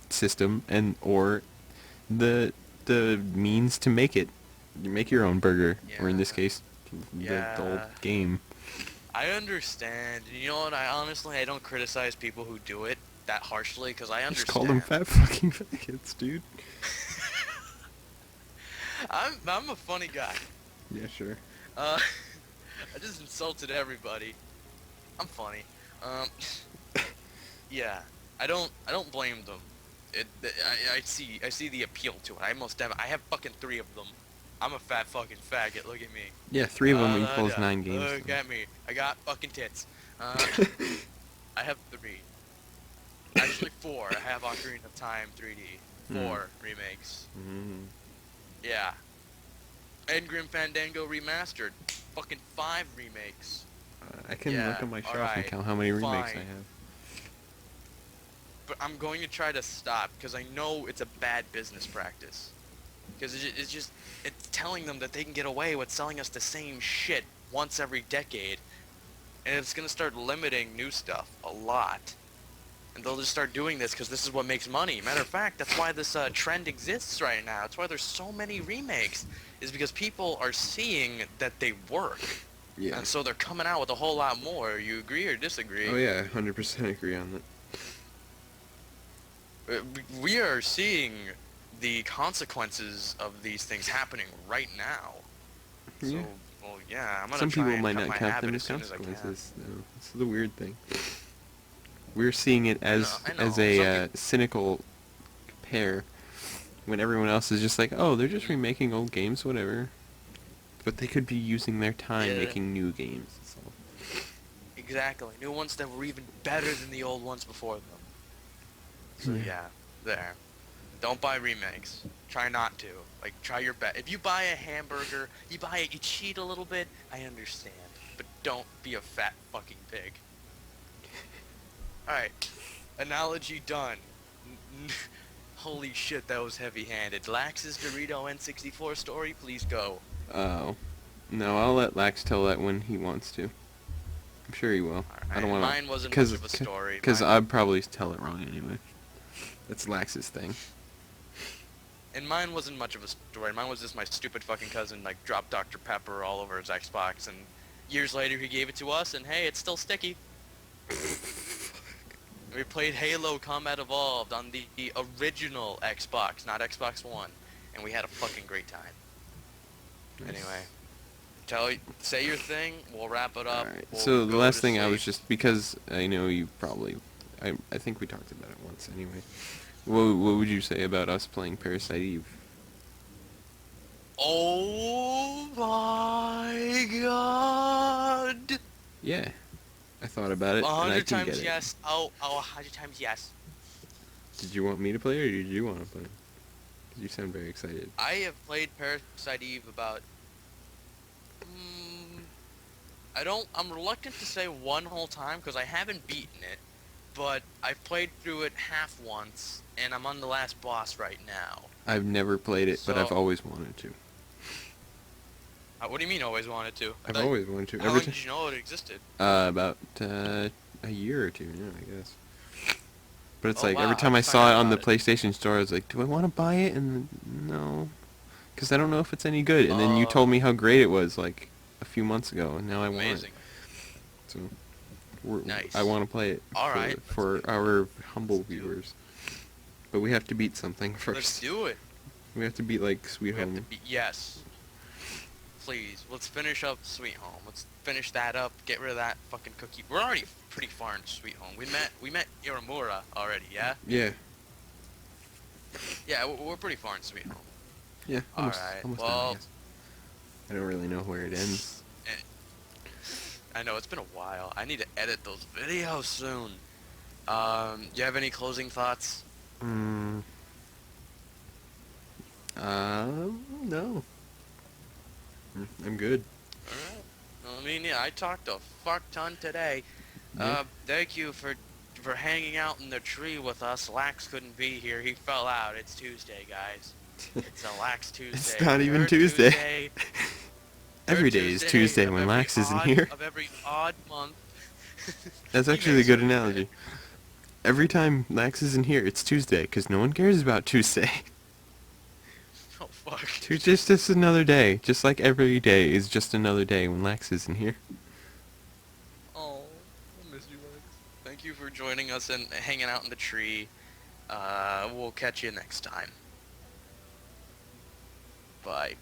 system, and or the means to make it. You make your own burger, or in this Yeah. case, the old Yeah. game. I understand. And you know what? I don't criticize people who do it that harshly because I I just understand. called them fat fucking faggots, dude. I'm a funny guy. Yeah, sure. I just insulted everybody. I'm funny. Um, yeah. I don't blame them. I see the appeal to it. I have fucking 3 of them. I'm a fat fucking faggot. Look at me. Yeah, 3 of them equals Da. 9 games. Look at me. I got fucking tits. I have 3. Actually 4. I have Ocarina of Time 3D. 4 remakes. Mm. Yeah. And Grim Fandango Remastered. Fucking 5 remakes. I can Yeah, look at my shelf and alright, count how many remakes I fine. have. But I'm going to try to stop because I know it's a bad business practice. Because it's telling them that they can get away with selling us the same shit once every decade. And it's going to start limiting new stuff a lot. And they'll just start doing this because this is what makes money. Matter of fact, that's why this trend exists right now. That's why there's so many remakes. Is because people are seeing that they work. Yeah. And so they're coming out with a whole lot more. You agree or disagree? Oh yeah, 100% agree on that. We are seeing the consequences of these things happening right now. Yeah. So, well, yeah, I'm gonna Some try people and might cut not my count habit them as as soon as I can. consequences, though. That's the weird thing. We're seeing it as I know. as Some a peop- cynical pair, when everyone else is just like, oh, they're just remaking old games, whatever. But they could be using their time Yeah. making new games. So. Exactly. New ones that were even better than the old ones before them. So yeah, there. Don't buy remakes. Try not to. Like, try your best. If you buy a hamburger, you buy it, you cheat a little bit, I understand. But don't be a fat fucking pig. Alright. Analogy done. Holy shit, that was heavy-handed. Lax's Dorito N64 story, please go. Oh. No, I'll let Lax tell that when he wants to. I'm sure he will. I don't want to. Mine wasn't much of a story. Because Mine- I'd probably tell it wrong anyway. That's Lax's thing. And mine wasn't much of a story. Mine was just my stupid fucking cousin, like, dropped Dr. Pepper all over his Xbox, and years later he gave it to us, and hey, it's still sticky. We played Halo Combat Evolved on the original Xbox, not Xbox One, and we had a fucking great time. Nice. Anyway, say your thing, we'll wrap it up. Alright, We'll so the go last to thing I was sleep. just, because I know you probably, I think we talked about it once anyway. What would you say about us playing Parasite Eve? Oh my god! Yeah, I thought about it, and I 100 can times get it. yes. Oh, 100 times yes. Did you want me to play, or did you want to play? 'Cause you sound very excited. I have played Parasite Eve about... I'm reluctant to say one whole time because I haven't beaten it, but I've played through it half once, and I'm on the last boss right now. I've never played it, but I've So- always wanted to. What do you mean always wanted to? I've always wanted to. How Every long time. did you know it existed? About a year or 2, yeah, I guess. But it's Oh, like wow, every time I I just saw found it out on the about PlayStation Store, I was like, do I want to buy it? And no, because I don't know if it's any good. And then you told me how great it was like a few months ago, and now I want Amazing. it. So Nice. I want to play it All right, for our humble viewers. But we have to beat something Let's first. do it. We have to beat like Sweet We have to Home. be Yes. Please, let's finish up Sweet Home. Let's finish that up. Get rid of that fucking cookie. We're already pretty far into Sweet Home. We met Iramura already, yeah? Yeah. Yeah, we're pretty far in Sweet Home. Yeah. Almost. Alright, Almost done, I well, guess. I don't really know where it ends. I know, it's been a while. I need to edit those videos soon. Do you have any closing thoughts? Mm, no. I'm good. Alright. Well, I mean, yeah, I talked a fuck ton today. Yeah. Thank you for hanging out in the tree with us. Lax couldn't be here. He fell out. It's Tuesday, guys. It's a Lax Tuesday. It's not even Third Tuesday. Tuesday. Every Third day is Tuesday Tuesday when Lax isn't here. of every odd month. That's He actually a makes good every day. analogy. Every time Lax isn't here, it's Tuesday, because no one cares about Tuesday. Oh fuck. Tuesday's just another day, just like every day is just another day when Lax isn't here. Oh, I miss you, Lex. Thank you for joining us and hanging out in the tree. We'll catch you next time. Bye.